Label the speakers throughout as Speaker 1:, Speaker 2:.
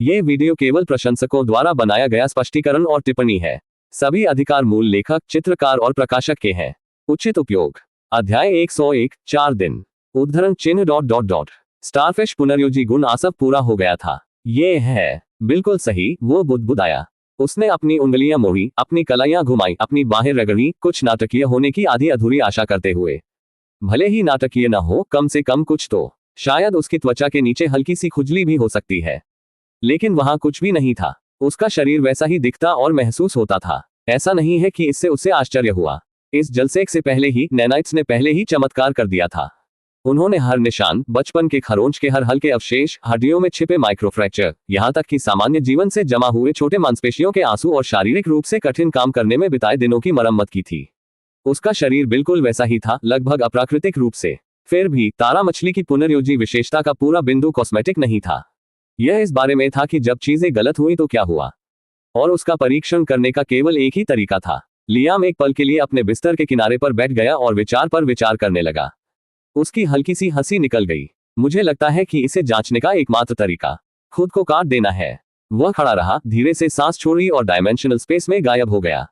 Speaker 1: ये वीडियो केवल प्रशंसकों द्वारा बनाया गया स्पष्टीकरण और टिप्पणी है। सभी अधिकार मूल लेखक, चित्रकार और प्रकाशक के हैं। उचित उपयोग। अध्याय 101, 4 दिन। उद्धरण चिन्ह ... स्टारफिश पुनर्योजी गुण आसव पूरा हो गया था। ये है बिल्कुल सही, वो बुदबुदाया। उसने अपनी उंगलियां मोड़ी, अपनी कलाइयां घुमाई, अपनी बाहें रगड़ी, कुछ नाटकीय होने की आधी अधूरी आशा करते हुए। भले ही नाटकीय न हो, कम से कम कुछ तो। शायद उसकी त्वचा के नीचे हल्की सी खुजली भी हो सकती है, लेकिन वहां कुछ भी नहीं था। उसका शरीर वैसा ही दिखता और महसूस होता था। ऐसा नहीं है कि इससे उसे आश्चर्य हुआ। इस जलसे से पहले ही नैनाइट्स ने पहले ही चमत्कार कर दिया था। उन्होंने हर निशान, बचपन के खरोंच के हर हल्के अवशेष, हड्डियों में छिपे माइक्रोफ्रैक्चर, यहां तक कि सामान्य जीवन से जमा हुए छोटे मांसपेशियों के आंसू और शारीरिक रूप से कठिन काम करने में बिताए दिनों की मरम्मत की थी। उसका शरीर बिल्कुल वैसा ही था, लगभग अप्राकृतिक रूप से। फिर भी तारा मछली की पुनर्योजी विशेषता का पूरा बिंदु कॉस्मेटिक नहीं था। यह इस बारे में था कि जब चीजें गलत हुई तो क्या हुआ, और उसका परीक्षण करने का केवल एक ही तरीका था। लियाम एक पल के लिए अपने बिस्तर के किनारे पर बैठ गया और विचार पर विचार करने लगा। उसकी हल्की सी हंसी निकल गई। मुझे लगता है कि इसे जांचने का एकमात्र तरीका खुद को काट देना है। वह खड़ा रहा, धीरे से सांस छोड़ी और डायमेंशनल स्पेस में गायब हो गया।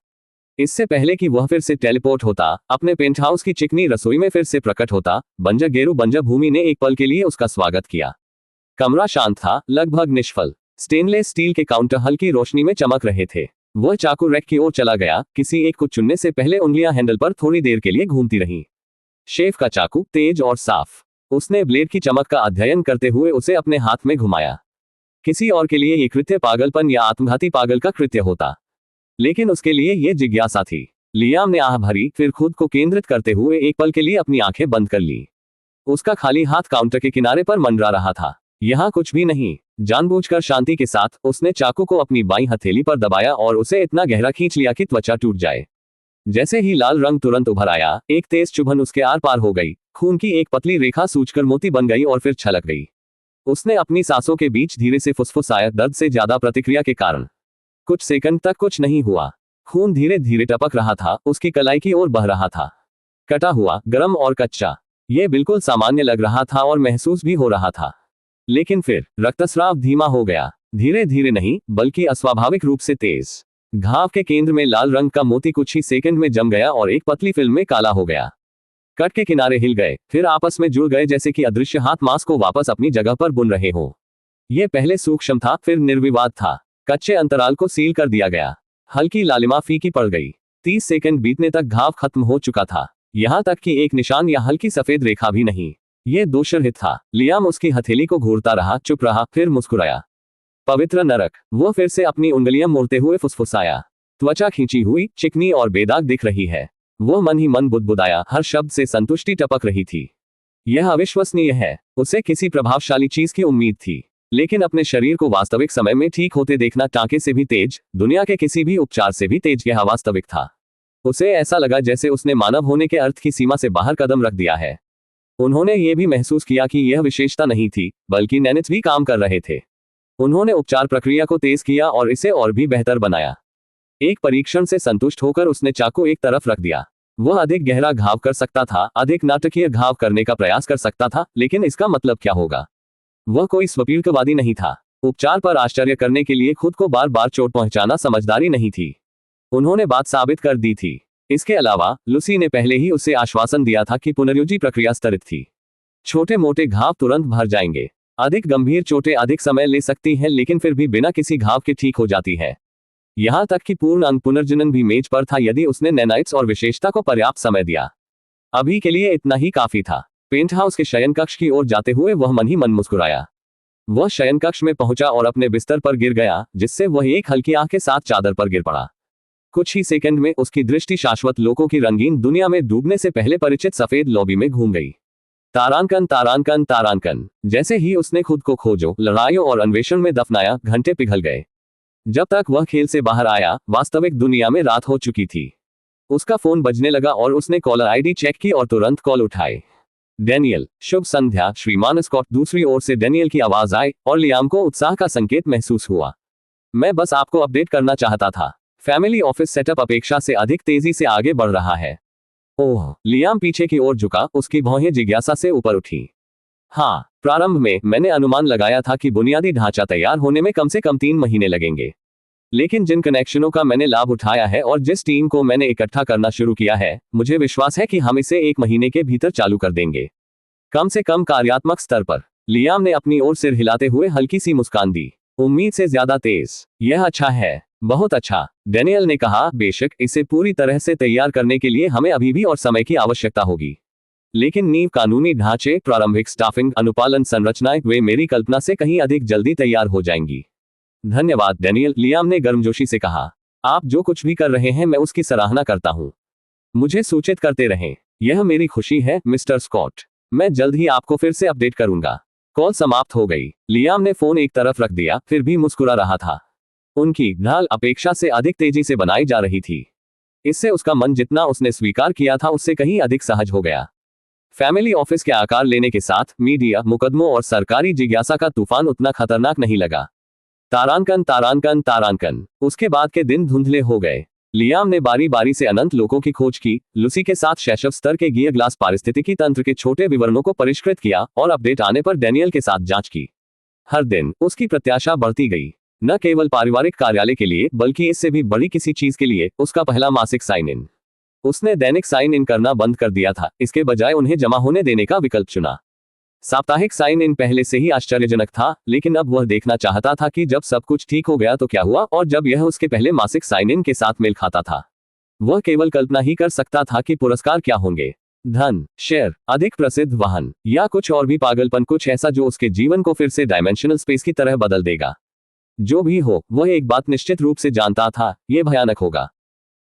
Speaker 1: इससे पहले कि वह फिर से टेलीपोर्ट होता, अपने पेंटहाउस की चिकनी रसोई में फिर से प्रकट होता, बंजर गेरू बंजर भूमि ने एक पल के लिए उसका स्वागत किया। कमरा शांत था, लगभग निष्फल। स्टेनलेस स्टील के काउंटर हल्की रोशनी में चमक रहे थे। वह चाकू रैक की ओर चला गया, किसी एक को चुनने से पहले उंगलियां हैंडल पर थोड़ी देर के लिए घूमती रहीं। शेफ का चाकू, तेज और साफ। उसने ब्लेड की चमक का अध्ययन करते हुए उसे अपने हाथ में घुमाया। किसी और के लिए ये कृत्य पागलपन या आत्मघाती पागल का कृत्य होता, लेकिन उसके लिए ये जिज्ञासा थी। लियाम ने आह भरी, फिर खुद को केंद्रित करते हुए एक पल के लिए अपनी आंखें बंद कर ली। उसका खाली हाथ काउंटर के किनारे पर मंडरा रहा था। यहाँ कुछ भी नहीं। जानबूझकर शांति के साथ उसने चाकू को अपनी बाईं हथेली पर दबाया और उसे इतना गहरा खींच लिया कि त्वचा टूट जाए। जैसे ही लाल रंग तुरंत उभर आया, एक तेज चुभन उसके आर पार हो गई। खून की एक पतली रेखा सूजकर मोती बन गई और फिर छलक गई। उसने अपनी सांसों के बीच धीरे से फुसफुसाया, दर्द से ज्यादा प्रतिक्रिया के कारण। कुछ सेकंड तक कुछ नहीं हुआ। खून धीरे धीरे टपक रहा था, उसकी कलाई की ओर बह रहा था। कटा हुआ, गर्म और कच्चा। यह बिल्कुल सामान्य लग रहा था और महसूस भी हो रहा था। लेकिन फिर रक्तस्राव धीमा हो गया। धीरे धीरे नहीं, बल्कि अस्वाभाविक रूप से तेज। घाव के केंद्र में लाल रंग का मोती कुछ ही सेकंड में जम गया और एक पतली फिल्म में काला हो गया। कट के किनारे हिल गए, फिर आपस में जुड़ गए, जैसे कि अदृश्य हाथ मांस को वापस अपनी जगह पर बुन रहे हो। यह पहले सूक्ष्म था, फिर निर्विवाद था। कच्चे अंतराल को सील कर दिया गया। हल्की लालिमा फीकी पड़ गई। 30 सेकंड बीतने तक घाव खत्म हो चुका था, यहां तक कि एक निशान या हल्की सफेद रेखा भी नहीं। यह दोषरहित था। लियाम उसकी हथेली को घूरता रहा, चुप रहा, फिर मुस्कुराया। पवित्र नरक। वो फिर से अपनी उंगलियां मोड़ते हुए फुसफुसाया। त्वचा खींची हुई, चिकनी और बेदाग दिख रही है। वो मन ही मन बुदबुदाया, हर शब्द से संतुष्टि टपक रही थी। यह अविश्वसनीय है। उसे किसी प्रभावशाली चीज की उम्मीद थी, लेकिन अपने शरीर को वास्तविक समय में ठीक होते देखना टांके से भी तेज, दुनिया के किसी भी उपचार से भी तेज यह वास्तविक था। उसे ऐसा लगा जैसे उसने मानव होने के अर्थ की सीमा से बाहर कदम रख दिया है। उन्होंने ये भी महसूस किया कि यह विशेषता नहीं थी, बल्कि नैनिट्स भी काम कर रहे थे। उन्होंने उपचार प्रक्रिया को तेज किया और इसे और भी बेहतर बनाया। एक परीक्षण से संतुष्ट होकर उसने चाकू एक तरफ रख दिया। वह अधिक गहरा घाव कर सकता था, अधिक नाटकीय घाव करने का प्रयास कर सकता था, लेकिन इसका मतलब क्या होगा? वह कोई स्वपीड़ितवादी नहीं था। उपचार पर आश्चर्य करने के लिए खुद को बार बार चोट पहुंचाना समझदारी नहीं थी। उन्होंने बात साबित कर दी थी। इसके अलावा लूसी ने पहले ही उसे आश्वासन दिया था कि पुनर्योजी प्रक्रिया स्तरित थी। छोटे मोटे घाव तुरंत भर जाएंगे। अधिक गंभीर चोटें अधिक समय ले सकती हैं, लेकिन फिर भी बिना किसी घाव के ठीक हो जाती है। यहां तक कि पूर्ण अंग पुनर्जनन भी मेज पर था, यदि उसने नैनाइट्स और विशेषता को पर्याप्त समय दिया। अभी के लिए इतना ही काफी था। पेंटहाउस के शयन कक्ष की ओर जाते हुए वह मन ही मन मुस्कुराया। वह शयन कक्ष में पहुंचा और अपने बिस्तर पर गिर गया, जिससे वह एक हल्की आह के साथ चादर पर गिर पड़ा। कुछ ही सेकंड में उसकी दृष्टि शाश्वत लोकों की रंगीन दुनिया में डूबने से पहले परिचित सफेद लॉबी में घूम गई। तारांकन तारांकन तारांकन। जैसे ही उसने खुद को खोजों, लड़ाइयों और अन्वेषण में दफनाया, घंटे पिघल गए। जब तक वह खेल से बाहर आया, वास्तविक दुनिया में रात हो चुकी थी। उसका फोन बजने लगा और उसने कॉलर आईडी चेक की और तुरंत कॉल उठाई। डेनियल, शुभ संध्या श्रीमान स्कॉट। दूसरी ओर से डेनियल की आवाज आई और लियाम को उत्साह का संकेत महसूस हुआ। मैं बस आपको अपडेट करना चाहता था। फैमिली ऑफिस सेटअप अपेक्षा से अधिक तेजी से आगे बढ़ रहा है। ओह, लियाम पीछे की ओर झुका, उसकी भौहें जिज्ञासा से ऊपर उठी। हाँ, प्रारंभ में मैंने अनुमान लगाया था कि बुनियादी ढांचा तैयार होने में कम से कम 3 महीने लगेंगे। लेकिन जिन कनेक्शनों का मैंने लाभ उठाया है और जिस टीम को मैंने इकट्ठा करना शुरू किया है, मुझे विश्वास है कि हम इसे 1 महीने के भीतर चालू कर देंगे। कम से कम कार्यात्मक स्तर पर। लियाम ने अपनी ओर सिर हिलाते हुए हल्की सी मुस्कान दी। उम्मीद से ज्यादा तेज। यह अच्छा है। बहुत अच्छा, डेनियल ने कहा। बेशक इसे पूरी तरह से तैयार करने के लिए हमें अभी भी और समय की आवश्यकता होगी। लेकिन नींव, कानूनी ढांचे, प्रारंभिक स्टाफिंग, अनुपालन संरचनाएं, वे मेरी कल्पना से कहीं अधिक जल्दी तैयार हो जाएंगी। धन्यवाद डेनियल, लियाम ने गर्मजोशी से कहा। आप जो कुछ भी कर रहे हैं मैं उसकी सराहना करता हूं। मुझे सूचित करते रहें। यह मेरी खुशी है मिस्टर स्कॉट। मैं जल्द ही आपको फिर से अपडेट करूंगा। कॉल समाप्त हो गई। लियाम ने फोन एक तरफ रख दिया, फिर भी मुस्कुरा रहा था। उनकी ढाल अपेक्षा से अधिक तेजी से बनाई जा रही थी। इससे उसका मन जितना उसने स्वीकार किया था उससे कहीं अधिक सहज हो गया। फैमिली ऑफिस के आकार लेने के साथ मीडिया, मुकदमों और सरकारी जिज्ञासा का तूफान उतना खतरनाक नहीं लगा। तारांकन तारांकन तारांकन। उसके बाद के दिन धुंधले हो गए। लियाम ने बारी बारी से अनंत लोकों की खोज की, लूसी के साथ शैशव स्तर के गियर ग्लास पारिस्थितिकी तंत्र के छोटे विवरणों को परिष्कृत किया और अपडेट आने पर डेनियल के साथ जांच की। हर दिन उसकी प्रत्याशा बढ़ती गई। न केवल पारिवारिक कार्यालय के लिए बल्कि इससे भी बड़ी किसी चीज के लिए। उसका पहला मासिक साइन इन। उसने दैनिक साइन इन करना बंद कर दिया था, इसके बजाय उन्हें जमा होने देने का विकल्प चुना। साप्ताहिक साइन इन पहले से ही आश्चर्यजनक था, लेकिन अब वह देखना चाहता था कि जब सब कुछ ठीक हो गया तो क्या हुआ, और जब यह उसके पहले मासिक साइन इन के साथ मेल खाता था, वह केवल कल्पना ही कर सकता था कि पुरस्कार क्या होंगे। धन, शेयर, अधिक प्रसिद्ध वाहन, या कुछ और भी पागलपन, कुछ ऐसा जो उसके जीवन को फिर से डायमेंशनल स्पेस की तरह बदल देगा। जो भी हो, वह एक बात निश्चित रूप से जानता था, यह भयानक होगा।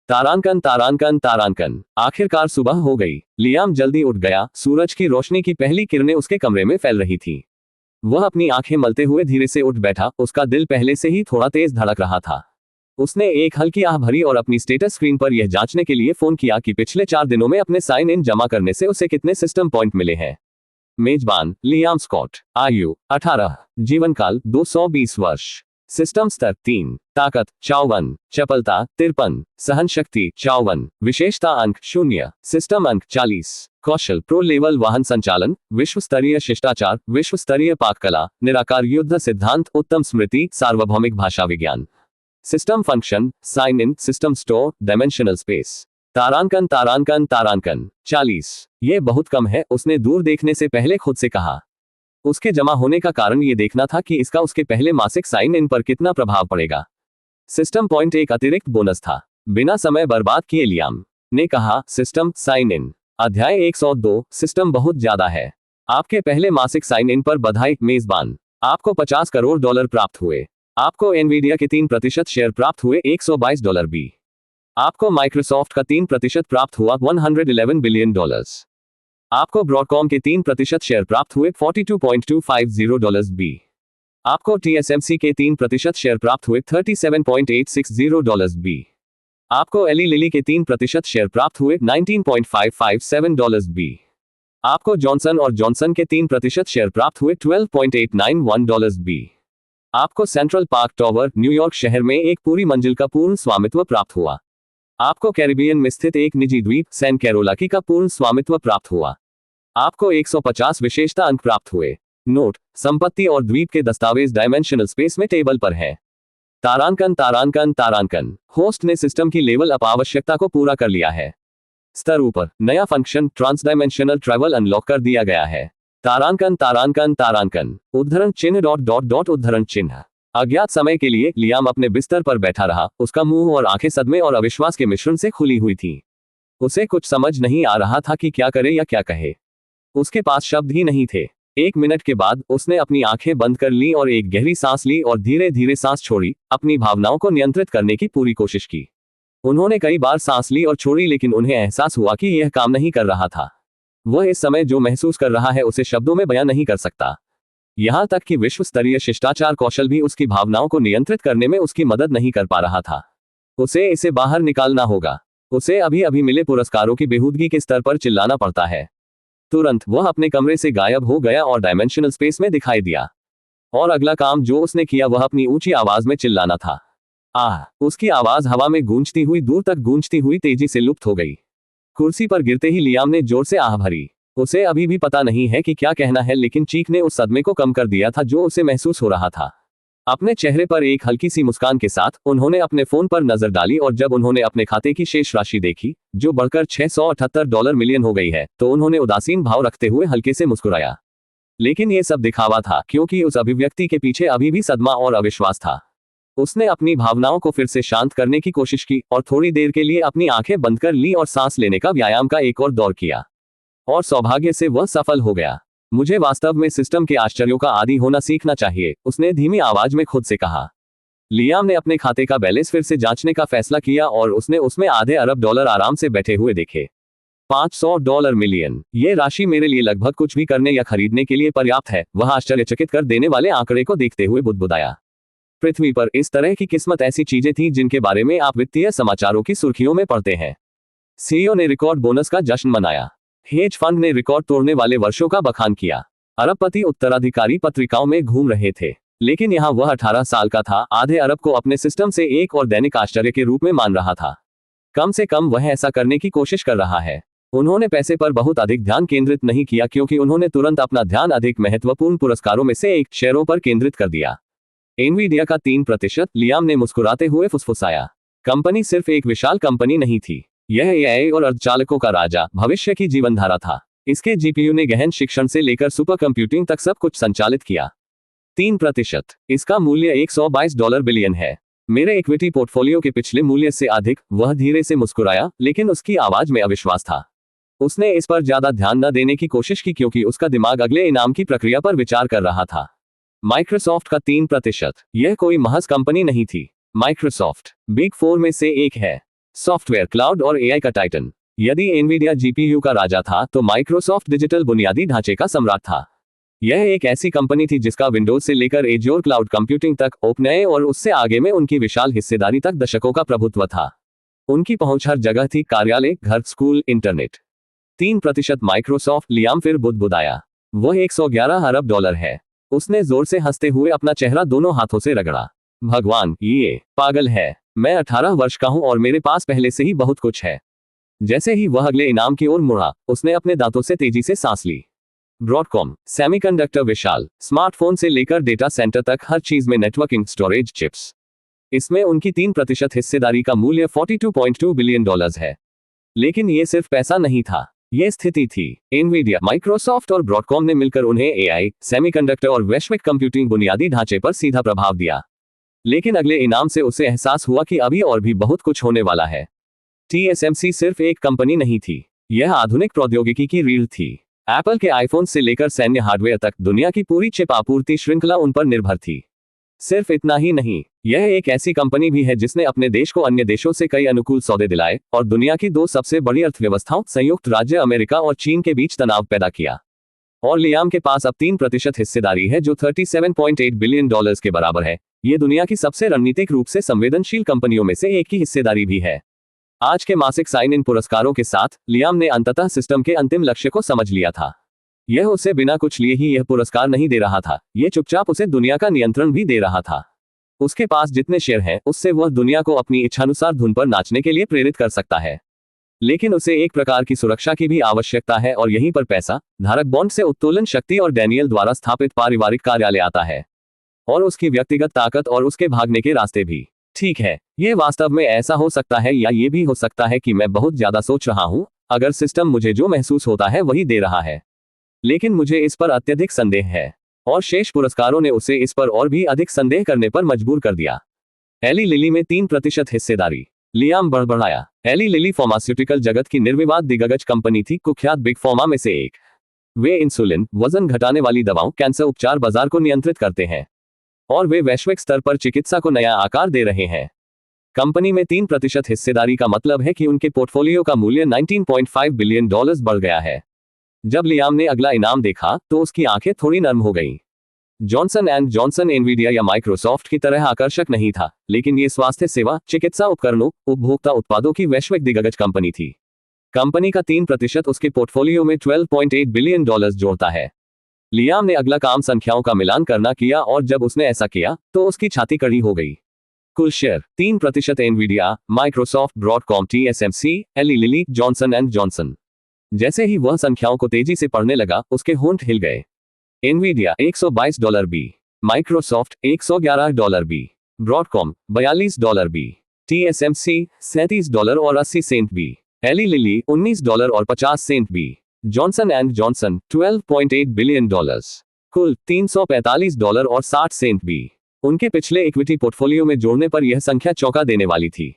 Speaker 1: तारांकन तारांकन तारांकन। आखिरकार सुबह हो गई। लियाम जल्दी उठ गया। सूरज की रोशनी की पहली किरणें उसके कमरे में फैल रही थी। वह अपनी आंखें मलते हुए धीरे से उठ बैठा। उसका दिल पहले से ही थोड़ा तेज धड़क रहा था। उसने एक हल्की आह भरी और अपनी स्टेटस स्क्रीन पर यह जांचने के लिए फोन किया कि पिछले 4 दिनों में अपने साइन इन जमा करने से उसे कितने सिस्टम पॉइंट मिले हैं। मेजबान लियाम स्कॉट। आयु 18। जीवनकाल 220 वर्ष। सिस्टम स्तर 3। ताकत 54। चपलता 53। सहन शक्ति 54। विशेषता अंक 0। सिस्टम अंक 40। कौशल प्रो लेवल वाहन संचालन, विश्व स्तरीय शिष्टाचार, विश्व स्तरीय पाक कला, निराकार युद्ध सिद्धांत, उत्तम स्मृति, सार्वभौमिक भाषा विज्ञान। System function, sign in, system store, dimensional space. तारांकन तारांकन तारांकन 40। यह बहुत कम है, उसने दूर देखने से पहले खुद से कहा। उसके जमा होने का कारण यह देखना था कि इसका उसके पहले मासिक साइन इन पर कितना प्रभाव पड़ेगा। सिस्टम पॉइंट एक अतिरिक्त बोनस था। बिना समय बर्बाद किए लियाम ने कहा, सिस्टम साइन इन। अध्याय 102। सिस्टम बहुत ज्यादा है। आपके पहले मासिक साइन इन पर बधाई मेजबान। आपको $50 करोड़ प्राप्त हुए। आपको एनवीडिया के 3% शेयर प्राप्त हुए, $122 बी। आपको माइक्रोसॉफ्ट का 3% प्राप्त हुआ, $111 बिलियन। आपको ब्रॉडकॉम के 3% शेयर प्राप्त हुए, $42.250 बी। आपको टीएसएमसी के 3% शेयर प्राप्त हुए, $37.860 बी। आपको एली लिली के 3% शेयर प्राप्त हुए, $19.557 बी। आपको जॉनसन और जॉनसन के 3% शेयर प्राप्त हुए, $12.891 बी। आपको सेंट्रल पार्क टॉवर, न्यूयॉर्क शहर में एक पूरी मंजिल का पूर्ण स्वामित्व प्राप्त हुआ। आपको कैरिबियन में स्थित एक निजी द्वीप, सैन कैरोलाकी का पूर्ण स्वामित्व प्राप्त हुआ। आपको 150 विशेषता अंक प्राप्त हुए। नोट, संपत्ति और द्वीप के दस्तावेज डायमेंशनल स्पेस में टेबल पर हैं। तारांकन तारांकन तारांकन। होस्ट ने सिस्टम की लेवल अप आवश्यकता को पूरा कर लिया है। स्तर ऊपर, नया फंक्शन ट्रांसडायमेंशनल ट्रैवल अनलॉक कर दिया गया है। तारांकन तारांकन तारांकन। उद्धरण चिन्ह डॉट डॉट डॉट उद्धरण चिन्ह। अज्ञात समय के लिए लियाम अपने बिस्तर पर बैठा रहा। उसका मुंह और आंखें सदमे और अविश्वास के मिश्रण से खुली हुई थी। उसे कुछ समझ नहीं आ रहा था कि क्या करे या क्या कहे। उसके पास शब्द ही नहीं थे। 1 मिनट के बाद उसने अपनी आंखें बंद कर ली और एक गहरी सांस ली और धीरे धीरे सांस छोड़ी, अपनी भावनाओं को नियंत्रित करने की पूरी कोशिश की। उन्होंने कई बार सांस ली और छोड़ी, लेकिन उन्हें एहसास हुआ कि यह काम नहीं कर रहा था। वह इस समय जो महसूस कर रहा है उसे शब्दों में बयां नहीं कर सकता। यहां तक कि विश्व स्तरीय शिष्टाचार कौशल भी उसकी भावनाओं को नियंत्रित करने में उसकी मदद नहीं कर पा रहा था। उसे इसे बाहर निकालना होगा। उसे अभी अभी मिले पुरस्कारों की बेहूदगी के स्तर पर चिल्लाना पड़ता है। तुरंत वह अपने कमरे से गायब हो गया और डायमेंशनल स्पेस में दिखाई दिया। और अगला काम जो उसने किया वह अपनी ऊंची आवाज में चिल्लाना था। आह! उसकी आवाज हवा में गूंजती हुई, दूर तक गूंजती हुई तेजी से लुप्त हो गई। कुर्सी पर गिरते ही लियाम ने जोर से आह भरी। उसे अभी भी पता नहीं है कि क्या कहना है, लेकिन चीख ने उस सदमे को कम कर दिया था जो उसे महसूस हो रहा था। अपने चेहरे पर एक हल्की सी मुस्कान के साथ उन्होंने अपने फोन पर नजर डाली और जब उन्होंने अपने खाते की शेष राशि देखी, जो बढ़कर $678 मिलियन हो गई है, तो उन्होंने उदासीन भाव रखते हुए हल्के से मुस्कुराया। लेकिन ये सब दिखावा था, क्योंकि उस अभिव्यक्ति के पीछे अभी भी सदमा और अविश्वास था। उसने अपनी भावनाओं को फिर से शांत करने की कोशिश की और थोड़ी देर के लिए अपनी आंखें बंद कर ली और सांस लेने का व्यायाम का एक और दौर किया। और सौभाग्य से वह सफल हो गया। मुझे वास्तव में सिस्टम के आश्चर्यों का आदी होना सीखना चाहिए, उसने धीमी आवाज में खुद से कहा। लियाम ने अपने खाते का बैलेंस फिर से जांचने का फैसला किया और उसने उसमें आधे अरब डॉलर आराम से बैठे हुए देखे। $500 मिलियन, ये राशि मेरे लिए लगभग कुछ भी करने या खरीदने के लिए पर्याप्त है, वह आश्चर्यचकित कर देने वाले आंकड़े को देखते हुए बुदबुदाया। पृथ्वी पर इस तरह की किस्मत ऐसी चीजें थी जिनके बारे में आप वित्तीय समाचारों की सुर्खियों में पढ़ते हैं। सीईओ ने रिकॉर्ड बोनस का जश्न मनाया। हेज फंड ने रिकॉर्ड तोड़ने वाले वर्षों का बखान किया। अरबपति उत्तराधिकारी पत्रिकाओं में घूम रहे थे, लेकिन यहाँ वह 18 साल का था, आधे अरब को अपने सिस्टम से एक और दैनिक आश्चर्य के रूप में मान रहा था। कम से कम वह ऐसा करने की कोशिश कर रहा है। उन्होंने पैसे पर बहुत अधिक ध्यान केंद्रित नहीं किया, क्योंकि उन्होंने तुरंत अपना ध्यान अधिक महत्वपूर्ण पुरस्कारों में से एक, शेयरों पर केंद्रित कर दिया। एनवीडिया का 3%, लियाम ने मुस्कुराते हुए फुसफुसाया। कंपनी सिर्फ एक विशाल कंपनी नहीं थी, यह एआई और अर्धचालकों का राजा, भविष्य की जीवनधारा था। इसके जीपीयू ने गहन शिक्षण से लेकर सुपर कंप्यूटिंग तक सब कुछ संचालित किया। 3%, इसका मूल्य $122 बिलियन है। मेरे इक्विटी पोर्टफोलियो के पिछले मूल्य से अधिक, वह धीरे से मुस्कुराया, लेकिन उसकी आवाज में अविश्वास था। उसने इस पर ज्यादा ध्यान न देने की कोशिश की क्योंकि उसका दिमाग अगले इनाम की प्रक्रिया पर विचार कर रहा था। माइक्रोसॉफ्ट का 3%, यह कोई महज कंपनी नहीं थी। माइक्रोसॉफ्ट बिग फोर में से एक है, सॉफ्टवेयर, क्लाउड और एआई का टाइटन। यदि एनवीडिया जीपीयू का राजा था, तो माइक्रोसॉफ्ट डिजिटल बुनियादी ढांचे का सम्राट था। यह एक ऐसी कंपनी थी जिसका विंडोज से लेकर एज्योर क्लाउड कंप्यूटिंग तक, ओपनएआई और उससे आगे में उनकी विशाल हिस्सेदारी तक दशकों का प्रभुत्व था। उनकी पहुंच हर जगह थी, कार्यालय, घर, स्कूल, इंटरनेट। 3% माइक्रोसॉफ्ट, लियाम फिर बुदबुदाया। वह $111 अरब है। उसने जोर से हंसते हुए अपना चेहरा दोनों हाथों से रगड़ा। भगवान, ये पागल है। मैं 18 वर्ष का हूं और मेरे पास पहले से ही बहुत कुछ है। जैसे ही वह अगले इनाम की ओर मुड़ा, उसने अपने दांतों से तेजी से सांस ली। ब्रॉडकॉम, सेमीकंडक्टर विशाल, स्मार्टफोन से लेकर डेटा सेंटर तक, हर चीज में नेटवर्किंग, स्टोरेज, चिप्स। इसमें उनकी 3% हिस्सेदारी का मूल्य $42.2 बिलियन है। लेकिन ये सिर्फ पैसा नहीं था, ये स्थिति थी। एनवीडिया, माइक्रोसॉफ्ट और ब्रॉडकॉम ने मिलकर उन्हें एआई, सेमीकंडक्टर और वैश्विक कंप्यूटिंग बुनियादी ढांचे पर सीधा प्रभाव दिया। लेकिन अगले इनाम से उसे एहसास हुआ कि अभी और भी बहुत कुछ होने वाला है। TSMC सिर्फ एक कंपनी नहीं थी, यह आधुनिक प्रौद्योगिकी की रीढ़ थी। एप्पल के आईफोन से लेकर सैन्य हार्डवेयर तक, दुनिया की पूरी चिप आपूर्ति श्रृंखला उन पर निर्भर थी। सिर्फ इतना ही नहीं, यह एक ऐसी कंपनी भी है जिसने अपने देश को अन्य देशों से कई अनुकूल सौदे दिलाए और दुनिया की दो सबसे बड़ी अर्थव्यवस्थाओं, संयुक्त राज्य अमेरिका और चीन के बीच तनाव पैदा किया। और लियाम के पास अब 3% हिस्सेदारी है, जो $37.8 बिलियन के बराबर है। ये दुनिया की सबसे रणनीतिक रूप से संवेदनशील कंपनियों में से एक की हिस्सेदारी भी है। आज के मासिक साइन इन पुरस्कारों के साथ, लियाम ने अंततः सिस्टम के अंतिम लक्ष्य को समझ लिया था। यह उसे बिना कुछ लिए ही यह पुरस्कार नहीं दे रहा था, यह चुपचाप उसे दुनिया का नियंत्रण भी दे रहा था। उसके पास जितने शेयर हैं, उससे वह दुनिया को अपनी इच्छानुसार धुन पर नाचने के लिए प्रेरित कर सकता है। लेकिन उसे एक प्रकार की सुरक्षा की भी आवश्यकता है और यहीं पर पैसा धारक, बॉन्ड से उत्तोलन शक्ति और डैनियल द्वारा स्थापित पारिवारिक कार्यालय आता है। और उसकी व्यक्तिगत ताकत और उसके भागने के रास्ते भी। ठीक है, ये वास्तव में ऐसा हो सकता है या ये भी हो सकता है कि मैं बहुत ज्यादा सोच रहा हूं, अगर सिस्टम मुझे जो महसूस होता है वही दे रहा है। लेकिन मुझे इस पर अत्यधिक संदेह है। और शेष पुरस्कारों ने उसे इस पर और भी अधिक संदेह करने पर मजबूर कर दिया। एली लिली में 3% हिस्सेदारी, लियाम बड़बड़ाया। एली लिली फार्मास्यूटिकल जगत की निर्विवाद दिग्गज कंपनी थी, कुख्यात बिग फार्मा में से एक। वे इंसुलिन, वजन घटाने वाली दवाओं, कैंसर उपचार बाजार को नियंत्रित करते हैं और वे वैश्विक स्तर पर चिकित्सा को नया आकार दे रहे हैं। कंपनी में 3% हिस्सेदारी का मतलब है कि उनके पोर्टफोलियो का मूल्य $19.5 बिलियन बढ़ गया है। जब लियाम ने अगला इनाम देखा तो उसकी आंखें थोड़ी नर्म हो गईं। जॉनसन एंड जॉनसन एनवीडिया या माइक्रोसॉफ्ट की तरह आकर्षक नहीं था, लेकिन ये स्वास्थ्य सेवा, चिकित्सा उपकरणों, उपभोक्ता उत्पादों की वैश्विक दिग्गज कंपनी थी। कंपनी का 3% उसके पोर्टफोलियो में $12.8 बिलियन जोड़ता है। लियाम ने अगला काम संख्याओं का मिलान करना किया और जब उसने ऐसा किया तो उसकी छाती कड़ी हो गई। कुल share 3% Nvidia, Microsoft, Broadcom, TSMC, Eli Lilly, Johnson and Johnson. जैसे ही वह संख्याओं को तेजी से पढ़ने लगा, उसके होंठ हिल गए। Nvidia $122 B, Microsoft $111 B, Broadcom $42 B, TSMC $37 और 80 सेंट बी, एली लिली $19 और 50 cent B, Johnson and Johnson $12.8 billion, कुल $345 और 60 सेंट बी। उनके पिछले इक्विटी पोर्टफोलियो में जोड़ने पर यह संख्या चौंका देने वाली थी।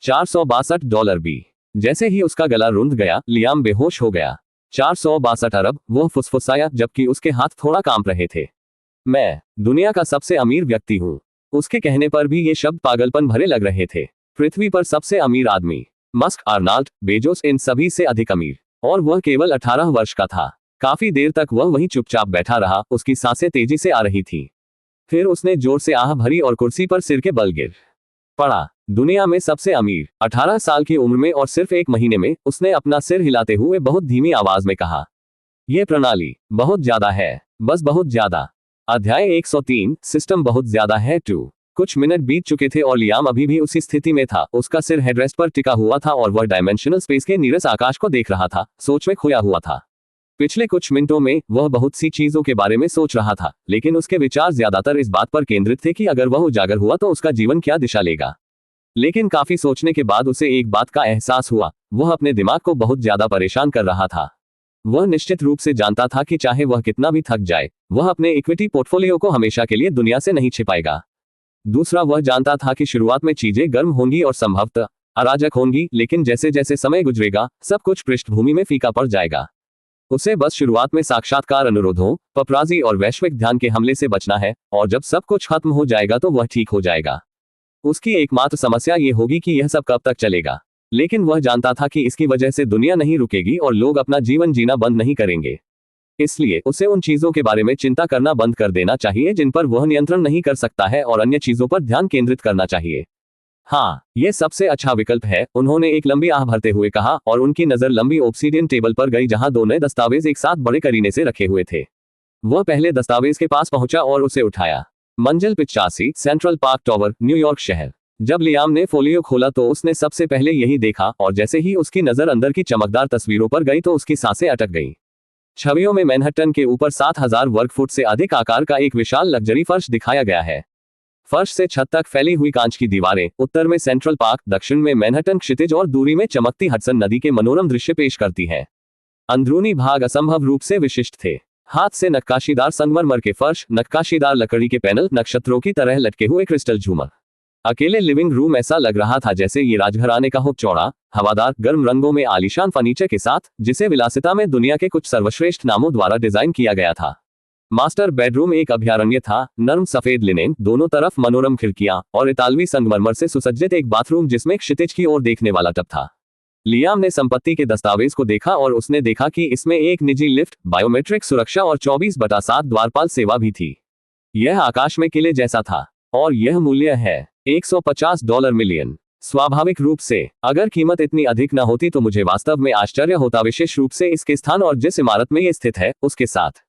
Speaker 1: $462 बी। जैसे ही उसका गला रुंध गया, लियाम बेहोश हो गया। 462 अरब, वह फुसफुसाया जबकि उसके हाथ थोड़ा कांप रहे थे। मैं दुनिया का सबसे अमीर व्यक्ति हूं। उसके कहने पर भी ये शब्द पागलपन भरे लग रहे थे। पृथ्वी पर सबसे अमीर आदमी, मस्क, आर्नाल्ड, बेजोस, इन सभी से अधिक अमीर, और वह केवल 18 वर्ष का था। काफी देर तक वह वहीं चुपचाप बैठा रहा, उसकी सांसें तेजी से आ रही थी। फिर उसने जोर से आह भरी और कुर्सी पर सिर के बल गिर पड़ा। दुनिया में सबसे अमीर, 18 साल की उम्र में और सिर्फ 1 महीने में, उसने अपना सिर हिलाते हुए बहुत धीमी आवाज में कहा, यह प्रणाली बहुत ज्यादा है, बस बहुत ज्यादा। अध्याय 103, सिस्टम बहुत ज्यादा है 2। कुछ मिनट बीत चुके थे और लियाम अभी भी उसी स्थिति में था। उसका सिर हेडरेस्ट पर टिका हुआ था और वह डायमेंशनल स्पेस के नीरस आकाश को देख रहा था, सोच में खोया हुआ था। पिछले कुछ मिनटों में वह बहुत सी चीजों के बारे में सोच रहा था, लेकिन उसके विचार ज्यादातर इस बात पर केंद्रित थे कि अगर वह उजागर हुआ तो उसका जीवन क्या दिशा लेगा। लेकिन काफी सोचने के बाद उसे एक बात का एहसास हुआ, वह अपने दिमाग को बहुत ज्यादा परेशान कर रहा था। वह निश्चित रूप से जानता था कि चाहे वह कितना भी थक जाए, वह अपने इक्विटी पोर्टफोलियो को हमेशा के लिए दुनिया से नहीं छिपाएगा। दूसरा, वह जानता था कि शुरुआत में चीजें गर्म होंगी और संभवतः अराजक होंगी, लेकिन जैसे जैसे समय गुजरेगा, सब कुछ पृष्ठभूमि में फीका पड़ जाएगा। उसे बस शुरुआत में साक्षात्कार अनुरोधों, पपराजी और वैश्विक ध्यान के हमले से बचना है, और जब सब कुछ खत्म हो जाएगा तो वह ठीक हो जाएगा। उसकी एकमात्र समस्या ये होगी कि यह सब कब तक चलेगा। लेकिन वह जानता था कि इसकी वजह से दुनिया नहीं रुकेगी और लोग अपना जीवन जीना बंद नहीं करेंगे। इसलिए उसे उन चीजों के बारे में चिंता करना बंद कर देना चाहिए जिन पर वह नियंत्रण नहीं कर सकता है और अन्य चीजों पर ध्यान केंद्रित करना चाहिए। हाँ, यह सबसे अच्छा विकल्प है, उन्होंने एक लंबी आह भरते हुए कहा, और उनकी नजर लंबी ऑब्सीडियन टेबल पर गई जहां 2 नए दस्तावेज एक साथ बड़े करीने से रखे हुए थे। वह पहले दस्तावेज के पास पहुंचा और उसे उठाया। मंजिल 85, सेंट्रल पार्क टावर, न्यूयॉर्क शहर। जब लियाम ने फोलियो खोला तो उसने सबसे पहले यही देखा, और जैसे ही उसकी नजर अंदर की चमकदार तस्वीरों पर गई तो उसकी सांसें अटक गईं। छवियों में मैनहट्टन के ऊपर 7000 वर्ग फुट से अधिक आकार का एक विशाल लग्जरी फर्श दिखाया गया है। फर्श से छत तक फैली हुई कांच की दीवारें, उत्तर में सेंट्रल पार्क, दक्षिण में मैनहट्टन क्षितिज और दूरी में चमकती हडसन नदी के मनोरम दृश्य पेश करती हैं। अंदरूनी भाग असंभव रूप से विशिष्ट थे। हाथ से नक्काशीदार संगमरमर के फर्श, नक्काशीदार लकड़ी के पैनल, नक्षत्रों की तरह लटके हुए क्रिस्टल झूमर। अकेले लिविंग रूम ऐसा लग रहा था जैसे ये राजघराने का हो, चौड़ा, हवादार, गर्म रंगों में आलीशान फर्नीचर के साथ, जिसे विलासिता में दुनिया के कुछ सर्वश्रेष्ठ नामों द्वारा डिजाइन किया गया था। मास्टर बेडरूम एक अभयारण्य था, नर्म सफेद लिनेन, दोनों तरफ मनोरम खिड़कियां, और इतालवी संगमरमर से सुसज्जित एक बाथरूम जिसमें क्षितिज की ओर देखने वाला टब था। लियाम ने संपत्ति के दस्तावेज को देखा और उसने देखा कि इसमें एक निजी लिफ्ट, बायोमेट्रिक सुरक्षा और 24/7 द्वारपाल सेवा भी थी। यह आकाश में किले जैसा था, और यह मूल्य है $150 मिलियन। स्वाभाविक रूप से, अगर कीमत इतनी अधिक न होती तो मुझे वास्तव में आश्चर्य होता, विशेष रूप से इसके स्थान और जिस इमारत में यह स्थित है उसके साथ।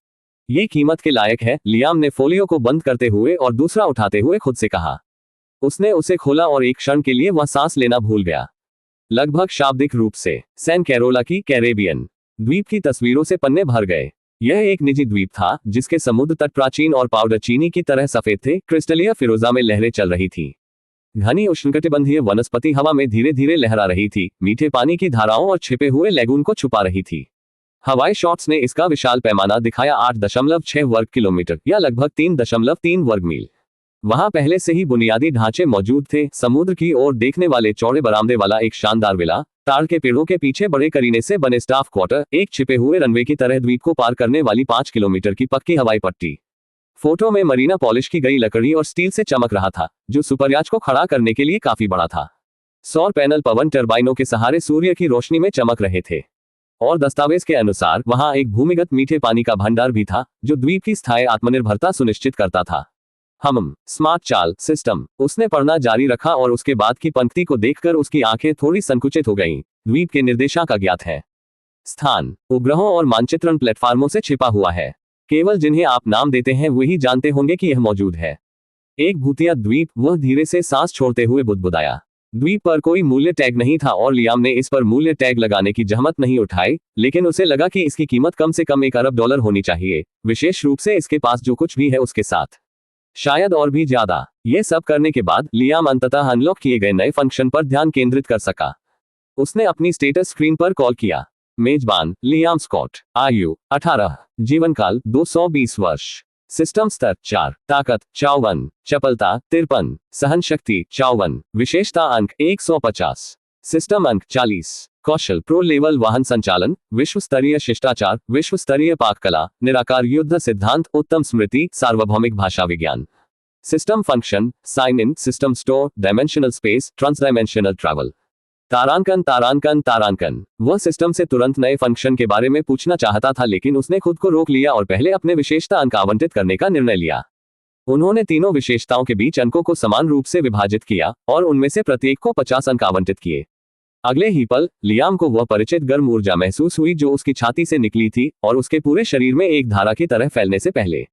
Speaker 1: ये कीमत के लायक है, लियाम ने फोलियो को बंद करते हुए और दूसरा उठाते हुए खुद से कहा। उसने उसे खोला और एक क्षण के लिए वह सांस लेना भूल गया। लगभग शाब्दिक रूप से, सैन कैरोला की कैरेबियन द्वीप की तस्वीरों से पन्ने भर गए। यह एक निजी द्वीप था जिसके समुद्र तट प्राचीन और पाउडर चीनी की तरह सफेद थे, क्रिस्टलीय फिरोजा में लहरें चल रही थी। घनी उष्णकटिबंधीय वनस्पति हवा में धीरे धीरे लहरा रही थी, मीठे पानी की धाराओं और छिपे हुए लेगून को छुपा रही थी। हवाई शॉट्स ने इसका विशाल पैमाना दिखाया, 8.6 वर्ग किलोमीटर या लगभग 3.3 वर्ग मील। वहां पहले से ही बुनियादी ढांचे मौजूद थे, समुद्र की ओर देखने वाले चौड़े बरामदे वाला एक शानदार विला, ताड़ के पेड़ों के पीछे बड़े करीने से बने स्टाफ क्वार्टर, एक छिपे हुए रनवे की तरह द्वीप को पार करने वाली 5 किलोमीटर की पक्की हवाई पट्टी। फोटो में मरीना पॉलिश की गई लकड़ी और स्टील से चमक रहा था, जो सुपरयाच को खड़ा करने के लिए काफी बड़ा था। सौर पैनल पवन टर्बाइनों के सहारे सूर्य की रोशनी में चमक रहे थे, और दस्तावेज के अनुसार वहां एक भूमिगत मीठे पानी का भंडार भी था, जो द्वीप की स्थायी आत्मनिर्भरता सुनिश्चित करता था। स्मार्ट चाल सिस्टम, उसने पढ़ना जारी रखा और उसके बाद की पंक्ति को देखकर उसकी आंखें थोड़ी संकुचित हो गईं। द्वीप के निर्देशांक अज्ञात है। स्थान उपग्रहों और मानचित्रण प्लेटफार्मों से छिपा हुआ है। केवल जिन्हें आप नाम देते हैं वही जानते होंगे कि यह मौजूद है। एक भूतिया द्वीप, वह धीरे से सांस छोड़ते हुए बुदबुदाया। द्वीप पर कोई मूल्य टैग नहीं था और लियाम ने इस पर मूल्य टैग लगाने की जहमत नहीं उठाई, लेकिन उसे लगा कि इसकी कीमत कम से कम $1 अरब होनी चाहिए, विशेष रूप से इसके पास जो कुछ भी है उसके साथ, शायद और भी ज्यादा। ये सब करने के बाद लियाम अंततः अनलॉक किए गए नए फंक्शन पर ध्यान केंद्रित कर सका। उसने अपनी स्टेटस स्क्रीन पर कॉल किया। मेजबान लियाम स्कॉट, आयु 18, जीवनकाल 220 वर्ष, सिस्टम स्तर 4, ताकत 54, चपलता 53, सहन शक्ति 54, विशेषता अंक 150, सिस्टम अंक 40, कौशल प्रो लेवल वाहन संचालन, विश्व स्तरीय शिष्टाचार, विश्व स्तरीय पाक कला, निराकार युद्ध सिद्धांत, उत्तम स्मृति, सार्वभौमिक भाषा विज्ञान, system function, sign in, system store, dimensional space, transdimensional travel. तारांकन तारांकन तारांकन। वह सिस्टम से तुरंत नए फंक्शन के बारे में पूछना चाहता था, लेकिन उसने खुद को रोक लिया और पहले अपने विशेषता अंक आवंटित करने का निर्णय लिया। उन्होंने तीनों विशेषताओं के बीच अंकों को समान रूप से विभाजित किया और उनमें से प्रत्येक को 50 अंक आवंटित किए। अगले ही पल लियाम को वह परिचित गर्म ऊर्जा महसूस हुई जो उसकी छाती से निकली थी और उसके पूरे शरीर में एक धारा की तरह फैलने से पहले।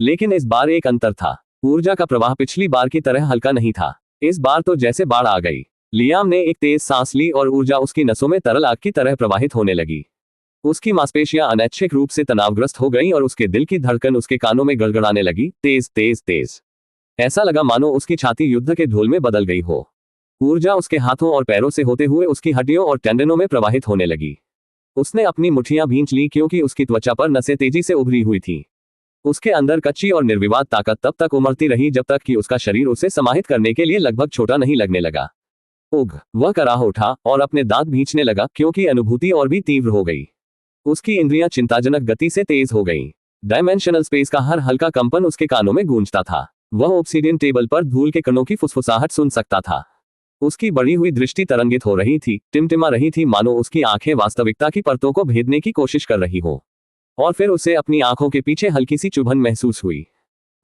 Speaker 1: लेकिन इस बार एक अंतर था। ऊर्जा का प्रवाह पिछली बार की तरह हल्का नहीं था। इस बार तो जैसे बाढ़ आ गई। लियाम ने एक तेज सांस ली और ऊर्जा उसकी नसों में तरल आग की तरह प्रवाहित होने लगी। उसकी मांसपेशियां अनैच्छिक रूप से तनावग्रस्त हो गईं और उसके दिल की धड़कन उसके कानों में गड़गड़ाने लगी, तेज तेज तेज। ऐसा लगा मानो उसकी छाती युद्ध के ढोल में बदल गई हो। ऊर्जा उसके हाथों और पैरों से होते हुए उसकी हड्डियों और टेंडनों में प्रवाहित होने लगी। उसने अपनी मुट्ठियां भींच ली क्योंकि उसकी त्वचा पर नसें तेजी से उभरी हुई थी। उसके अंदर कच्ची और निर्विवाद ताकत तब तक उमड़ती रही जब तक कि उसका शरीर उसे समाहित करने के लिए लगभग छोटा नहीं लगने लगा। उग, वह कराह उठा और अपने दांत भींचने लगा क्योंकि अनुभूति और भी तीव्र हो गई। उसकी इंद्रियां चिंताजनक गति से तेज हो गईं। डायमेंशनल स्पेस का हर हल्का कंपन उसके कानों में गूंजता था। वह ऑब्सीडियन टेबल पर धूल के कणों की फुसफुसाहट सुन सकता था। उसकी बढ़ी हुई दृष्टि तरंगित हो रही थी, टिमटिमा रही थी, मानो उसकी आंखें वास्तविकता की परतों को भेदने की कोशिश कर रही हो। और फिर उसे अपनी आंखों के पीछे हल्की सी चुभन महसूस हुई।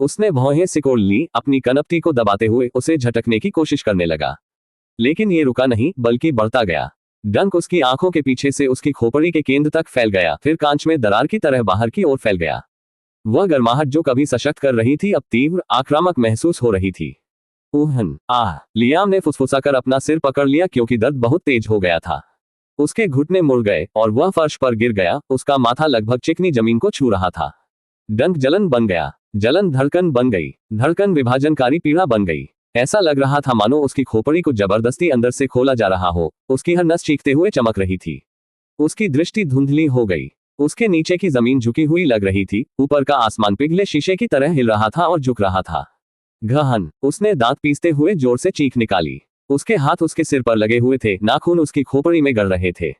Speaker 1: उसने भौहें सिकोड़ ली, अपनी कनपटी को दबाते हुए उसे झटकने की कोशिश करने लगा। लेकिन ये रुका नहीं, बल्कि बढ़ता गया। डंक उसकी आंखों के पीछे से उसकी खोपड़ी के केंद्र तक फैल गया, फिर कांच में दरार की तरह बाहर की ओर फैल गया। वह गर्माहट जो कभी सशक्त कर रही थी अब तीव्र, आक्रामक महसूस हो रही थी। ऊहन, आह! लियाम ने फुसफुसाकर अपना सिर पकड़ लिया क्योंकि दर्द बहुत तेज हो गया था। उसके घुटने मुड़ गए और वह फर्श पर गिर गया। उसका माथा लगभग चिकनी जमीन को छू रहा था। डंक जलन बन गया, जलन धड़कन बन गई, धड़कन विभाजनकारी पीड़ा बन गई। ऐसा लग रहा था मानो उसकी खोपड़ी को जबरदस्ती अंदर से खोला जा रहा हो। उसकी हर नस चीखते हुए चमक रही थी। उसकी दृष्टि धुंधली हो गई। उसके नीचे की जमीन झुकी हुई लग रही थी, ऊपर का आसमान पिघले शीशे की तरह हिल रहा था और झुक रहा था। गहन, उसने दांत पीसते हुए जोर से चीख निकाली। उसके हाथ उसके सिर पर लगे हुए थे, नाखून उसकी खोपड़ी में गड़ रहे थे।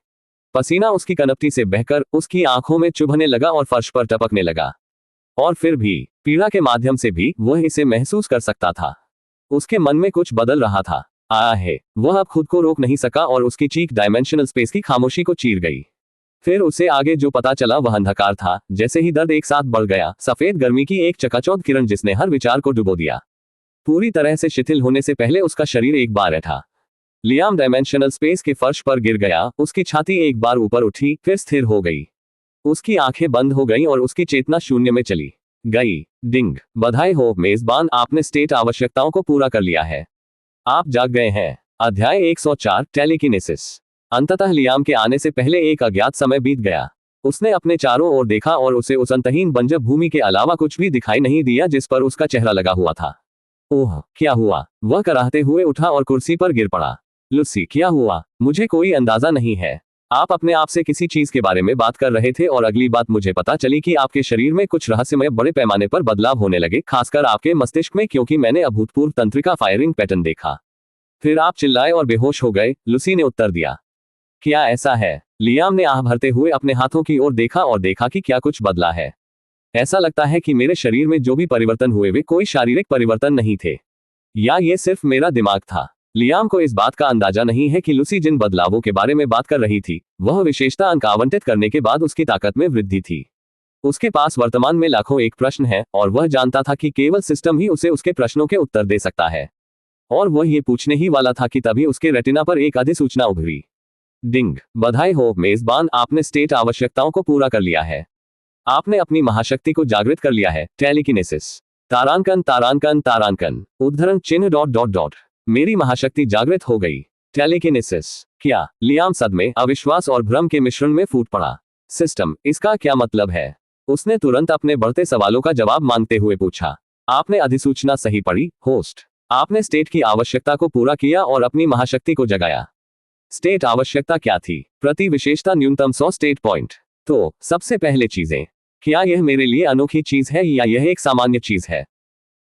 Speaker 1: पसीना उसकी कनपटी से बहकर उसकी आंखों में चुभने लगा और फर्श पर टपकने लगा। और फिर भी पीड़ा के माध्यम से भी वह इसे महसूस कर सकता था। उसके मन में कुछ बदल रहा था। आया है, वह अब खुद को रोक नहीं सका और उसकी चीख डायमेंशनल स्पेस की खामोशी को चीर गई। फिर उसे आगे जो पता चला वह अंधकार था। जैसे ही दर्द एक साथ बढ़ गया, सफेद गर्मी की एक चकाचौंध किरण जिसने हर विचार को डुबो दिया। पूरी तरह से शिथिल होने से पहले उसका शरीर एक बार बैठा। लियाम डायमेंशनल स्पेस के फर्श पर गिर गया। उसकी छाती एक बार ऊपर उठी, फिर स्थिर हो गई। उसकी आंखें बंद हो गईं और उसकी चेतना शून्य में चली गई। डिंग, बधाई हो मेजबान, आपने स्टेट आवश्यकताओं को पूरा कर लिया है। आप जाग गए हैं। अध्याय 104, टेलीकिनेसिस। अंततः लियाम के आने से पहले एक अज्ञात समय बीत गया। उसने अपने चारों ओर देखा और उसे उस अंतहीन बंजर भूमि के अलावा कुछ भी दिखाई नहीं दिया जिस पर उसका चेहरा लगा हुआ था। ओह, क्या हुआ? वह कराहते हुए उठा और कुर्सी पर गिर पड़ा। लूसी, क्या हुआ? मुझे कोई अंदाजा नहीं है। आप अपने आप से किसी चीज के बारे में बात कर रहे थे और अगली बात मुझे पता चली कि आपके शरीर में कुछ रहस्यमय बड़े पैमाने पर बदलाव होने लगे, खासकर आपके मस्तिष्क में, क्योंकि मैंने अभूतपूर्व तंत्रिका फायरिंग पैटर्न देखा। फिर आप चिल्लाए और बेहोश हो गए, लूसी ने उत्तर दिया। क्या ऐसा है? लियाम ने आह भरते हुए अपने हाथों की ओर देखा और देखा कि क्या कुछ बदला है। ऐसा लगता है कि मेरे शरीर में जो भी परिवर्तन हुए वे कोई शारीरिक परिवर्तन नहीं थे, या ये सिर्फ मेरा दिमाग था। लियाम को इस बात का अंदाजा नहीं है कि लूसी जिन बदलावों के बारे में बात कर रही थी वह विशेषता अंक आवंटित करने के बाद उसकी ताकत में वृद्धि थी। उसके पास वर्तमान में लाखों एक प्रश्न है और वह जानता था कि केवल सिस्टम ही उसे उसके प्रश्नों के उत्तर दे सकता है। और वह ये पूछने ही वाला था कि तभी उसके रेटिना पर एक अधिसूचना उभरी। डिंग, बधाई हो मेजबान, आपने स्टेट आवश्यकताओं को पूरा कर लिया है। आपने अपनी महाशक्ति को जागृत कर लिया है, टेलीकिनेसिस। तारांकन तारांकन तारांकन, उद्धरण चिन्ह ... मेरी महाशक्ति जागृत हो गई। टेलीकिनेसिस क्या? लियाम सदमे, अविश्वास और भ्रम के मिश्रण में फूट पड़ा। सिस्टम, इसका क्या मतलब है? उसने तुरंत अपने बढ़ते सवालों का जवाब मांगते हुए पूछा। आपने अधिसूचना सही पढ़ी, होस्ट। आपने स्टेट की आवश्यकता को पूरा किया और अपनी महाशक्ति को जगाया। स्टेट आवश्यकता क्या थी? प्रति विशेषता न्यूनतम 100 स्टेट पॉइंट। तो सबसे पहले चीजें, क्या यह मेरे लिए अनोखी चीज है या यह एक सामान्य चीज है?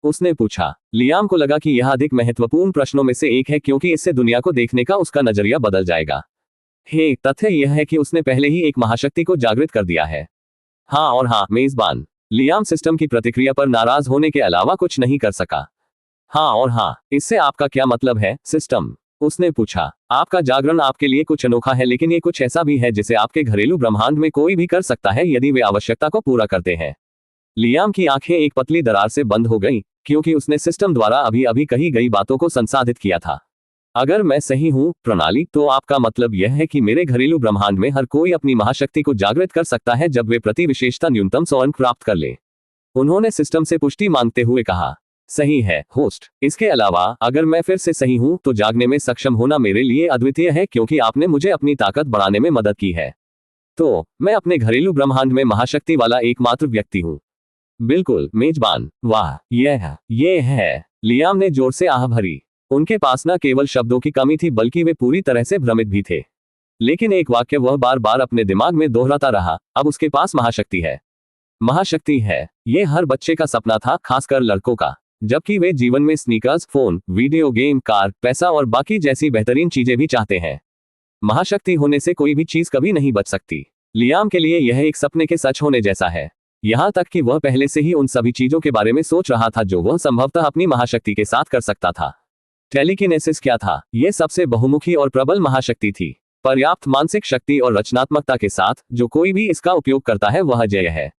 Speaker 1: उसने पूछा। लियाम को लगा कि यह अधिक महत्वपूर्ण प्रश्नों में से एक है क्योंकि इससे दुनिया को देखने का उसका नजरिया बदल जाएगा। तथ्य यह है कि उसने पहले ही एक महाशक्ति को जागृत कर दिया है। हाँ और हाँ, मेजबान। लियाम सिस्टम की प्रतिक्रिया पर नाराज होने के अलावा कुछ नहीं कर सका। हाँ और हाँ, इससे आपका क्या मतलब है, सिस्टम? उसने पूछा। आपका जागरण आपके लिए कुछ अनोखा है, लेकिन ये कुछ ऐसा भी है जिसे आपके घरेलू ब्रह्मांड में कोई भी कर सकता है यदि वे आवश्यकता को पूरा करते हैं। लियाम की आंखें एक पतली दरार से बंद हो गईं, क्योंकि उसने सिस्टम द्वारा अभी अभी कही गई बातों को संसाधित किया था। अगर मैं सही हूं, प्रणाली, तो आपका मतलब यह है कि मेरे घरेलू ब्रह्मांड में हर कोई अपनी महाशक्ति को जागृत कर सकता है जब वे प्रति विशेषता न्यूनतम 100 अंक प्राप्त कर ले। उन्होंने सिस्टम से पुष्टि मांगते हुए कहा। सही है, होस्ट। इसके अलावा, अगर मैं फिर से सही हूं, तो जागने में सक्षम होना मेरे लिए अद्वितीय है क्योंकि आपने मुझे अपनी ताकत बढ़ाने में मदद की है। तो मैं अपने घरेलू ब्रह्मांड में महाशक्ति वाला एकमात्र व्यक्ति हूं। बिल्कुल, मेजबान। वाह, ये है। लियाम ने जोर से आह भरी। उनके पास न केवल शब्दों की कमी थी बल्कि वे पूरी तरह से भ्रमित भी थे। लेकिन एक वाक्य वह बार बार अपने दिमाग में दोहराता रहा, अब उसके पास महाशक्ति है। महाशक्ति है। ये हर बच्चे का सपना था, खासकर लड़कों का। जबकि वे जीवन में sneakers, phone, video game, car, पैसा और बाकी जैसी बेहतरीन चीजें भी चाहते हैं। महाशक्ति होने से कोई भी चीज कभी नहीं बच सकती। लियाम के लिए यह एक सपने के सच होने जैसा है। यहां तक कि वह पहले से ही उन सभी चीजों के बारे में सोच रहा था जो वह संभवतः अपनी महाशक्ति के साथ कर सकता था। टेलीकिनेसिस क्या था? यह सबसे बहुमुखी और प्रबल महाशक्ति थी। पर्याप्त मानसिक शक्ति और रचनात्मकता के साथ, जो कोई भी इसका उपयोग करता है वह अजेय है।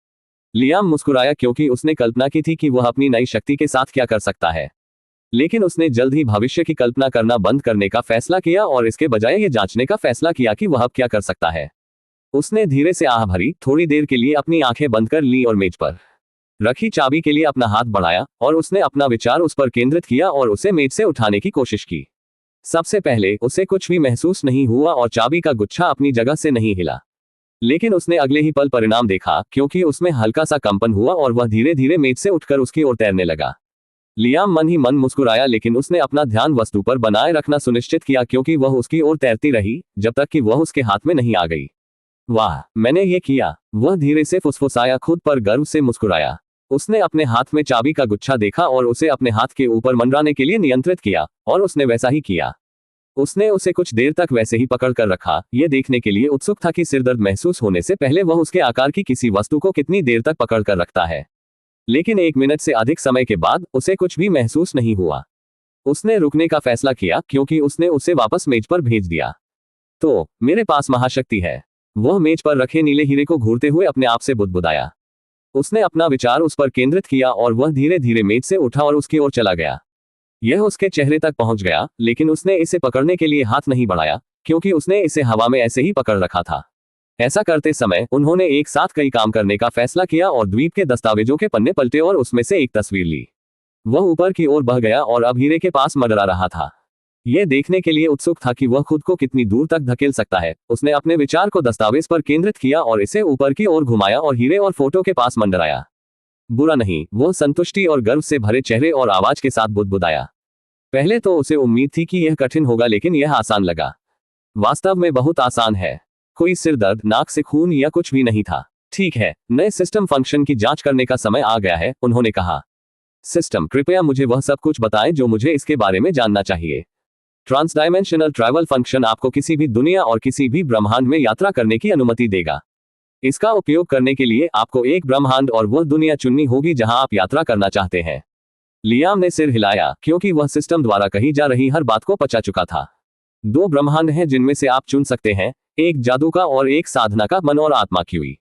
Speaker 1: लियाम मुस्कुराया क्योंकि उसने कल्पना की थी कि वह अपनी नई शक्ति के साथ क्या कर सकता है। लेकिन उसने जल्द ही भविष्य की कल्पना करना बंद करने का फैसला किया और इसके बजाय यह जांचने का फैसला किया कि वह अब क्या कर सकता है। उसने धीरे से आह भरी, थोड़ी देर के लिए अपनी आंखें बंद कर ली और मेज पर रखी चाबी के लिए अपना हाथ बढ़ाया और उसने अपना विचार उस पर केंद्रित किया और उसे मेज से उठाने की कोशिश की। सबसे पहले उसे कुछ भी महसूस नहीं हुआ और चाबी का गुच्छा अपनी जगह से नहीं हिला। लेकिन उसने अगले ही पल परिणाम देखा, क्योंकि उसमें हल्का सा कंपन हुआ और वह धीरे धीरे मेज से उठकर उसकी ओर तैरने लगा। लियाम मन ही मन मुस्कुराया, लेकिन उसने अपना ध्यान वस्तु पर बनाए रखना सुनिश्चित किया क्योंकि वह उसकी ओर तैरती रही जब तक कि वह उसके हाथ में नहीं आ गई। वाह, मैंने ये किया, वह धीरे से फुसफुसाया, खुद पर गर्व से मुस्कुराया। उसने अपने हाथ में चाबी का गुच्छा देखा और उसे अपने हाथ के ऊपर मंडराने के लिए नियंत्रित किया, और उसने वैसा ही किया। उसने उसे कुछ देर तक वैसे ही पकड़ कर रखा, यह देखने के लिए उत्सुक था कि सिरदर्द महसूस होने से पहले वह उसके आकार की किसी वस्तु को कितनी देर तक पकड़ कर रखता है। लेकिन 1 मिनट से अधिक समय के बाद उसे कुछ भी महसूस नहीं हुआ। उसने रुकने का फैसला किया क्योंकि उसने उसे वापस मेज पर भेज दिया। तो मेरे पास महाशक्ति है, वह मेज पर रखे नीले हीरे को घूरते हुए अपने आप से बुदबुदाया। उसने अपना विचार उस पर केंद्रित किया और वह धीरे धीरे मेज से उठा और उसकी ओर चला गया। यह उसके चेहरे तक पहुंच गया, लेकिन उसने इसे पकड़ने के लिए हाथ नहीं बढ़ाया क्योंकि उसने इसे हवा में ऐसे ही पकड़ रखा था। ऐसा करते समय उन्होंने एक साथ कई काम करने का फैसला किया और द्वीप के दस्तावेजों के पन्ने पलटे और उसमें से एक तस्वीर ली। वह ऊपर की ओर बह गया और अब हीरे के पास मंडरा रहा था। यह देखने के लिए उत्सुक था कि वह खुद को कितनी दूर तक धकेल सकता है। उसने अपने विचार को दस्तावेज पर केंद्रित किया और इसे ऊपर की ओर घुमाया और हीरे और फोटो के पास मंडराया। बुरा नहीं, वह संतुष्टि और गर्व से भरे चेहरे और आवाज के साथ बुदबुदाया। पहले तो उसे उम्मीद थी कि यह कठिन होगा, लेकिन यह आसान लगा। वास्तव में बहुत आसान है। कोई सिर दर्द, नाक से खून या कुछ भी नहीं था। ठीक है, नए सिस्टम फंक्शन की जांच करने का समय आ गया है, उन्होंने कहा। सिस्टम, कृपया मुझे वह सब कुछ बताएं जो मुझे इसके बारे में जानना चाहिए। ट्रांसडायमेंशनल ट्रैवल फंक्शन आपको किसी भी दुनिया और किसी भी ब्रह्मांड में यात्रा करने की अनुमति देगा। इसका उपयोग करने के लिए आपको एक ब्रह्मांड और वह दुनिया चुननी होगी जहां आप यात्रा करना चाहते हैं। लियाम ने सिर हिलाया क्योंकि वह सिस्टम द्वारा कही जा रही हर बात को पचा चुका था। 2 ब्रह्मांड हैं जिनमें से आप चुन सकते हैं, एक जादू का और एक साधना का, मन और आत्मा की।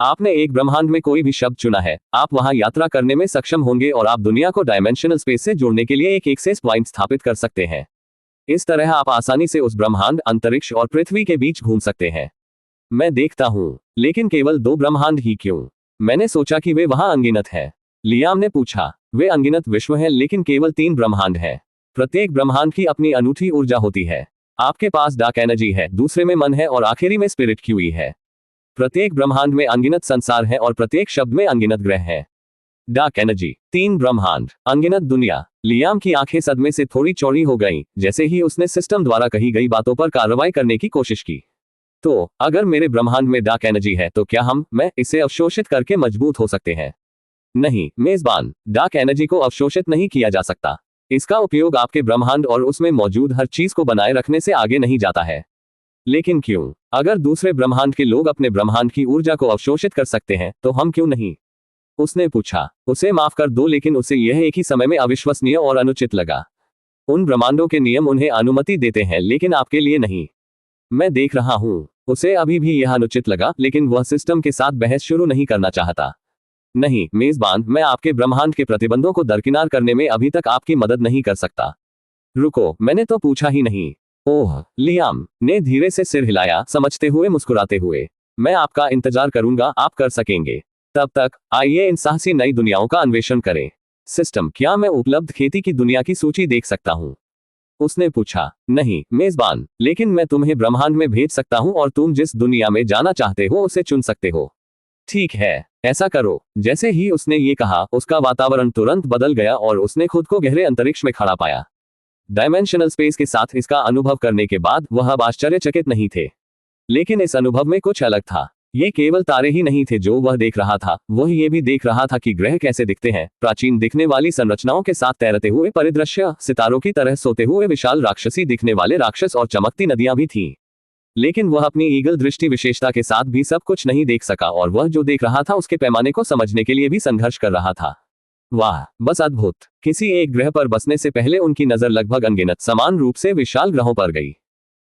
Speaker 1: आपने एक ब्रह्मांड में कोई भी शब्द चुना है, आप वहां यात्रा करने में सक्षम होंगे और आप दुनिया को डायमेंशनल स्पेस से जोड़ने के लिए एक एक्सेस पॉइंट स्थापित कर सकते हैं। इस तरह आप आसानी से उस ब्रह्मांड, अंतरिक्ष और पृथ्वी के बीच घूम सकते हैं। मैं देखता हूं, लेकिन केवल 2 ब्रह्मांड ही क्यों? मैंने सोचा कि वे वहां अनगिनत हैं। लियाम ने पूछा। वे अनगिनत विश्व हैं, लेकिन केवल 3 ब्रह्मांड हैं। प्रत्येक ब्रह्मांड की अपनी अनूठी ऊर्जा होती है। आपके पास डार्क एनर्जी है, दूसरे में मन है और आखिरी में स्पिरिट क्यूई है। प्रत्येक ब्रह्मांड में अनगिनत संसार है और प्रत्येक शब्द में अनगिनत ग्रह हैं। डार्क एनर्जी, 3 ब्रह्मांड, अनगिनत दुनिया। लियाम की आंखें सदमे से थोड़ी चौड़ी हो गईं, जैसे ही उसने सिस्टम द्वारा कही गई बातों पर कार्रवाई करने की कोशिश की। तो अगर मेरे ब्रह्मांड में डार्क एनर्जी है तो क्या मैं इसे अवशोषित करके मजबूत हो सकते हैं? नहीं मेजबान, डार्क एनर्जी को अवशोषित नहीं किया जा सकता। इसका उपयोग आपके ब्रह्मांड और उसमें मौजूद हर चीज को बनाए रखने से आगे नहीं जाता है। लेकिन क्यों? अगर दूसरे ब्रह्मांड के लोग अपने ब्रह्मांड की ऊर्जा को अवशोषित कर सकते हैं तो हम क्यों नहीं? उसने पूछा। उसे माफ कर दो, लेकिन उसे यह एक ही समय में अविश्वसनीय और अनुचित लगा। उन ब्रह्मांडों के नियम उन्हें अनुमति देते हैं, लेकिन आपके लिए नहीं। मैं देख रहा हूं। उसे अभी भी यह अनुचित लगा, लेकिन वह सिस्टम के साथ बहस शुरू नहीं करना चाहता। नहीं मेजबान, मैं आपके ब्रह्मांड के प्रतिबंधों को दरकिनार करने में अभी तक आपकी मदद नहीं कर सकता। रुको, मैंने तो पूछा ही नहीं। ओह, लियाम ने धीरे से सिर हिलाया, समझते हुए मुस्कुराते हुए। मैं आपका इंतजार करूंगा, आप कर सकेंगे। तब तक आइए इन साहसी नई दुनियाओं का अन्वेषण करें। सिस्टम, क्या मैं उपलब्ध खेती की दुनिया की सूची देख सकता हूं? उसने पूछा। नहीं मेजबान, लेकिन मैं तुम्हें ब्रह्मांड में भेज सकता हूं और तुम जिस दुनिया में जाना चाहते हो उसे चुन सकते हो। ठीक है, ऐसा करो। जैसे ही उसने ये कहा, उसका वातावरण तुरंत बदल गया और उसने खुद को गहरे अंतरिक्ष में खड़ा पाया। डायमेंशनल स्पेस के साथ इसका अनुभव करने के बाद वह अब आश्चर्यचकित नहीं थे। लेकिन इस अनुभव में कुछ अलग था। ये केवल तारे ही नहीं थे जो वह देख रहा था, वह ये भी देख रहा था कि ग्रह कैसे दिखते हैं, प्राचीन दिखने वाली संरचनाओं के साथ तैरते हुए परिदृश्य, सितारों की तरह सोते हुए विशाल राक्षसी दिखने वाले राक्षस और चमकती नदियां भी थीं। लेकिन वह अपनी ईगल दृष्टि विशेषता के साथ भी सब कुछ नहीं देख सका और वह जो देख रहा था उसके पैमाने को समझने के लिए भी संघर्ष कर रहा था। वाह, बस अद्भुत। किसी एक ग्रह पर बसने से पहले उनकी नजर लगभग अनगिनत समान रूप से विशाल ग्रहों पर गई।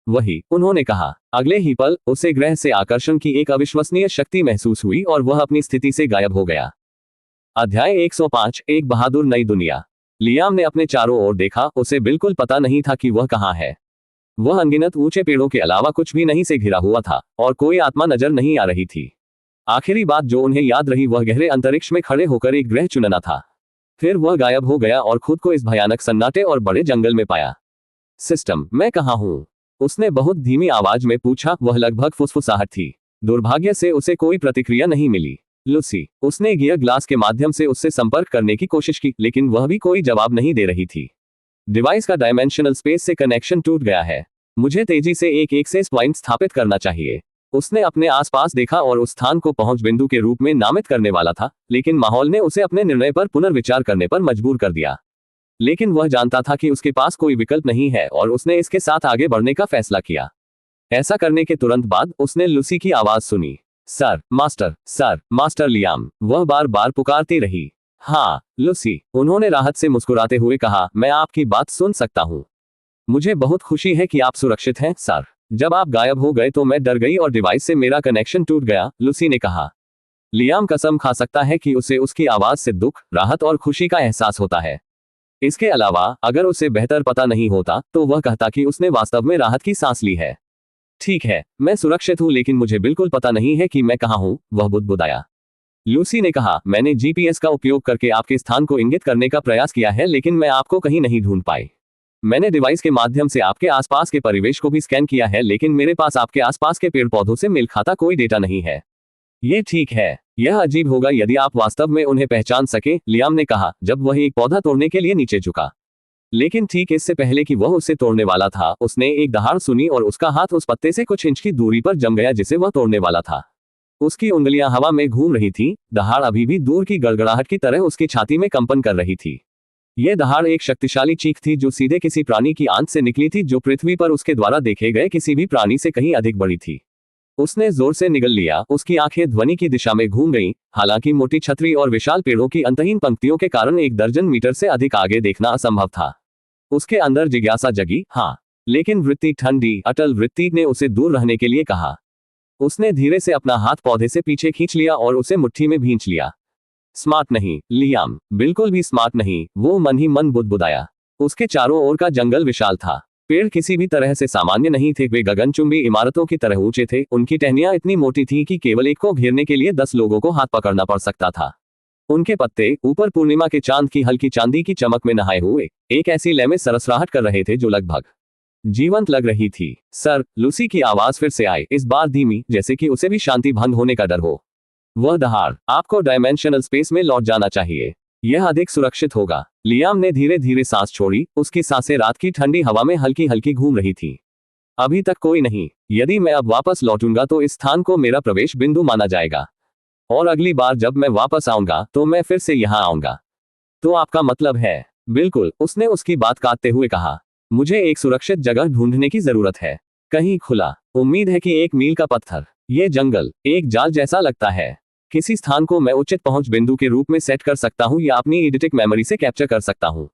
Speaker 1: वही, उन्होंने कहा। अगले ही पल उसे ग्रह से आकर्षण की एक अविश्वसनीय शक्ति महसूस हुई और वह अपनी स्थिति से गायब हो गया। अध्याय 105, एक बहादुर नई दुनिया। लियाम ने अपने चारों ओर देखा, उसे बिल्कुल पता नहीं था कि वह कहाँ है। वह अनगिनत ऊंचे पेड़ों के अलावा कुछ भी नहीं से घिरा हुआ था और कोई आत्मा नजर नहीं आ रही थी। आखिरी बात जो उन्हें याद रही वह गहरे अंतरिक्ष में खड़े होकर एक ग्रह चुनना था। फिर वह गायब हो गया और खुद को इस भयानक सन्नाटे और बड़े जंगल में पाया। सिस्टम, मैं कहाँ हूँ? उसने बहुत धीमी आवाज में पूछा। वह लगभग फुसफुसाहट थी। दुर्भाग्य से उसे कोई प्रतिक्रिया नहीं मिली। लूसी, उसने गियर ग्लास के माध्यम से उससे संपर्क करने की कोशिश की, लेकिन वह भी कोई जवाब नहीं दे रही थी। डिवाइस का डायमेंशनल स्पेस से कनेक्शन टूट गया है। मुझे तेजी से एक एक्सेस पॉइंट स्थापित करना चाहिए। उसने अपने आसपास देखा और उस स्थान को पहुंच बिंदु के रूप में नामित करने वाला था, लेकिन माहौल ने उसे अपने निर्णय पर पुनर्विचार करने पर मजबूर कर दिया। लेकिन वह जानता था कि उसके पास कोई विकल्प नहीं है और उसने इसके साथ आगे बढ़ने का फैसला किया। ऐसा करने के तुरंत बाद उसने लूसी की आवाज सुनी। सर मास्टर लियाम, वह बार बार पुकारती रही। हाँ लूसी, उन्होंने राहत से मुस्कुराते हुए कहा। मैं आपकी बात सुन सकता हूँ। मुझे बहुत खुशी है कि आप सुरक्षित हैं सर। जब आप गायब हो गए तो मैं डर गई और डिवाइस से मेरा कनेक्शन टूट गया, लूसी ने कहा। लियाम कसम खा सकता है कि उसे उसकी आवाज से दुख, राहत और खुशी का एहसास होता है। इसके अलावा अगर उसे बेहतर पता नहीं होता तो वह कहता कि उसने वास्तव में राहत की सांस ली है। ठीक है, मैं सुरक्षित हूं, लेकिन मुझे बिल्कुल पता नहीं है कि मैं कहां हूं, वह बुदबुदाया। लूसी ने कहा। मैंने जीपीएस का उपयोग करके आपके स्थान को इंगित करने का प्रयास किया है, लेकिन मैं आपको कहीं नहीं ढूंढ पाई। मैंने डिवाइस के माध्यम से आपके आसपास के परिवेश को भी स्कैन किया है, लेकिन मेरे पास आपके आसपास के पेड़ पौधों से मेल खाता कोई डेटा नहीं है। ये ठीक है। यह अजीब होगा यदि आप वास्तव में उन्हें पहचान सके, लियाम ने कहा जब वह एक पौधा तोड़ने के लिए नीचे झुका। लेकिन ठीक इससे पहले कि वह उसे तोड़ने वाला था, उसने एक दहाड़ सुनी और उसका हाथ उस पत्ते से कुछ इंच की दूरी पर जम गया जिसे वह तोड़ने वाला था। उसकी उंगलियां हवा में घूम रही थी। दहाड़ अभी भी दूर की गड़गड़ाहट की तरह उसकी छाती में कंपन कर रही थी। यह दहाड़ एक शक्तिशाली चीख थी जो सीधे किसी प्राणी की आंत से निकली थी, जो पृथ्वी पर उसके द्वारा देखे गए किसी भी प्राणी से कहीं अधिक बड़ी थी। उसने जोर से निगल लिया। उसकी आंखें ध्वनि की दिशा में घूम गईं, हालांकि मोटी छतरी और विशाल पेड़ों की अंतहीन पंक्तियों के कारण 1 दर्जन मीटर से अधिक आगे देखना असंभव था। उसके अंदर जिज्ञासा जगी। हाँ, लेकिन वृत्ति, ठंडी अटल वृत्ति ने उसे दूर रहने के लिए कहा। उसने धीरे से अपना हाथ पौधे से पीछे खींच लिया और उसे मुट्ठी में भींच लिया। स्मार्ट नहीं लियाम, बिल्कुल भी स्मार्ट नहीं, वो मन ही मन बुदबुदाया। उसके चारों ओर का जंगल विशाल था। पेड़ किसी भी तरह से सामान्य नहीं थे, वे गगनचुंबी इमारतों की तरह ऊंचे थे। उनकी टहनियां इतनी मोटी थीं कि केवल एक को घेरने के लिए 10 लोगों को हाथ पकड़ना पड़ सकता था। उनके पत्ते ऊपर पूर्णिमा के चांद की हल्की चांदी की चमक में नहाए हुए एक ऐसी लय में सरसराहट कर रहे थे जो लगभग जीवंत लग रही थी। सर, लूसी की आवाज फिर से आई, इस बार धीमी, जैसे कि उसे भी शांति भंग होने का डर हो। वह दहाड़, आपको डायमेंशनल स्पेस में लौट जाना चाहिए। यह अधिक सुरक्षित होगा। लियाम ने धीरे धीरे सांस छोड़ी। उसकी सांसें रात की ठंडी हवा में हल्की हल्की घूम रही थी। अभी तक कोई नहीं। यदि मैं अब वापस लौटूंगा तो इस स्थान को मेरा प्रवेश बिंदु माना जाएगा, और अगली बार जब मैं वापस आऊंगा तो मैं फिर से यहां आऊंगा। तो आपका मतलब है? बिल्कुल, उसने उसकी बात काटते हुए कहा। मुझे एक सुरक्षित जगह ढूंढने की जरूरत है, कहीं खुला। उम्मीद है कि 1 मील का पत्थर। ये जंगल एक जाल जैसा लगता है। किसी स्थान को मैं उचित पहुंच बिंदु के रूप में सेट कर सकता हूं या अपनी एडिटिक मेमोरी से कैप्चर कर सकता हूं।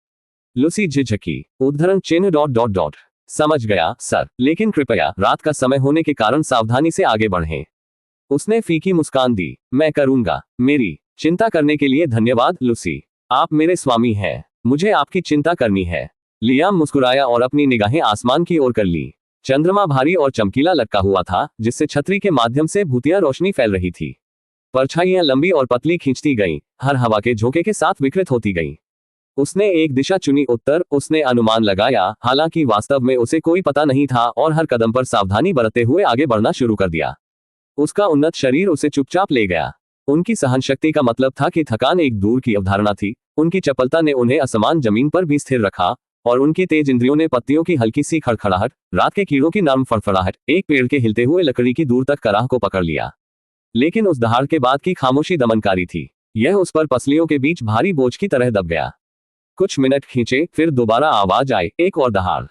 Speaker 1: लूसी झिझकी। उद्धरण चिन्ह डॉट डॉट डॉट। समझ गया सर, लेकिन कृपया रात का समय होने के कारण सावधानी से आगे बढ़ें। उसने फीकी मुस्कान दी। मैं करूंगा। मेरी चिंता करने के लिए धन्यवाद लूसी। आप मेरे स्वामी हैं। मुझे आपकी चिंता करनी है। लियाम मुस्कुराया और अपनी निगाहें आसमान की ओर कर ली। चंद्रमा भारी और चमकीला लटका हुआ था, जिससे छतरी के माध्यम से भूतिया रोशनी फैल रही थी। परछाइयां लंबी और पतली खींचती गईं, हर हवा के झोंके के साथ विकृत होती गईं। उसने एक दिशा चुनी, उत्तर। उसने अनुमान लगाया, हालांकि वास्तव में उसे कोई पता नहीं था, और हर कदम पर सावधानी बरतते हुए आगे बढ़ना शुरू कर दिया। उसका उन्नत शरीर उसे चुपचाप ले गया। उनकी सहनशक्ति का मतलब था कि थकान एक दूर की अवधारणा थी। उनकी चपलता ने उन्हें असमान जमीन पर भी स्थिर रखा, और उनकी तेज इंद्रियों ने पत्तियों की हल्की सी खड़खड़ाहट, रात के कीड़ों की नर्म फड़फड़ाहट, एक पेड़ के हिलते हुए लकड़ी की दूर तक कराह को पकड़ लिया। लेकिन उस दहाड़ के बाद की खामोशी दमनकारी थी। यह उस पर पसलियों के बीच भारी बोझ की तरह दब गया। कुछ मिनट खींचे, फिर दोबारा आवाज आई, एक और दहाड़।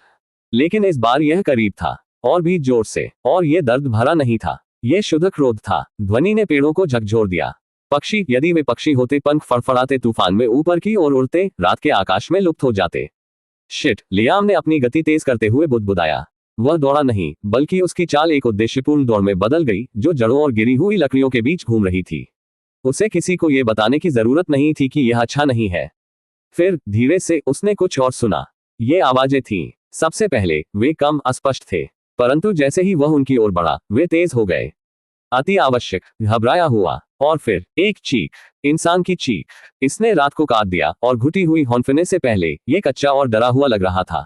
Speaker 1: लेकिन इस बार यह करीब था, और भी जोर से, और यह दर्द भरा नहीं था, यह शुद्ध क्रोध था। ध्वनि ने पेड़ों को झकझोर दिया। पक्षी, यदि वे पक्षी होते, पंख फड़फड़ाते तूफान में ऊपर की ओर उड़ते, रात के आकाश में लुप्त हो जाते। शिट, लियाम ने अपनी गति तेज करते हुए बुदबुदाया। वह दौड़ा नहीं, बल्कि उसकी चाल एक उद्देश्यपूर्ण दौड़ में बदल गई, जो जड़ों और गिरी हुई लकड़ियों के बीच घूम रही थी। उसे किसी को यह बताने की जरूरत नहीं थी कि यह अच्छा नहीं है। फिर धीरे से उसने कुछ और सुना। ये आवाजें थीं। सबसे पहले वे कम अस्पष्ट थे, परंतु जैसे ही वह उनकी ओर बढ़ा, वे तेज हो गए। अति आवश्यक, घबराया हुआ, और फिर एक चीख, इंसान की चीख। इसने रात को काट दिया, और घुटी हुई हौंफने से पहले ये कच्चा और डरा हुआ लग रहा था।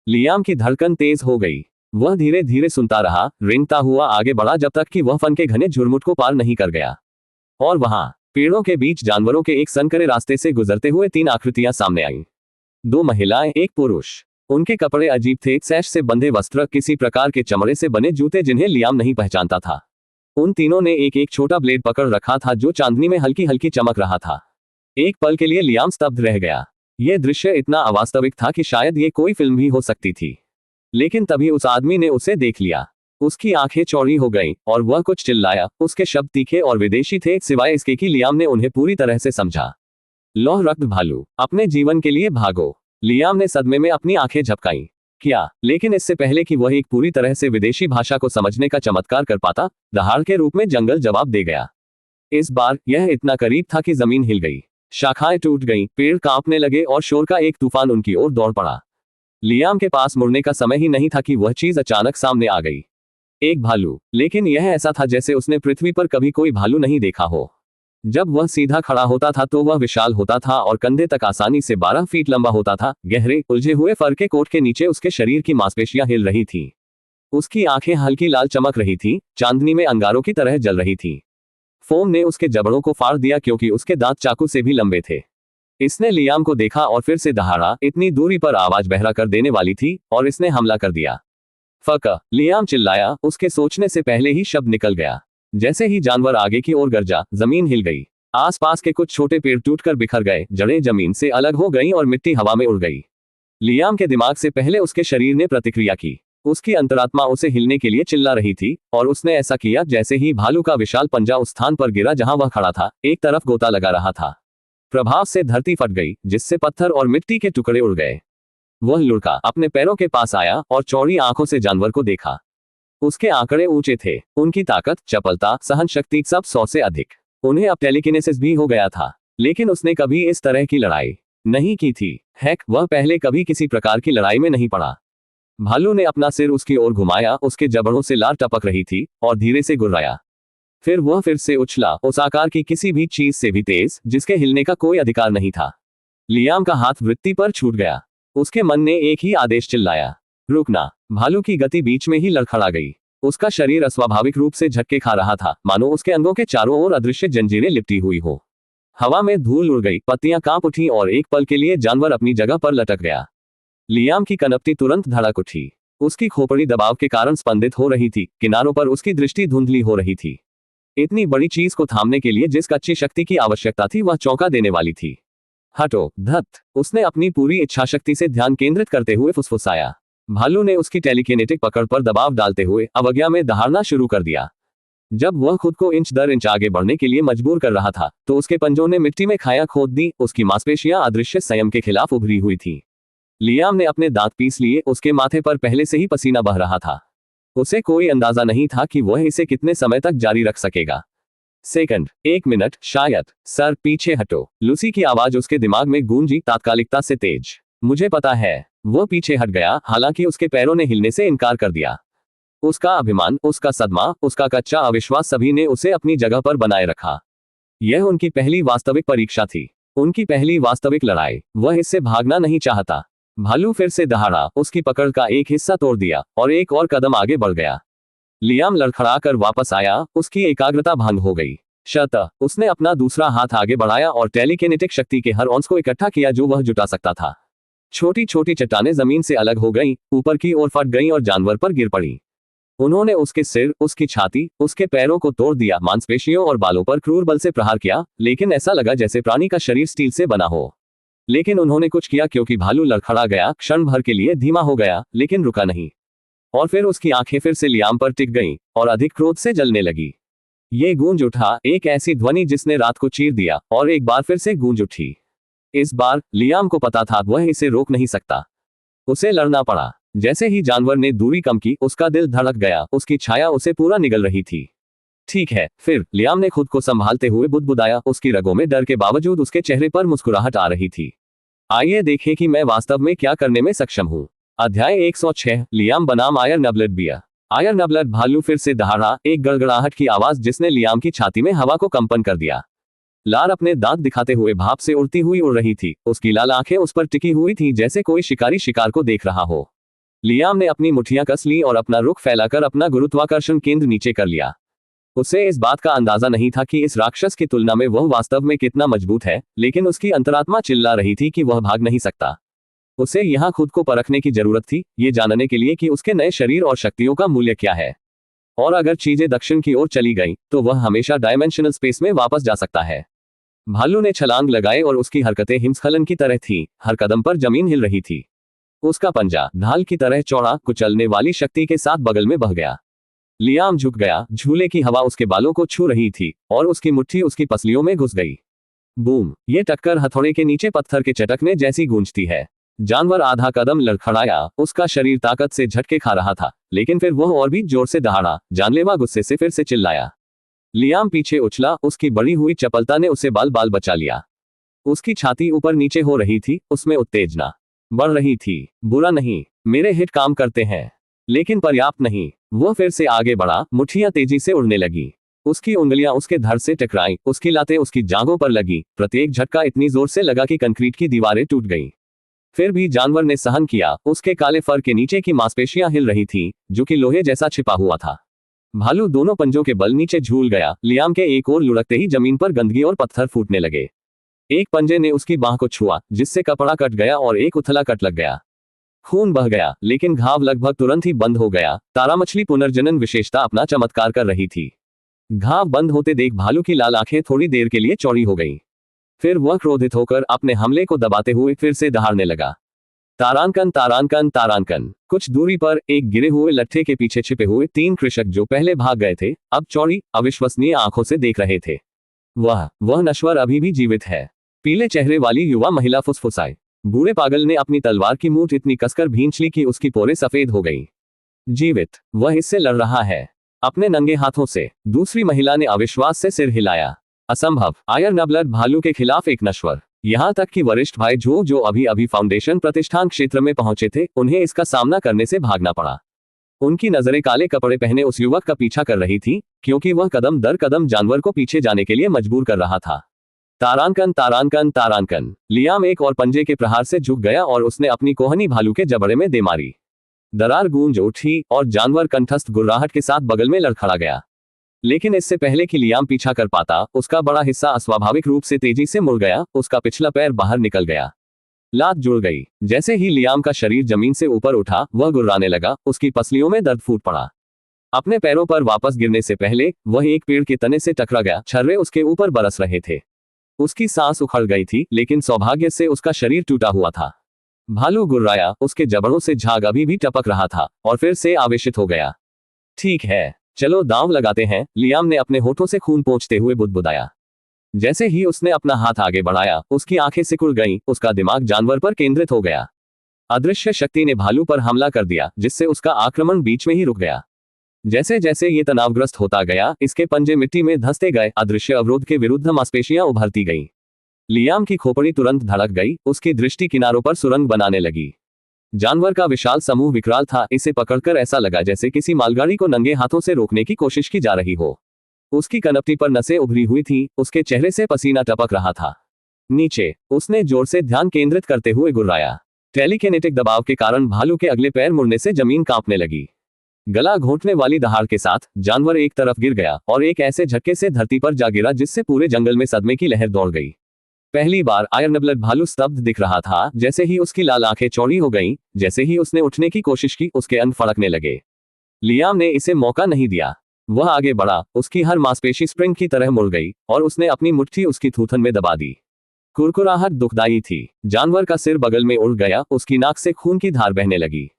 Speaker 1: लियाम की धड़कन तेज हो गई। वह धीरे धीरे सुनता रहा, रेंगता हुआ आगे बढ़ा, जब तक कि वह फन के घने झुरमुट को पार नहीं कर गया। और वहां पेड़ों के बीच जानवरों के एक संकरे रास्ते से गुजरते हुए 3 आकृतियां सामने आईं। 2 महिलाएं, एक पुरुष। उनके कपड़े अजीब थे, सैश से बंधे वस्त्र, किसी प्रकार के चमड़े से बने जूते जिन्हें लियाम नहीं पहचानता था। उन तीनों ने एक एक छोटा ब्लेड पकड़ रखा था, जो चांदनी में हल्की हल्की चमक रहा था। एक पल के लिए लियाम स्तब्ध रह गया। यह दृश्य इतना अवास्तविक था कि शायद ये कोई फिल्म भी हो सकती थी। लेकिन तभी उस आदमी ने उसे देख लिया। उसकी आंखें चौड़ी हो गईं, और वह कुछ चिल्लाया। उसके शब्द तीखे और विदेशी थे, सिवाय इसके कि लियाम ने उन्हें पूरी तरह से समझा। लौह रक्त भालू, अपने जीवन के लिए भागो। लियाम ने सदमे में अपनी आंखें झपकाईं। क्या? लेकिन इससे पहले कि वह एक पूरी तरह से विदेशी भाषा को समझने का चमत्कार कर पाता, दहाड़ के रूप में जंगल जवाब दे गया। इस बार यह इतना करीब था कि जमीन हिल गई, शाखाएं टूट गईं, पेड़ कांपने लगे, और शोर का एक तूफान उनकी ओर दौड़ पड़ा। लियाम के पास मुड़ने का समय ही नहीं था कि वह चीज अचानक सामने आ गई। एक भालू, लेकिन यह ऐसा था जैसे उसने पृथ्वी पर कभी कोई भालू नहीं देखा हो। जब वह सीधा खड़ा होता था तो वह विशाल होता था और कंधे तक आसानी से 12 फीट लंबा होता था। गहरे उलझे हुए फर के कोट के नीचे उसके शरीर की मांसपेशियां हिल रही थीं। उसकी आंखें हल्की लाल चमक रही थीं, चांदनी में अंगारों की तरह जल रही थीं। फोम ने उसके जबड़ों को फाड़ दिया, क्योंकि उसके दांत चाकू से भी लंबे थे। इसने लियाम को देखा और फिर से दहाड़ा। इतनी दूरी पर आवाज बहरा कर देने वाली थी, और इसने हमला कर दिया। फक! लियाम चिल्लाया। उसके सोचने से पहले ही शब्द निकल गया। जैसे ही जानवर आगे की ओर गरजा, जमीन हिल गई। आसपास के कुछ छोटे पेड़ टूटकर बिखर गए, जड़ें जमीन से अलग हो गईं और मिट्टी हवा में उड़ गई। लियाम के दिमाग से पहले उसके शरीर ने प्रतिक्रिया की। उसकी अंतरात्मा उसे हिलने के लिए चिल्ला रही थी, और उसने ऐसा किया जैसे ही भालू का विशाल पंजा उस स्थान पर गिरा जहां वह खड़ा था। एक तरफ गोता लगा रहा था। प्रभाव से धरती फट गई, जिससे पत्थर और मिट्टी के टुकड़े उड़ गए। वह लुढ़का, अपने पैरों के पास आया और चौड़ी आंखों से जानवर को देखा। उसके आंकड़े ऊंचे थे, उनकी ताकत, चपलता, सहनशक्ति सब 100 से अधिक। उन्हें अब टेलीकिनेसिस भी हो गया था, लेकिन उसने कभी इस तरह की लड़ाई नहीं की थी। हैक, वह पहले कभी किसी प्रकार की लड़ाई में नहीं पड़ा। भालू ने अपना सिर उसकी ओर घुमाया, उसके जबड़ों से लार टपक रही थी, और धीरे से गुर्राया। फिर वह फिर से उछला, उस आकार की किसी भी चीज से भी तेज, जिसके हिलने का कोई अधिकार नहीं था। लियाम का हाथ वृत्ति पर छूट गया। उसके मन ने एक ही आदेश चिल्लाया, रुकना। भालू की गति बीच में ही लड़खड़ा गई। उसका शरीर अस्वाभाविक रूप से झटके खा रहा था, मानो उसके अंगों के चारों ओर अदृश्य जंजीरें लिपटी हुई हो। हवा में धूल उड़ गई, पत्तियां कांप उठी और एक पल के लिए जानवर अपनी जगह पर लटक गया। लियाम की कनपटी तुरंत धड़क उठी। उसकी खोपड़ी दबाव के कारण स्पंदित हो रही थी, किनारों पर उसकी दृष्टि धुंधली हो रही थी। इतनी बड़ी चीज को थामने के लिए जिस कच्ची शक्ति की आवश्यकता थी वह चौंका देने वाली थी। हटो, धत। उसने अपनी पूरी इच्छाशक्ति से ध्यान केंद्रित करते हुए फुसफुसाया। भालू ने उसकी टेलीकिनेटिक पकड़ पर दबाव डालते हुए अवज्ञा में दहाड़ना शुरू कर दिया। जब वह खुद को इंच दर इंच आगे बढ़ने के लिए मजबूर कर रहा था, तो उसके पंजों ने मिट्टी में खाया खोद दी। उसकी मांसपेशियां अदृश्य संयम के खिलाफ उभरी हुई थी। लियाम ने अपने दांत पीस लिए। उसके माथे पर पहले से ही पसीना बह रहा था। उसे कोई अंदाजा नहीं था कि वह इसे कितने समय तक जारी रख सकेगा। सेकंड, 1 मिनट, शायद। सर, पीछे हटो। लूसी की आवाज उसके दिमाग में गूंजी, तात्कालिकता से तेज। मुझे पता है। वो पीछे हट गया, हालांकि उसके पैरों ने हिलने से इनकार कर दिया। उसका अभिमान, उसका सदमा, उसका कच्चा अविश्वास, सभी ने उसे अपनी जगह पर बनाए रखा। यह उनकी पहली वास्तविक परीक्षा थी, उनकी पहली वास्तविक लड़ाई। वह इससे भागना नहीं चाहता। भालू फिर से दहाड़ा, उसकी पकड़ का एक हिस्सा तोड़ दिया और एक और कदम आगे बढ़ गया। लियाम लड़खड़ाकर वापस आया, उसकी एकाग्रता भंग हो गई। शर्त, उसने अपना दूसरा हाथ आगे बढ़ाया और टेलीकिनेटिक शक्ति के हर औंस को इकट्ठा किया जो वह जुटा सकता था। छोटी छोटी चट्टानें जमीन से अलग हो गईं, ऊपर की ओर फट गईं और जानवर पर गिर पड़ी। उन्होंने उसके सिर, उसकी छाती, उसके पैरों को तोड़ दिया, मांसपेशियों और बालों पर क्रूर बल से प्रहार किया, लेकिन ऐसा लगा जैसे प्राणी का शरीर स्टील से बना हो। लेकिन उन्होंने कुछ किया, क्योंकि भालू लड़खड़ा गया, क्षण भर के लिए धीमा हो गया, लेकिन रुका नहीं। और फिर उसकी आंखें फिर से लियाम पर टिक गईं और अधिक क्रोध से जलने लगी। ये गूंज उठा, एक ऐसी ध्वनि जिसने रात को चीर दिया, और एक बार फिर से गूंज उठी। इस बार लियाम को पता था वह इसे रोक नहीं सकता। उसे लड़ना पड़ा। जैसे ही जानवर ने दूरी कम की, उसका दिल धड़क गया, उसकी छाया उसे पूरा निगल रही थी। ठीक है, फिर लियाम ने खुद को संभालते हुए बुदबुदाया। उसकी रगों में डर के बावजूद उसके चेहरे पर मुस्कुराहट आ रही थी। आइए देखें कि मैं वास्तव में क्या करने में सक्षम हूँ। अध्याय 106, लियाम बनाम iron blood bear. Iron blood. भालू फिर से दहाड़ा, एक गड़गड़ाहट की आवाज जिसने लियाम की छाती में हवा को कंपन कर दिया। लार अपने दांत दिखाते हुए भाप से उड़ती हुई उड़ रही थी। उसकी लाल आंखें उस पर टिकी हुई थी जैसे कोई शिकारी शिकार को देख रहा हो। लियाम ने अपनी मुट्ठियां कस ली और अपना रुख फैलाकर अपना गुरुत्वाकर्षण केंद्र नीचे कर लिया। उसे इस बात का अंदाजा नहीं था कि इस राक्षस की तुलना में वह वास्तव में कितना मजबूत है, लेकिन उसकी अंतरात्मा चिल्ला रही थी कि वह भाग नहीं सकता। उसे यहां खुद को परखने की जरूरत थी, ये जानने के लिए कि उसके नए शरीर और शक्तियों का मूल्य क्या है। और अगर चीजें दक्षिण की ओर चली गईं, तो वह हमेशा डायमेंशनल स्पेस में वापस जा सकता है। भालू ने छलांग लगाए और उसकी हरकतें हिमस्खलन की तरह थीं। हर कदम पर जमीन हिल रही थी। उसका पंजा ढाल की तरह चौड़ा, कुचलने वाली शक्ति के साथ बगल में बह गया। लियाम झुक गया। झूले की हवा उसके बालों को छू रही थी और उसकी मुट्ठी उसकी पसलियों में घुस गई। बूम! ये टक्कर हथौड़े के नीचे पत्थर के चटकने जैसी गूंजती है। जानवर आधा कदम लड़खड़ाया। उसका शरीर ताकत से झटके खा रहा था, लेकिन फिर वह और भी जोर से दहाड़ा। जानलेवा गुस्से से फिर से चिल्लाया। लियाम पीछे उछला। उसकी बढ़ी हुई चपलता ने उसे बाल बाल बचा लिया। उसकी छाती ऊपर नीचे हो रही थी, उसमें उत्तेजना बढ़ रही थी। बुरा नहीं, मेरे हिट काम करते हैं, लेकिन पर्याप्त नहीं। वह फिर से आगे बढ़ा। मुट्ठियां तेजी से उड़ने लगी। उसकी उंगलियां उसके धड़ से टकराईं, उसकी लातें उसकी जांघों पर लगी। प्रत्येक झटका इतनी जोर से लगा कि कंक्रीट की दीवारें टूट गईं। फिर भी जानवर ने सहन किया। उसके काले फर के नीचे की मांसपेशियां हिल रही थीं, जो कि लोहे जैसा छिपा हुआ था। भालू दोनों पंजों के बल नीचे झूल गया। लियाम के एक ओर लुढ़कते ही जमीन पर गंदगी और पत्थर फूटने लगे। एक पंजे ने उसकी बांह को छुआ, जिससे कपड़ा कट गया और एक उथला कट लग गया। खून बह गया, लेकिन घाव लगभग तुरंत ही बंद हो गया। तारा मछली पुनर्जनन विशेषता अपना चमत्कार कर रही थी। घाव बंद होते देख भालू की लाल आंखें थोड़ी देर के लिए चौड़ी हो गईं। फिर वह क्रोधित होकर अपने हमले को दबाते हुए फिर से दहाड़ने लगा। तारांकन, तारांकन, तारांकन। कुछ दूरी पर एक गिरे हुए लट्ठे के पीछे छिपे हुए 3 कृषक जो पहले भाग गए थे, अब चौड़ी अविश्वसनीय आंखों से देख रहे थे। वह नश्वर अभी भी जीवित है। पीले चेहरे वाली युवा महिला फुसफुसाई। बूढ़े पागल ने अपनी तलवार की मूठ इतनी कसकर भींच ली कि उसकी पोरें सफेद हो गईं। जीवित, वह इससे लड़ रहा है, अपने नंगे हाथों से। दूसरी महिला ने अविश्वास से सिर हिलाया। असंभव। आयरन ब्लड भालू के खिलाफ एक नश्वर। यहां तक कि वरिष्ठ भाई जो अभी अभी फाउंडेशन प्रतिष्ठान क्षेत्र में पहुंचे थे, उन्हें इसका सामना करने से भागना पड़ा। उनकी नजरें काले कपड़े पहने उस युवक का पीछा कर रही थी, क्योंकि वह कदम दर कदम जानवर को पीछे जाने के लिए मजबूर कर रहा था। तारांकन तारांकन तारांकन। लियाम एक और पंजे के प्रहार से झुक गया और उसने अपनी कोहनी भालू के जबड़े में दे मारी। दरार गूंज उठी और जानवर कंठस्थ गुर्राहट के साथ बगल में लड़खड़ा गया। लेकिन इससे पहले कि लियाम पीछा कर पाता, उसका बड़ा हिस्सा अस्वाभाविक रूप से तेजी से मुड़ गया, उसका पिछला पैर बाहर निकल गया। लात जुड़ गई। जैसे ही लियाम का शरीर जमीन से ऊपर उठा, वह गुर्राने लगा, उसकी पसलियों में दर्द फूट पड़ा। अपने पैरों पर वापस गिरने से पहले वह एक पेड़ के तने से टकरा गया, छर्रे उसके ऊपर बरस रहे थे। उसकी सांस उखड़ गई थी, लेकिन सौभाग्य से उसका शरीर टूटा हुआ था। भालू गुर्राया, उसके जबड़ों से झाग अभी भी टपक रहा था, और फिर से आवेशित हो गया। ठीक है, चलो दांव लगाते हैं, लियाम ने अपने होठों से खून पोंछते हुए बुदबुदाया। जैसे ही उसने अपना हाथ आगे बढ़ाया, उसकी आंखें सिकुड़ गईं, उसका दिमाग जानवर पर केंद्रित हो गया। अदृश्य शक्ति ने भालू पर हमला कर दिया, जिससे उसका आक्रमण बीच में ही रुक गया। जैसे जैसे ये तनावग्रस्त होता गया, इसके पंजे मिट्टी में धंसते गए, अदृश्य अवरोध के विरुद्ध मांसपेशियां उभरती गईं। लियाम की खोपड़ी तुरंत धड़क गई, उसकी दृष्टि किनारों पर सुरंग बनाने लगी। जानवर का विशाल समूह विकराल था, इसे पकड़कर ऐसा लगा जैसे किसी मालगाड़ी को नंगे हाथों से रोकने की कोशिश की जा रही हो। उसकी कनपटी पर नसें उभरी हुई थी, उसके चेहरे से पसीना टपक रहा था। नीचे, उसने जोर से ध्यान केंद्रित करते हुए गुर्राया। टेलीकिनेटिक दबाव के कारण भालू के अगले पैर मुड़ने से जमीन कांपने लगी। गला घोंटने वाली दहाड़ के साथ जानवर एक तरफ गिर गया और एक ऐसे झटके से धरती पर जा गिरा जिससे पूरे जंगल में सदमे की लहर दौड़ गई। पहली बार आयरनब्लड भालू स्तब्ध दिख रहा था। जैसे ही उसकी लाल आंखें चौड़ी हो गईं, जैसे ही उसने उठने की कोशिश की, उसके अंग फड़कने लगे। लियाम ने इसे मौका नहीं दिया। वह आगे बढ़ा, उसकी हर मांसपेशी स्प्रिंग की तरह मुड़ गई और उसने अपनी मुट्ठी उसकी थूथन में दबा दी। कुरकुराहट दुखदाई थी। जानवर का सिर बगल में उड़ गया, उसकी नाक से खून की धार बहने लगी।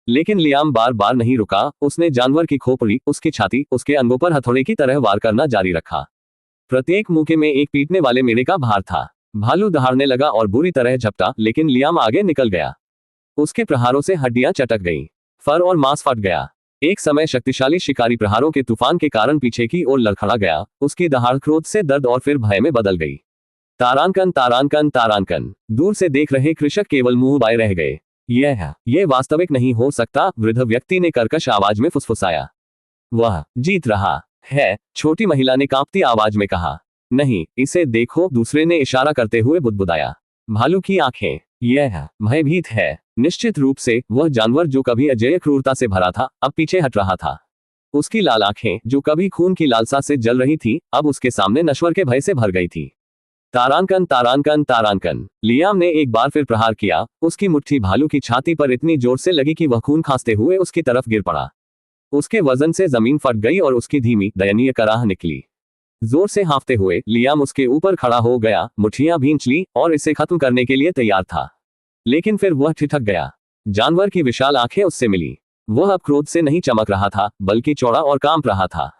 Speaker 1: लेकिन लियाम बार बार नहीं रुका, उसने जानवर की खोपड़ी, उसकी छाती, उसके अंगों पर हथौड़े की तरह वार करना जारी रखा। प्रत्येक मुक्के में एक पीटने वाले मेढ़े का भार था। भालू दहाड़ने लगा और बुरी तरह झपटा, लेकिन लियाम आगे निकल गया। उसके प्रहारों से हड्डियां चटक गईं, फर और मांस फट गया। एक समय शक्तिशाली शिकारी प्रहारों के तूफान के कारण पीछे की ओर लड़खड़ा गया। उसकी दहाड़ क्रोध से दर्द और फिर भय में बदल गई। तारांकन तारांकन तारांकन। दूर से देख रहे कृषक केवल मुंह बाए रह गए। यह वास्तविक नहीं हो सकता, वृद्ध व्यक्ति ने कर्कश आवाज में फुसफुसाया। वह जीत रहा है, छोटी महिला ने कांपती आवाज में कहा। नहीं, इसे देखो, दूसरे ने इशारा करते हुए बुदबुदाया। भालू की आंखें यह भयभीत है। निश्चित रूप से वह जानवर जो कभी अजेय क्रूरता से भरा था, अब पीछे हट रहा था। उसकी लाल आंखें जो कभी खून की लालसा से जल रही थी, अब उसके सामने नश्वर के भय से भर गई थी। तारांकन तारांकन तारांकन। लियाम ने एक बार फिर प्रहार किया। उसकी मुट्ठी भालू की छाती पर इतनी जोर से लगी कि वह खून खांसते हुए उसकी तरफ गिर पड़ा। उसके वजन से जमीन फट गई और उसकी धीमी दयनीय कराह निकली। जोर से हाँफते हुए लियाम उसके ऊपर खड़ा हो गया, मुट्ठियां भींच ली और इसे खत्म करने के लिए तैयार था। लेकिन फिर वह ठिठक गया। जानवर की विशाल आंखें उससे मिली। वह अब क्रोध से नहीं चमक रहा था, बल्कि चौड़ा और कांप रहा था।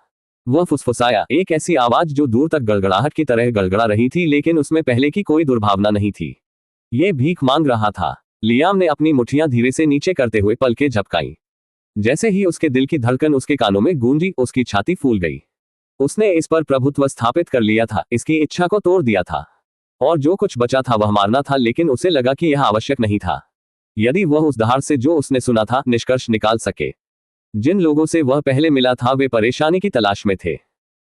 Speaker 1: वह फुसफुसाया, एक ऐसी आवाज जो दूर तक गड़गड़ाहट की तरह गड़गड़ा रही थी, लेकिन उसमें पहले की कोई दुर्भावना नहीं थी। यह भीख मांग रहा था। लियाम ने अपनी मुट्ठियां धीरे से नीचे करते हुए पलकें झपकाई। जैसे ही उसके दिल की धड़कन उसके कानों में गूंजी, उसकी छाती फूल गई। उसने इस पर प्रभुत्व स्थापित कर लिया था, इसकी इच्छा को तोड़ दिया था, और जो कुछ बचा था वह मारना था। लेकिन उसे लगा कि यह आवश्यक नहीं था। यदि वह उस दहाड़ से जो उसने सुना था निष्कर्ष निकाल सके। जिन लोगों से वह पहले मिला था वे परेशानी की तलाश में थे।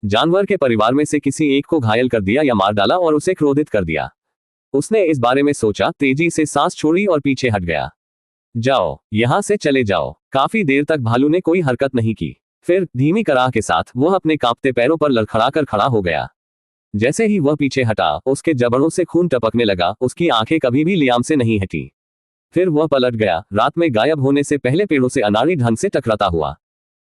Speaker 1: जानवर के परिवार में से किसी एक को घायल कर दिया या मार डाला और उसे क्रोधित कर दिया। उसने इस बारे में सोचा, तेजी से सांस छोड़ी और पीछे हट गया। जाओ, यहां से चले जाओ। काफी देर तक भालू ने कोई हरकत नहीं की। फिर धीमी कराह के साथ वह अपने कांपते पैरों पर लड़खड़ाकर खड़ा हो गया। जैसे ही वह पीछे हटा, उसके जबड़ों से खून टपकने लगा। उसकी आंखें कभी भी लियाम से नहीं हटी। फिर वह पलट गया, रात में गायब होने से पहले पेड़ों से अनाड़ी ढंग से टकराता हुआ।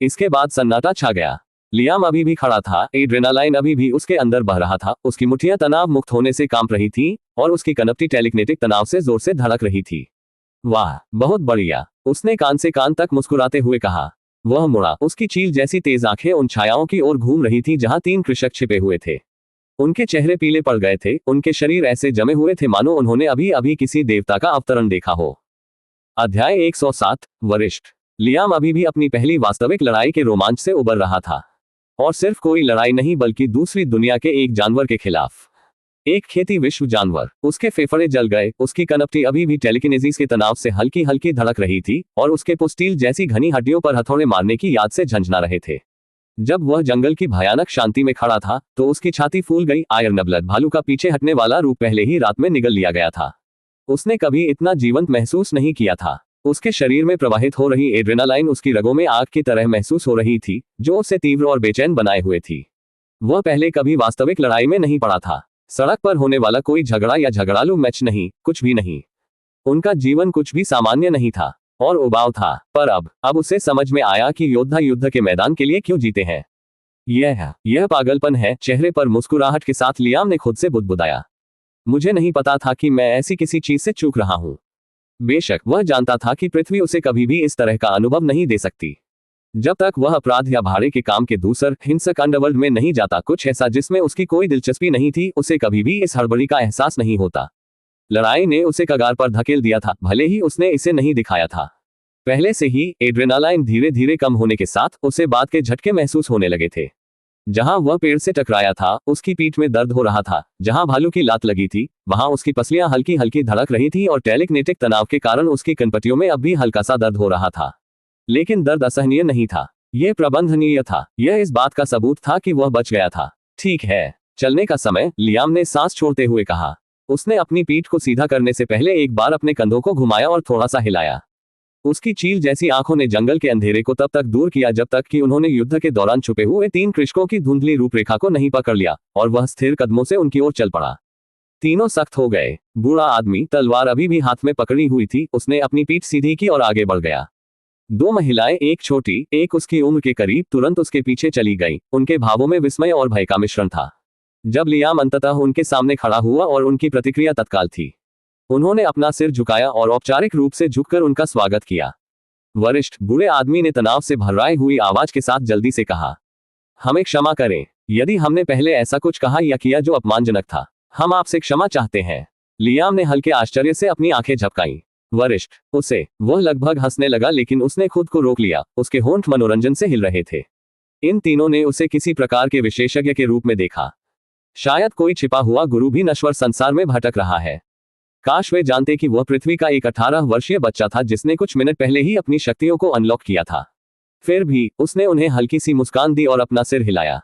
Speaker 1: इसके बाद सन्नाटा छा गया। लियाम अभी भी खड़ा था, एड्रेनालाइन अभी भी उसके अंदर बह रहा था। उसकी मुट्ठियां तनाव मुक्त होने से कांप रही थी और उसकी कनपटी टेलीकिनेटिक तनाव से जोर से धड़क रही थी। वाह, बहुत बढ़िया, उसने कान से कान तक मुस्कुराते हुए कहा। वह मुड़ा, उसकी चील जैसी तेज आंखें उन छायाओं की ओर घूम रही थी जहां 3 कृषक छिपे हुए थे। उनके चेहरे पीले पड़ गए थे, उनके शरीर ऐसे जमे हुए थे मानो उन्होंने अभी अभी किसी देवता का अवतरण देखा हो। अध्याय 107। वरिष्ठ। लियाम अभी भी अपनी पहली वास्तविक लड़ाई के रोमांच से उबर रहा था, और सिर्फ कोई लड़ाई नहीं बल्कि दूसरी दुनिया के एक जानवर के खिलाफ। एक खेती विश्व जानवर। उसके फेफड़े जल गए, उसकी कनपटी अभी भी टेलीकिनेसिस के तनाव से हल्की हल्की धड़क रही थी और उसके पोस्टील जैसी घनी हड्डियों पर हथौड़े मारने की याद से झंझना रहे थे। जब वह जंगल की भयानक शांति में खड़ा था तो उसकी छाती फूल गई। आयरनब्लड भालू का पीछे हटने वाला रूप पहले ही रात में निगल लिया गया था। उसने कभी इतना जीवंत महसूस नहीं किया था। उसके शरीर में प्रवाहित हो रही एड्रेनालाइन उसकी रगों में आग की तरह महसूस हो रही थी, जो उसे तीव्र और बेचैन बनाए हुए थी। वह पहले कभी वास्तविक लड़ाई में नहीं पड़ा था। सड़क पर होने वाला कोई झगड़ा या झगड़ालू मैच नहीं, कुछ भी नहीं। उनका जीवन कुछ भी सामान्य नहीं था और उबाऊ था। पर अब उसे समझ में आया कि योद्धा युद्ध के मैदान के लिए क्यों जीते हैं। यह पागलपन है। चेहरे पर मुस्कुराहट के साथ लियाम ने खुद से बुदबुदाया। मुझे नहीं पता था कि मैं ऐसी किसी चीज से चूक रहा हूं। बेशक वह जानता था कि पृथ्वी उसे कभी भी इस तरह का अनुभव नहीं दे सकती। जब तक वह अपराध या भाड़े के काम के दूसर हिंसक अंडरवर्ल्ड में नहीं जाता, कुछ ऐसा जिसमें उसकी कोई दिलचस्पी नहीं थी, उसे कभी भी इस हड़बड़ी का एहसास नहीं होता। लड़ाई ने उसे कगार पर धकेल दिया था, भले ही उसने इसे नहीं दिखाया था। पहले से ही एड्रेनालाइन धीरे धीरे कम होने के साथ उसे बात के झटके महसूस होने लगे थे। जहां वह पेड़ से टकराया था उसकी पीठ में दर्द हो रहा था। जहां भालू की लात लगी थी वहां उसकी पसलियां हल्की हल्की धड़क रही थी और टेलिकिनेटिक तनाव के कारण उसकी कनपटियों में अब भी हल्का सा दर्द हो रहा था। लेकिन दर्द असहनीय नहीं था, यह प्रबंधनीय था। यह इस बात का सबूत था कि वह बच गया था। ठीक है, चलने का समय, लियाम ने सांस छोड़ते हुए कहा। उसने अपनी पीठ को सीधा करने से पहले एक बार अपने कंधों को घुमाया और थोड़ा सा हिलाया। उसकी चील जैसी आंखों ने जंगल के अंधेरे को तब तक दूर किया जब तक कि उन्होंने युद्ध के दौरान छुपे हुए 3 कृषकों की धुंधली रूपरेखा को नहीं पकड़ लिया और वह स्थिर कदमों से उनकी ओर चल पड़ा। तीनों सख्त हो गए। बूढ़ा आदमी, तलवार अभी भी हाथ में पकड़ी हुई थी, उसने अपनी पीठ सीधी की और आगे बढ़ गया। 2 महिलाएं, एक छोटी, एक उसकी उम्र के करीब, तुरंत उसके पीछे चली गईं। उनके भावों में विस्मय और भय का मिश्रण था। जब लियाम अंततः उनके सामने खड़ा हुआ और उनकी प्रतिक्रिया तत्काल थी। उन्होंने अपना सिर झुकाया और औपचारिक रूप से झुककर उनका स्वागत किया। वरिष्ठ, बूढ़े आदमी ने तनाव से भर्राई हुई आवाज के साथ जल्दी से कहा, हमें क्षमा करें यदि हमने पहले ऐसा कुछ कहा या किया जो अपमानजनक था। हम आपसे क्षमा चाहते हैं। लियाम ने हल्के आश्चर्य से अपनी आंखें झपकाईं। वरिष्ठ, वह लगभग हंसने लगा, लेकिन उसने खुद को रोक लिया। उसके होंठ मनोरंजन से हिल रहे थे। इन तीनों ने उसे किसी प्रकार के विशेषज्ञ के रूप में देखा। शायद कोई छिपा हुआ गुरु भी नश्वर संसार में भटक रहा है। काश वे जानते कि वह पृथ्वी का एक 18 वर्षीय बच्चा था जिसने कुछ मिनट पहले ही अपनी शक्तियों को अनलॉक किया था। फिर भी उसने उन्हें हल्की सी मुस्कान दी और अपना सिर हिलाया।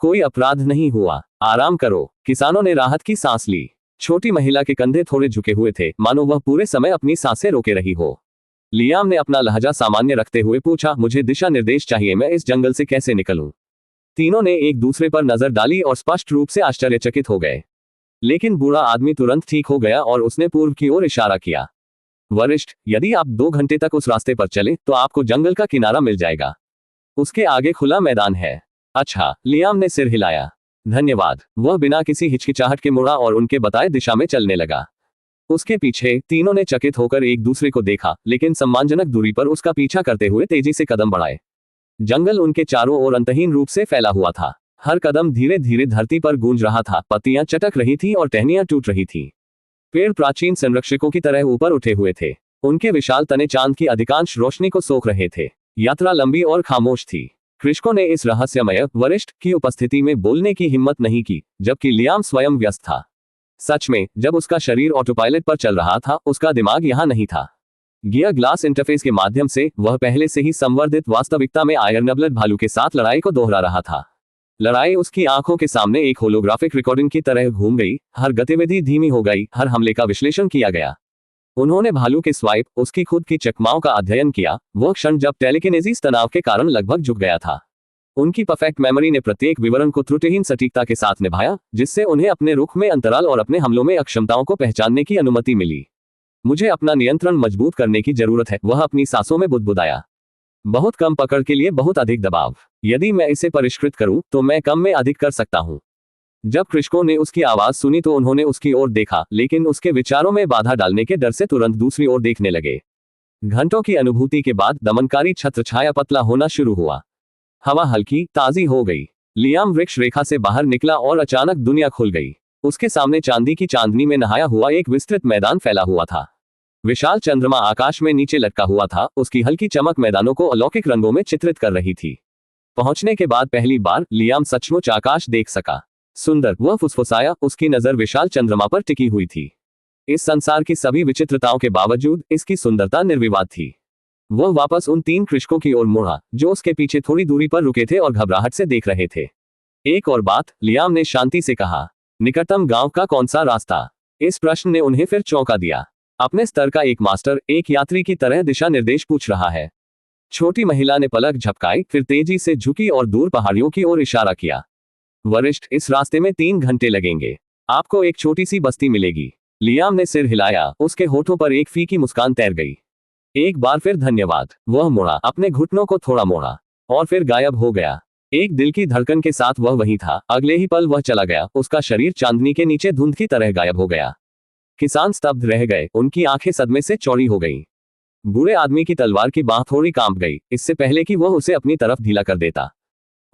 Speaker 1: कोई अपराध नहीं हुआ, आराम करो। किसानों ने राहत की सांस ली। छोटी महिला के कंधे थोड़े झुके हुए थे, मानो वह पूरे समय अपनी सांसें रोके रही हो। लियाम ने अपना लहजा सामान्य रखते हुए पूछा, मुझे दिशा निर्देश चाहिए, मैं इस जंगल से कैसे निकलूं? तीनों ने एक दूसरे पर नजर डाली और स्पष्ट रूप से आश्चर्यचकित हो गए। लेकिन बूढ़ा आदमी तुरंत ठीक हो गया और उसने पूर्व की ओर इशारा किया। वरिष्ठ, यदि आप 2 घंटे तक उस रास्ते पर चले तो आपको जंगल का किनारा मिल जाएगा। उसके आगे खुला मैदान है। अच्छा, लियाम ने सिर हिलाया। धन्यवाद। वह बिना किसी हिचकिचाहट के मुड़ा और उनके बताए दिशा में चलने लगा। उसके पीछे तीनों ने चकित होकर एक दूसरे को देखा, लेकिन सम्मानजनक दूरी पर उसका पीछा करते हुए तेजी से कदम बढ़ाए। जंगल उनके चारों ओर अंतहीन रूप से फैला हुआ था। हर कदम धीरे धीरे धरती पर गूंज रहा था। पत्तियां चटक रही थी और टहनियां टूट रही थी। पेड़ प्राचीन संरक्षकों की तरह ऊपर उठे हुए थे। उनके विशाल तने चांद की अधिकांश रोशनी को सोख रहे थे। यात्रा लंबी और खामोश थी। कृषकों ने इस रहस्यमय वरिष्ठ की उपस्थिति में बोलने की हिम्मत नहीं की, जबकि लियाम स्वयं व्यस्त था। सच में, जब उसका शरीर ऑटोपायलट पर चल रहा था, उसका दिमाग यहां नहीं था। गियर ग्लास इंटरफेस के माध्यम से वह पहले से ही संवर्धित वास्तविकता में आयरनब्लड भालू के साथ लड़ाई को दोहरा रहा था। लड़ाई उसकी आंखों के सामने एक होलोग्राफिक रिकॉर्डिंग की तरह घूम गई। हर गतिविधि धीमी हो गई, हर हमले का विश्लेषण किया गया। उन्होंने भालू के स्वाइप, उसकी खुद की चकमाओं का अध्ययन किया, वो क्षण जब टेलीकिनेसिस तनाव के कारण लगभग झुक गया था। उनकी परफेक्ट मेमोरी ने प्रत्येक विवरण को त्रुटिहीन सटीकता के साथ निभाया, जिससे उन्हें अपने रुख में अंतराल और अपने हमलों में अक्षमताओं को पहचानने की अनुमति मिली। मुझे अपना नियंत्रण मजबूत करने की जरूरत है, वह अपनी सांसों में बुदबुदाया। बहुत कम पकड़ के लिए बहुत अधिक दबाव। यदि मैं इसे परिष्कृत करूं तो मैं कम में अधिक कर सकता हूं। जब कृषकों ने उसकी आवाज सुनी तो उन्होंने उसकी ओर देखा, लेकिन उसके विचारों में बाधा डालने के डर से तुरंत दूसरी ओर देखने लगे। घंटों की अनुभूति के बाद दमनकारी छत्रछाया पतला होना शुरू हुआ। हवा हल्की ताजी हो गई। लियाम वृक्ष रेखा से बाहर निकला और अचानक दुनिया खुल गई। उसके सामने चांदी की चांदनी में नहाया हुआ एक विस्तृत मैदान फैला हुआ था। विशाल चंद्रमा आकाश में नीचे लटका हुआ था, उसकी हल्की चमक मैदानों को अलौकिक रंगों में चित्रित कर रही थी। पहुंचने के बाद पहली बार लियाम सचमुच आकाश देख सका। सुंदर, वह फुसफुसाया, उसकी नजर विशाल चंद्रमा पर टिकी हुई थी। इस संसार की सभी विचित्रताओं के बावजूद इसकी सुंदरता निर्विवाद थी। वह वापस उन 3 कृषकों की ओर मुड़ा, जो उसके पीछे थोड़ी दूरी पर रुके थे और घबराहट से देख रहे थे। एक और बात, लियाम ने शांति से कहा, निकटतम गांव का कौन सा रास्ता? इस प्रश्न ने उन्हें फिर चौंका दिया। अपने स्तर का एक मास्टर एक यात्री की तरह दिशा निर्देश पूछ रहा है। छोटी महिला ने पलक झपकाई, फिर तेजी से झुकी और दूर पहाड़ियों की ओर इशारा किया। वरिष्ठ, इस रास्ते में 3 घंटे लगेंगे। आपको एक छोटी सी बस्ती मिलेगी। लियाम ने सिर हिलाया, उसके होठों पर एक फीकी मुस्कान तैर गई। एक बार फिर धन्यवाद। वह मुड़ा, अपने घुटनों को थोड़ा मोड़ा और फिर गायब हो गया। एक दिल की धड़कन के साथ वह वहीं था। अगले ही पल वह चला गया, उसका शरीर चांदनी के नीचे धुंध की तरह गायब हो गया। किसान स्तब्ध रह गए, उनकी आंखें सदमे से चौड़ी हो गईं। बूढ़े आदमी की तलवार की बांह थोड़ी कांप गई, इससे पहले कि वह उसे अपनी तरफ ढीला कर देता।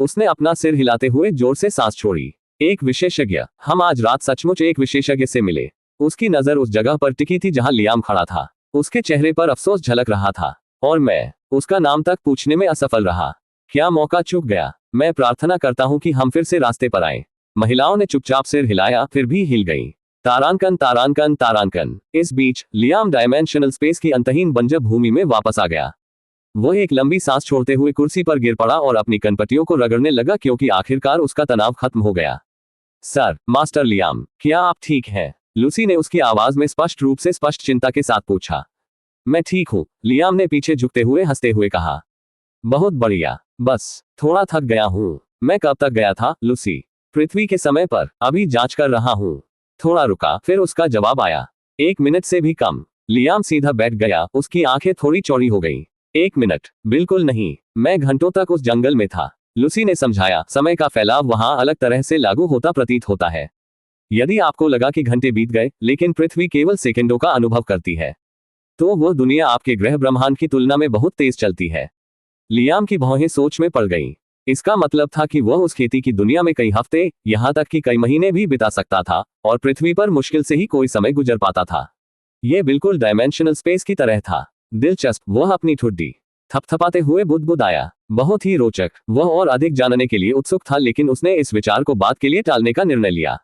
Speaker 1: उसने अपना सिर हिलाते हुए जोर से सांस छोड़ी। एक विशेषज्ञ, हम आज रात सचमुच एक विशेषज्ञ से मिले। उसकी नजर उस जगह पर टिकी थी जहां लियाम खड़ा था। उसके चेहरे पर अफसोस झलक रहा था। और मैं उसका नाम तक पूछने में असफल रहा। क्या मौका चूक गया? मैं प्रार्थना करता हूं कि हम फिर से रास्ते पर आए। महिलाओं ने चुपचाप सिर हिलाया, फिर भी हिल गईं। तारांकन तारांकन तारांकन। इस बीच लियाम डायमेंशनल स्पेस की अंतहीन बंजर भूमि में वापस आ गया। वह एक लंबी सांस छोड़ते हुए कुर्सी पर गिर पड़ा और अपनी कनपटियों को रगड़ने लगा, क्योंकि आखिरकार उसका तनाव खत्म हो गया। सर, मास्टर लियाम, क्या आप ठीक हैं? लूसी ने उसकी आवाज में स्पष्ट रूप से स्पष्ट चिंता के साथ पूछा। मैं ठीक हूं, लियाम ने पीछे झुकते हुए हंसते हुए कहा। बहुत बढ़िया, बस थोड़ा थक गया हूं। मैं कब तक गया था, लूसी? पृथ्वी के समय पर। अभी जांच कर रहा हूं। थोड़ा रुका, फिर उसका जवाब आया। 1 मिनट से भी कम। लियाम सीधा बैठ गया, उसकी आंखें थोड़ी चौड़ी हो गईं। 1 मिनट? बिल्कुल नहीं, मैं घंटों तक उस जंगल में था। लूसी ने समझाया, समय का फैलाव वहां अलग तरह से लागू होता प्रतीत होता है। यदि आपको लगा कि घंटे बीत गए, लेकिन पृथ्वी केवल सेकंडों का अनुभव करती है, तो वह दुनिया आपके ग्रह ब्रह्मांड की तुलना में बहुत तेज चलती है। लियाम की भौहें सोच में पड़ गईं। इसका मतलब था कि वह उस खेती की दुनिया में कई हफ्ते, यहां तक कि कई महीने भी बिता सकता था, और पृथ्वी पर मुश्किल से ही कोई समय गुजर पाता था। यह बिल्कुल डायमेंशनल स्पेस की तरह था। दिलचस्प, वह अपनी ठुड्डी थपथपाते हुए बुदबुदाया। बहुत ही रोचक। वह और अधिक जानने के लिए उत्सुक था, लेकिन उसने इस विचार को बाद के लिए टालने का निर्णय लिया।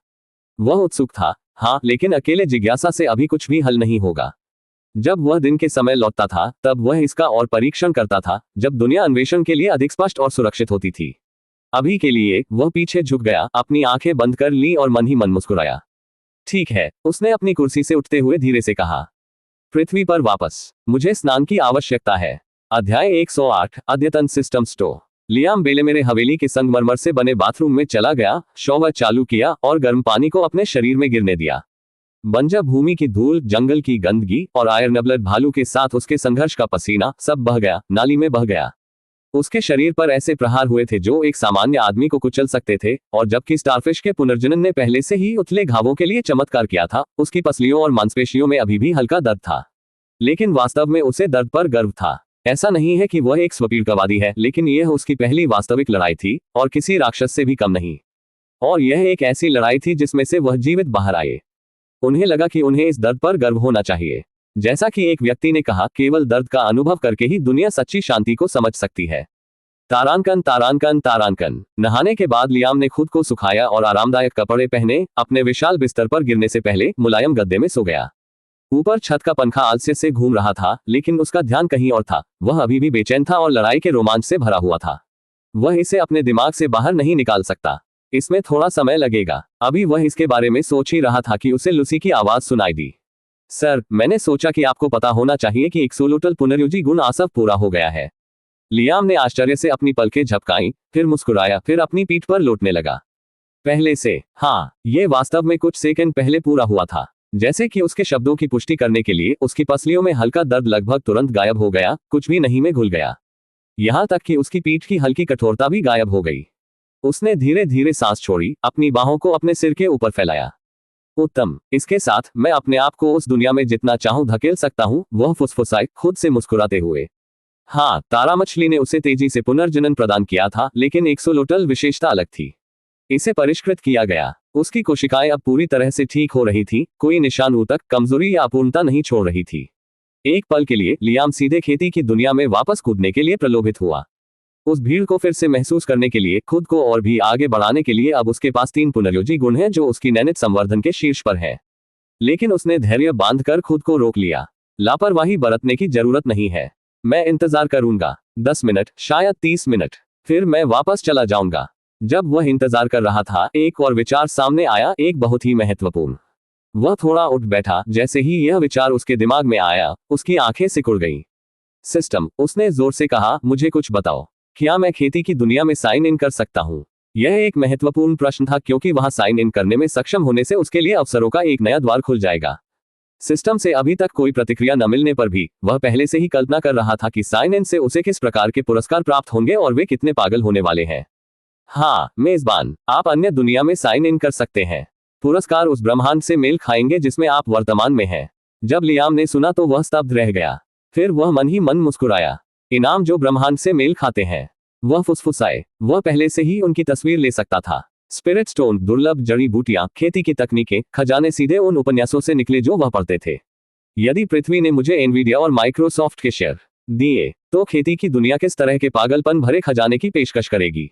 Speaker 1: वह उत्सुक था, हाँ, लेकिन अकेले जिज्ञासा से अभी कुछ भी हल नहीं होगा। जब वह दिन के समय लौटता था, तब वह इसका और परीक्षण करता था, जब दुनिया अन्वेषण के लिए अधिक स्पष्ट और सुरक्षित होती थी। अभी के लिए वह पीछे झुक गया, अपनी आंखें बंद कर ली और मन ही मन मुस्कुराया। ठीक है, उसने अपनी कुर्सी से उठते हुए धीरे से कहा। पृथ्वी पर वापस, मुझे स्नान की आवश्यकता है। अध्याय 108, अद्यतन सिस्टम स्टोर। लियाम बेलेमेरे हवेली के संगमरमर से बने बाथरूम में चला गया, शॉवर चालू किया और गर्म पानी को अपने शरीर में गिरने दिया। बंजर भूमि की धूल, जंगल की गंदगी और आयरनब्लड भालू के साथ उसके संघर्ष का पसीना सब बह गया, नाली में बह गया। उसके शरीर पर ऐसे प्रहार हुए थे जो एक सामान्य आदमी को कुचल सकते थे, और जबकि स्टारफिश के पुनर्जनन ने पहले से ही उथले घावों के लिए चमत्कार किया था, उसकी पसलियों और मांसपेशियों में अभी भी हल्का दर्द था। लेकिन वास्तव में उसे दर्द पर गर्व था। ऐसा नहीं है कि वह एक स्वपीड़ितवादी है, लेकिन यह उसकी पहली वास्तविक लड़ाई थी, और किसी राक्षस से भी कम नहीं। और यह एक ऐसी लड़ाई थी जिसमें से वह जीवित बाहर आए। उन्हें लगा कि उन्हें इस दर्द पर गर्व होना चाहिए। जैसा कि एक व्यक्ति ने कहा, केवल दर्द का अनुभव करके ही दुनिया सच्ची शांति को समझ सकती है। तारांकन तारांकन तारांकन। नहाने के बाद लियाम ने खुद को सुखाया और आरामदायक कपड़े पहने अपने विशाल बिस्तर पर गिरने से पहले मुलायम गद्दे में सो गया। ऊपर छत का पंखा आलस्य से घूम रहा था, लेकिन उसका ध्यान कहीं और था। वह अभी भी बेचैन था और लड़ाई के रोमांच से भरा हुआ था। वह इसे अपने दिमाग से बाहर नहीं निकाल सकता। इसमें थोड़ा समय लगेगा। अभी वह इसके बारे में सोच ही रहा था कि उसे लूसी की आवाज सुनाई दी। सर, मैंने सोचा कि आपको पता होना चाहिए कि एक्सोलोटल पुनर्योजी गुण आसव पूरा हो गया है। लियाम ने आश्चर्य से अपनी पलकें झपकाईं, फिर मुस्कुराया, फिर अपनी पीठ पर लौटने लगा। पहले से? हाँ, यह वास्तव में कुछ सेकंड पहले पूरा हुआ था। जैसे कि उसके शब्दों की पुष्टि करने के लिए उसकी पसलियों में हल्का दर्द लगभग तुरंत गायब हो गया, कुछ भी नहीं में घुल गया। यहां तक कि उसकी पीठ की हल्की कठोरता भी गायब हो गई। उसने धीरे धीरे सांस छोड़ी, अपनी बाहों को अपने सिर के ऊपर फैलाया। उत्तम, इसके साथ मैं अपने आप को उस दुनिया में जितना चाहूं धकेल सकता हूं, वह फुसफुसाए, खुद से मुस्कुराते हुए। हाँ, तारा मछली ने उसे तेजी से पुनर्जनन प्रदान किया था, लेकिन एक्सोलोटल विशेषता अलग थी। इसे परिष्कृत किया गया। उसकी कोशिकाएं अब पूरी तरह से ठीक हो रही थी, कोई निशान ऊतक, कमजोरी या अपूर्णता नहीं छोड़ रही थी। एक पल के लिए लियाम सीधे खेती की दुनिया में वापस कूदने के लिए प्रलोभित हुआ। उस भीड़ को फिर से महसूस करने के लिए, खुद को और भी आगे बढ़ाने के लिए अब उसके पास 3 पुनर्योजी गुण हैं जो उसकी नैतिक संवर्धन के शीर्ष पर है। लेकिन उसने धैर्य बांधकर खुद को रोक लिया। लापरवाही बरतने की जरूरत नहीं है। मैं इंतजार करूंगा 10 मिनट, शायद 30 मिनट, फिर मैं वापस चला जाऊंगा। जब वह इंतजार कर रहा था, एक और विचार सामने आया, एक बहुत ही महत्वपूर्ण। वह थोड़ा उठ बैठा। जैसे ही यह विचार उसके दिमाग में आया, उसकी आंखें सिकुड़ गईं। सिस्टम, उसने जोर से कहा, मुझे कुछ बताओ। क्या मैं खेती की दुनिया में साइन इन कर सकता हूँ? यह एक महत्वपूर्ण प्रश्न था क्योंकि वहां साइन इन करने में सक्षम होने से उसके लिए अवसरों का एक नया द्वार खुल जाएगा। सिस्टम से अभी तक कोई प्रतिक्रिया न मिलने पर भी वह पहले से ही कल्पना कर रहा था कि साइन इन से उसे किस प्रकार के पुरस्कार प्राप्त होंगे और वे कितने पागल होने वाले हैं। हाँ मेजबान, आप अन्य दुनिया में साइन इन कर सकते हैं। पुरस्कार उस ब्रह्मांड से मेल खाएंगे जिसमें आप वर्तमान में हैं। जब लियाम ने सुना तो वह स्तब्ध रह गया। फिर वह मन ही मन मुस्कुराया। इनाम जो ब्रह्मांड से मेल खाते हैं। वह फुसफुसाए। वह पहले से ही उनकी तस्वीर ले सकता था। स्पिरिट स्टोन, दुर्लभ जड़ी बूटियां, खेती की तकनीकें, खजाने सीधे उन उपन्यासों से निकले जो वह पढ़ते थे। यदि पृथ्वी ने मुझे एनवीडिया और माइक्रोसॉफ्ट के शेयर दिए तो खेती की दुनिया किस तरह के पागलपन भरे खजाने की पेशकश करेगी।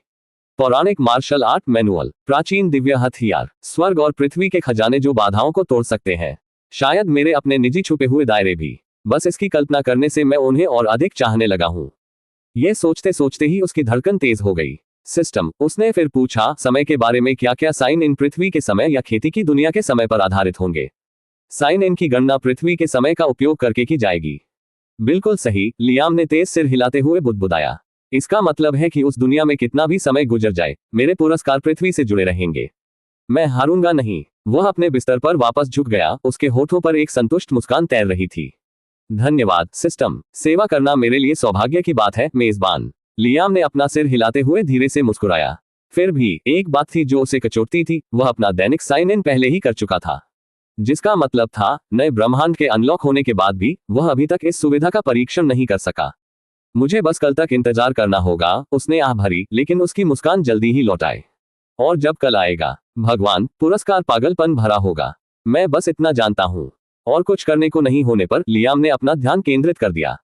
Speaker 1: पौराणिक मार्शल आर्ट मैनुअल, प्राचीन दिव्य हथियार, स्वर्ग और पृथ्वी के खजाने जो बाधाओं को तोड़ सकते हैं। शायद मेरे अपने निजी छुपे हुए दायरे भी। बस इसकी कल्पना करने से मैं उन्हें और अधिक चाहने लगा हूं। यह सोचते सोचते ही उसकी धड़कन तेज हो गई। सिस्टम, उसने फिर पूछा, समय के बारे में क्या क्या साइन इन पृथ्वी के समय या खेती की दुनिया के समय पर आधारित होंगे? साइन इन की गणना पृथ्वी के समय का उपयोग करके की जाएगी। बिल्कुल सही, लियाम ने तेज सिर हिलाते हुए बुदबुदाया। इसका मतलब है कि उस दुनिया में कितना भी समय गुजर जाए, मेरे पुरस्कार पृथ्वी से जुड़े रहेंगे। मैं हारूंगा नहीं। वह अपने बिस्तर पर वापस झुक गया। उसके होठों पर एक संतुष्ट मुस्कान तैर रही थी। धन्यवाद सिस्टम, सेवा करना मेरे लिए सौभाग्य की बात है मेजबान। लियाम ने अपना सिर हिलाते हुए धीरे से मुस्कुराया। फिर भी एक बात थी जो उसे कचोटती थी। वह अपना दैनिक साइन इन पहले ही कर चुका था, जिसका मतलब था नए ब्रह्मांड के अनलॉक होने के बाद भी वह अभी तक इस सुविधा का परीक्षण नहीं कर सका। मुझे बस कल तक इंतजार करना होगा, उसने आह भरी, लेकिन उसकी मुस्कान जल्दी ही लौट आए। और जब कल आएगा, भगवान, पुरस्कार पागलपन भरा होगा। मैं बस इतना जानता हूं। और कुछ करने को नहीं होने पर लियाम ने अपना ध्यान केंद्रित कर दिया।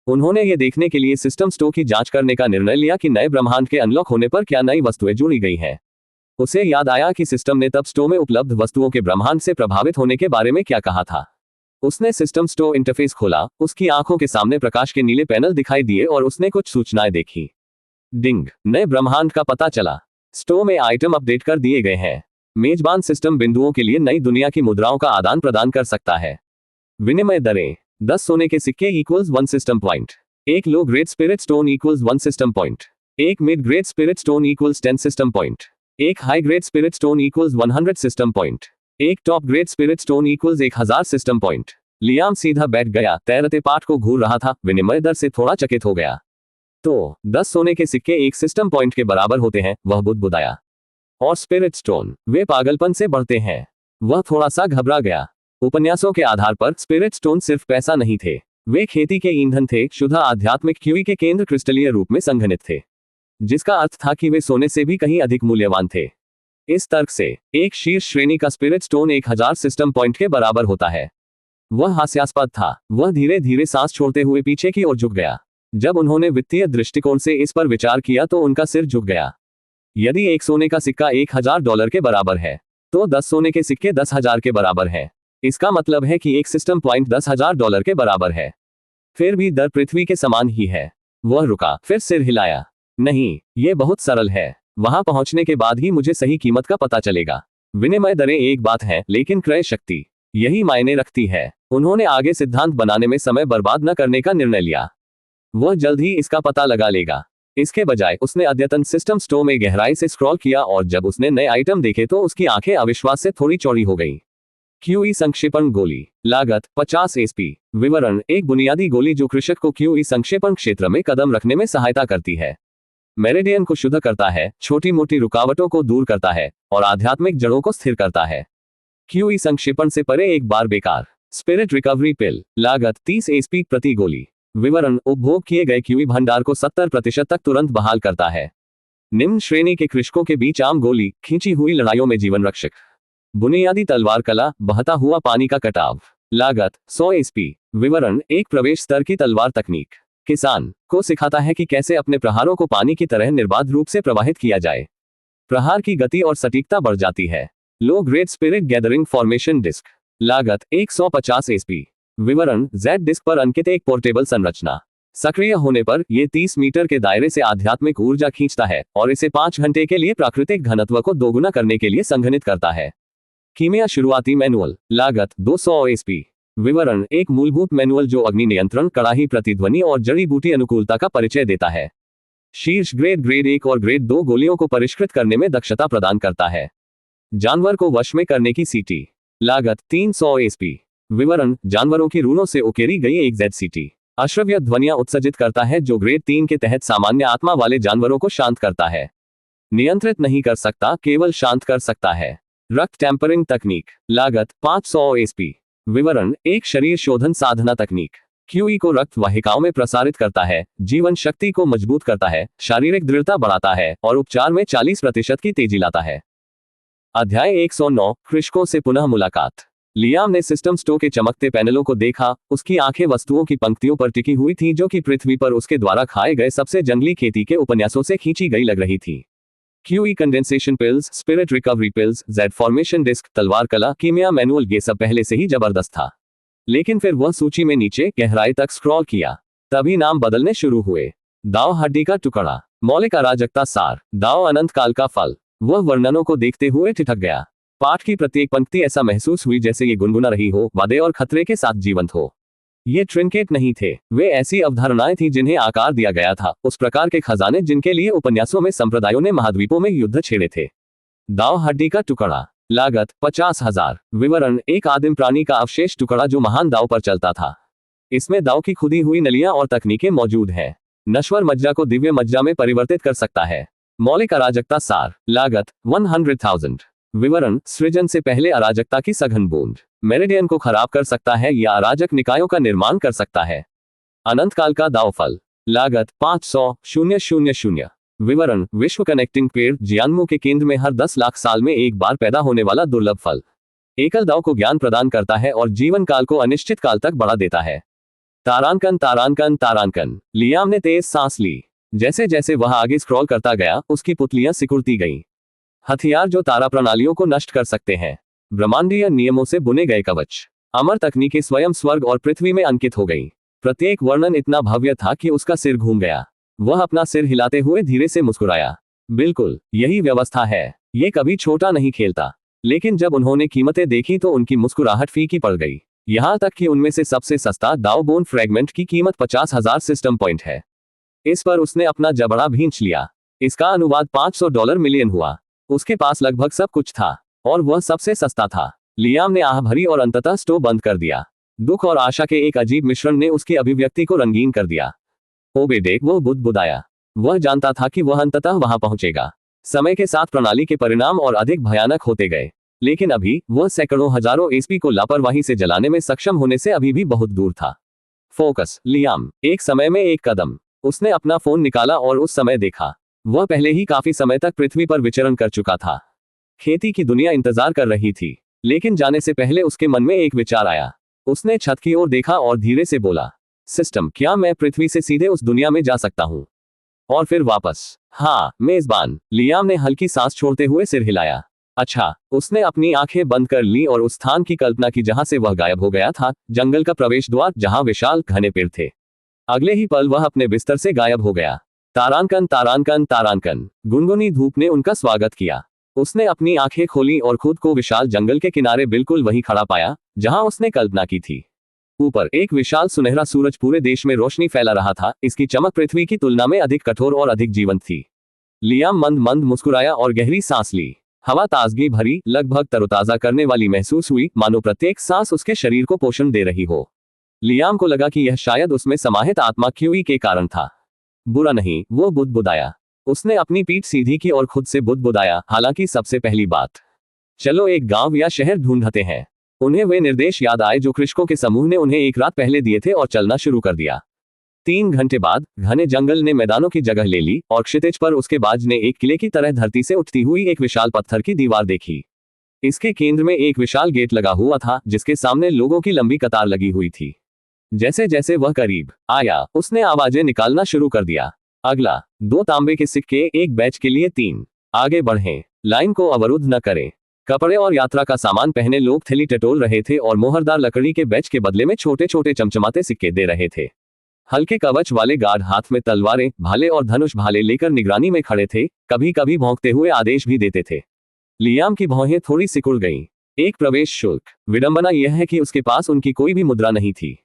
Speaker 1: उन्होंने ये देखने के लिए सिस्टम स्टोर की जांच करने का निर्णय लिया कि नए ब्रह्मांड के अनलॉक होने पर क्या नई वस्तुएं जुड़ी गई हैं। उसे याद आया कि सिस्टम ने तब स्टोर में उपलब्ध वस्तुओं के ब्रह्मांड से प्रभावित होने के बारे में क्या कहा था। उसने सिस्टम स्टोर इंटरफेस खोला। उसकी आंखों के सामने प्रकाश के नीले पैनल दिखाई दिए और उसने कुछ सूचनाएं देखी। डिंग, नए ब्रह्मांड का पता चला। स्टोर में आइटम अपडेट कर दिए गए हैं। मेजबान सिस्टम बिंदुओं के लिए नई दुनिया की मुद्राओं का आदान प्रदान कर सकता है। विनिमय दरें, 10 सोने के सिक्के इक्वल्स 1 सिस्टम पॉइंट। 1 लो grade spirit stone equals 1 system point. 1 mid grade spirit stone equals 10 system point. 1 high grade spirit stone equals 100 system point. 1 top grade spirit stone equals 1000 system point. Liam सीधा बैठ गया, तैरते पाठ को घूर रहा था। विनिमय दर से थोड़ा चकित हो गया। तो 10 सोने के सिक्के 1 सिस्टम पॉइंट के बराबर होते हैं, वह बुदबुदाया। और स्पिरिट स्टोन, वे पागलपन से बढ़ते हैं। वह थोड़ा सा घबरा गया। उपन्यासों के आधार पर स्पिरिट स्टोन सिर्फ पैसा नहीं थे, वे खेती के ईंधन थे, शुद्ध आध्यात्मिक क्यूई के केंद्र क्रिस्टलीय रूप में संघनित थे, जिसका अर्थ था कि वे सोने से भी कहीं अधिक मूल्यवान थे। इस तर्क से एक शीर्ष श्रेणी का स्पिरिट स्टोन 1000 सिस्टम पॉइंट के बराबर होता है। वह हास्यास्पद था। वह धीरे धीरे सांस छोड़ते हुए पीछे की ओर झुक गया। जब उन्होंने वित्तीय दृष्टिकोण से इस पर विचार किया तो उनका सिर झुक गया। यदि एक सोने का सिक्का $1000 के बराबर है, तो 10 सोने के सिक्के 10,000 के बराबर है। इसका मतलब है कि एक सिस्टम पॉइंट $10,000 के बराबर है। फिर भी दर पृथ्वी के समान ही है। वह रुका, फिर सिर हिलाया। नहीं, यह बहुत सरल है। वहां पहुंचने के बाद ही मुझे सही कीमत का पता चलेगा। विनिमय दरें एक बात है, लेकिन क्रय शक्ति यही मायने रखती है। उन्होंने आगे सिद्धांत बनाने में समय बर्बाद न करने का निर्णय लिया। वह जल्द ही इसका पता लगा लेगा। इसके बजाय उसने अद्यतन सिस्टम स्टोर में गहराई से स्क्रॉल किया और जब उसने नए आइटम देखे तो उसकी आंखें अविश्वास से थोड़ी चौड़ी हो गईं। क्यूई संक्षेपण गोली, लागत 50 एसपी। विवरण, एक बुनियादी गोली जो कृषक को क्यूई संक्षेपण क्षेत्र में कदम रखने में सहायता करती है, मेरिडियन को शुद्ध करता है, छोटी मोटी रुकावटों को दूर करता है और आध्यात्मिक जड़ों को स्थिर करता है। क्यूई संक्षेपण से परे एक बार बेकार। स्पिरिट रिकवरी पिल, लागत 30 एसपी प्रति गोली। विवरण, उपभोग किए गए क्यूई भंडार को 70% तक तुरंत बहाल करता है। निम्न श्रेणी के कृषकों के बीच आम गोली, खींची हुई लड़ाइयों में जीवन रक्षक। बुनियादी तलवार कला, बहता हुआ पानी का कटाव, लागत 100 एसपी। विवरण, एक प्रवेश स्तर की तलवार तकनीक। किसान को सिखाता है कि कैसे अपने प्रहारों को पानी की तरह निर्बाध रूप से प्रवाहित किया जाए। प्रहार की गति और सटीकता बढ़ जाती है। Low grade spirit gathering formation disc, लागत 150 एसपी। विवरण, जेड डिस्क पर अंकित एक पोर्टेबल संरचना। सक्रिय होने पर यह 30 मीटर के दायरे से आध्यात्मिक ऊर्जा खींचता है और इसे 5 घंटे के लिए प्राकृतिक घनत्व को दोगुना करने के लिए संघनित करता है। कीमिया शुरुआती मैनुअल, लागत 200 एसपी। विवरण, एक मूलभूत मैनुअल जो अग्नि नियंत्रण, कड़ाही प्रतिध्वनि और जड़ी बूटी अनुकूलता का परिचय देता है। शीर्ष ग्रेड 1 और ग्रेड 2 गोलियों को परिष्कृत करने में दक्षता प्रदान करता है। जानवर को वश में करने की सीटी, लागत 300 एसपी। विवरण, जानवरों की रूणों से उकेरी गई एक ZCT अश्रव्य ध्वनियां उत्सर्जित करता है जो ग्रेड 3 के तहत सामान्य आत्मा वाले जानवरों को शांत करता है। नियंत्रित नहीं कर सकता, केवल शांत कर सकता है। रक्त टैंपरिंग तकनीक, लागत 500 एसपी। विवरण, एक शरीर शोधन साधना तकनीक QE को रक्त वाहिकाओं में प्रसारित करता है, जीवन शक्ति को मजबूत करता है, शारीरिक दृढ़ता बढ़ाता है और उपचार में 40% की तेजी लाता है। अध्याय 109, कृषकों से पुनः मुलाकात। लियाम ने सिस्टम स्टो के चमकते पैनलों को देखा। उसकी आंखें वस्तुओं की पंक्तियों पर टिकी हुई थी जो कि पृथ्वी पर उसके द्वारा खाए गए सबसे जंगली खेती के उपन्यासों से खींची गई लग रही थी। QE condensation pills, spirit recovery pills, jade formation disc, तलवार कला, कीमिया मैनुअल, ये सब पहले से ही जबरदस्त था। लेकिन फिर वह सूची में नीचे गहराई तक स्क्रॉल किया, तभी नाम बदलने शुरू हुए। दाव हड्डी का टुकड़ा, मौलिक अराजकता सार, दाव अनंत काल का फल। वह वर्णनों को देखते हुए ठिठक गया। पाठ की प्रत्येक पंक्ति ऐसा महसूस हुई जैसे ये गुनगुना रही हो, वादे और खतरे के साथ जीवंत हो। ये ट्रिंकेट नहीं थे, वे ऐसी अवधारणाएं थी जिन्हें आकार दिया गया था, उस प्रकार के खजाने जिनके लिए उपन्यासों में संप्रदायों ने महाद्वीपों में युद्ध छेड़े थे। दाव हड्डी का टुकड़ा, लागत 50,000। विवरण, एक आदिम प्राणी का अवशेष टुकड़ा जो महान दाव पर चलता था। इसमें दाव की खुदी हुई नलियां और तकनीकें मौजूद हैं। नश्वर मज्जा को दिव्य मज्जा में परिवर्तित कर सकता है। मौलिक अराजकता सार, लागत 100,000। विवरण, सृजन से पहले अराजकता की सघन बूंद मेरिडियन को खराब कर सकता है या अराजक निकायों का निर्माण कर सकता है। अनंत काल का दाव फल, लागत 500,000। विवरण, विश्व कनेक्टिंग पेड़, जियानमू के केंद्र में हर 10 लाख साल में एक बार पैदा होने वाला दुर्लभ फल। एकल दाव को ज्ञान प्रदान करता है और जीवन काल को अनिश्चित काल तक बढ़ा देता है। तारांकन तारांकन तारांकन। लियाम ने तेज सांस ली। जैसे जैसे वह आगे स्क्रॉल करता गया, उसकी पुतलियां सिकुड़ती गईं। हथियार जो तारा प्रणालियों को नष्ट कर सकते हैं। ब्रह्मांडीय नियमों से बुने गए कवच। अमर तकनीकें स्वयं स्वर्ग और पृथ्वी में अंकित हो गईं। प्रत्येक वर्णन इतना भव्य था कि उसका सिर घूम गया। वह अपना सिर हिलाते हुए धीरे से मुस्कुराया। बिल्कुल, यही व्यवस्था है। ये कभी छोटा नहीं खेलता। लेकिन जब उन्होंने कीमतें देखी तो उनकी मुस्कुराहट फीकी पड़ गई। यहां तक कि उनमें से सबसे सस्ता दाव बोन फ्रैगमेंट की कीमत 50,000 सिस्टम पॉइंट है। इस पर उसने अपना जबड़ा भींच लिया। इसका अनुवाद $500 मिलियन हुआ। उसके पास लगभग सब कुछ था और वह सबसे सस्ता था। लियाम ने आह भरी और अंततः स्टोव बंद कर दिया। दुख और आशा के एक अजीब मिश्रण ने उसकी अभिव्यक्ति को रंगीन कर दिया। ओ बेटे, वह बुदबुदाया। वह जानता था कि वह अंततः वहां पहुंचेगा। समय के साथ प्रणाली के परिणाम और अधिक भयानक होते गए, लेकिन अभी वह सैकड़ों हजारों एसपी को लापरवाही से जलाने में सक्षम होने से अभी भी बहुत दूर था। फोकस, लियाम, एक समय में एक कदम। उसने अपना फोन निकाला और उस समय देखा। वह पहले ही काफी समय तक पृथ्वी पर विचरण कर चुका था। खेती की दुनिया इंतजार कर रही थी, लेकिन जाने से पहले उसके मन में एक विचार आया। उसने छत की ओर देखा और धीरे से बोला, सिस्टम, क्या मैं पृथ्वी से सीधे उस दुनिया में जा सकता हूं? और फिर वापस। हाँ, मेजबान। लियाम ने हल्की सांस छोड़ते हुए सिर हिलाया। अच्छा। उसने अपनी आंखें बंद कर ली और उस स्थान की कल्पना की जहां से वह गायब हो गया था, जंगल का प्रवेश द्वार जहां विशाल घने पेड़ थे। अगले ही पल वह अपने बिस्तर से गायब हो गया। तारांकन तारांकन तारांकन। गुनगुनी धूप ने उनका स्वागत किया। उसने अपनी आंखें खोली और खुद को विशाल जंगल के किनारे बिल्कुल वहीं खड़ा पाया जहां उसने कल्पना की थी। ऊपर एक विशाल सुनहरा सूरज पूरे देश में रोशनी फैला रहा था। इसकी चमक पृथ्वी की तुलना में अधिक कठोर और अधिक जीवंत थी। लियाम मंद मंद मुस्कुराया और गहरी सांस ली। हवा ताजगी भरी, लगभग तरोताजा करने वाली महसूस हुई, मानो प्रत्येक सांस उसके शरीर को पोषण दे रही हो। लियाम को लगा कि यह शायद उसमें समाहित आत्मा QE के कारण था। बुरा नहीं, वो बुदबुदाया। उसने अपनी पीठ सीधी की और खुद से बुदबुदाया, हालांकि सबसे पहली बात, चलो एक गांव या शहर ढूंढते हैं। उन्हें वे निर्देश याद आए जो कृषकों के समूह ने उन्हें एक रात पहले दिए थे और चलना शुरू कर दिया। 3 घंटे बाद घने जंगल ने मैदानों की जगह ले ली और क्षितिज पर उसके बाज ने एक किले की तरह धरती से उठती हुई एक विशाल पत्थर की दीवार देखी। इसके केंद्र में एक विशाल गेट लगा हुआ था जिसके सामने लोगों की लंबी कतार लगी हुई थी। जैसे जैसे वह करीब आया उसने आवाजें निकालना शुरू कर दिया। अगला 2 तांबे के सिक्के, एक बैच के लिए 3। आगे बढ़ें, लाइन को अवरुद्ध न करें। कपड़े और यात्रा का सामान पहने लोग थैली टटोल रहे थे और मोहरदार लकड़ी के बैच के बदले में छोटे छोटे चमचमाते सिक्के दे रहे थे। हल्के कवच वाले गार्ड हाथ में तलवारें, भाले और धनुष भाले लेकर निगरानी में खड़े थे, कभी कभी भौंकते हुए आदेश भी देते थे। लियाम की भौहें थोड़ी सिकुड़ गईं। एक प्रवेश शुल्क। विडंबना यह है कि उसके पास उनकी कोई भी मुद्रा नहीं थी,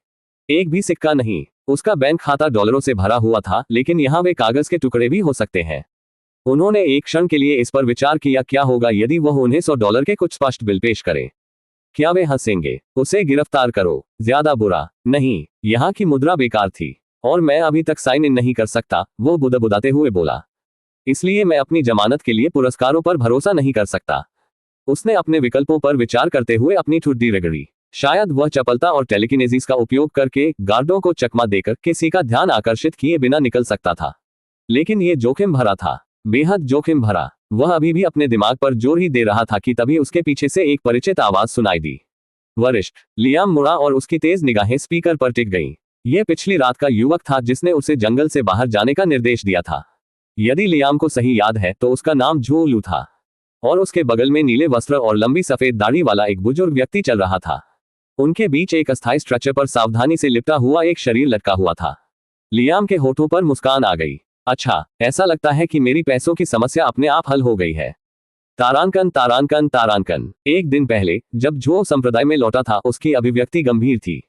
Speaker 1: एक भी सिक्का नहीं। उसका बैंक खाता डॉलरों से भरा हुआ था, लेकिन यहाँ वे कागज के टुकड़े भी हो सकते हैं। उन्होंने एक क्षण के लिए इस पर विचार किया, क्या होगा यदि वह उन्हें $100 के कुछ स्पष्ट बिल पेश करे। क्या वे हंसेंगे? उसे गिरफ्तार करो, ज्यादा बुरा नहीं। यहाँ की मुद्रा बेकार थी और मैं अभी तक साइन इन नहीं कर सकता, वो बुदबुदाते हुए बोला। इसलिए मैं अपनी जमानत के लिए पुरस्कारों पर भरोसा नहीं कर सकता। उसने अपने विकल्पों पर विचार करते हुए अपनी ठुड्डी रगड़ी। शायद वह चपलता और टेलीकिनेसिस का उपयोग करके गार्डों को चकमा देकर किसी का ध्यान आकर्षित किए बिना निकल सकता था, लेकिन यह जोखिम भरा था, बेहद जोखिम भरा। वह अभी भी अपने दिमाग पर जोर ही दे रहा था कि तभी उसके पीछे से एक परिचित आवाज सुनाई दी। वरिष्ठ। लियाम मुड़ा और उसकी तेज निगाहें स्पीकर पर टिक गईं। यह पिछली रात का युवक था जिसने उसे जंगल से बाहर जाने का निर्देश दिया था। यदि लियाम को सही याद है तो उसका नाम जो लू था, और उसके बगल में नीले वस्त्र और लंबी सफेद दाढ़ी वाला एक बुजुर्ग व्यक्ति चल रहा था। उनके बीच एक अस्थायी स्ट्रेचर पर सावधानी से लिपटा हुआ एक शरीर लटका हुआ था। लियाम के होठों पर मुस्कान आ गई। अच्छा, ऐसा लगता है कि मेरी पैसों की समस्या अपने आप हल हो गई है। तारांकन तारांकन तारांकन। एक दिन पहले जब जो संप्रदाय में लौटा था उसकी अभिव्यक्ति गंभीर थी।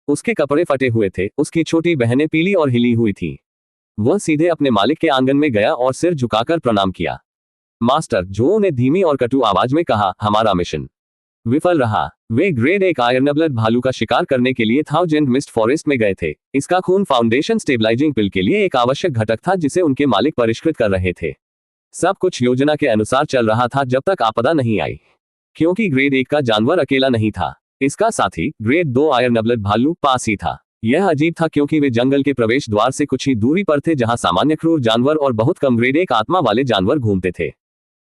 Speaker 1: उसके कपड़े फटे हुए थे, उसकी छोटी बहनें पीली और हिली हुई थी। वह सीधे अपने मालिक के आंगन में गया और सिर झुकाकर प्रणाम किया। मास्टर, जो ने धीमी और कटु आवाज में कहा, हमारा मिशन विफल रहा। वे ग्रेड 1 आयरनब्लड भालू का शिकार करने के लिए थाउजेंड मिस्ट फॉरेस्ट में गए थे। इसका खून फाउंडेशन स्टेबलाइजिंग पिल के लिए एक आवश्यक घटक था जिसे उनके मालिक परिष्कृत कर रहे थे। सब कुछ योजना के अनुसार चल रहा था जब तक आपदा नहीं आई, क्योंकि ग्रेड 1 का जानवर अकेला नहीं था, इसका साथी ग्रेड 2 आयरनब्लड भालू पास ही था। यह अजीब था क्योंकि वे जंगल के प्रवेश द्वार से कुछ ही दूरी पर थे जहां सामान्य क्रूर जानवर और बहुत कम ग्रेड 1 आत्मा वाले जानवर घूमते थे।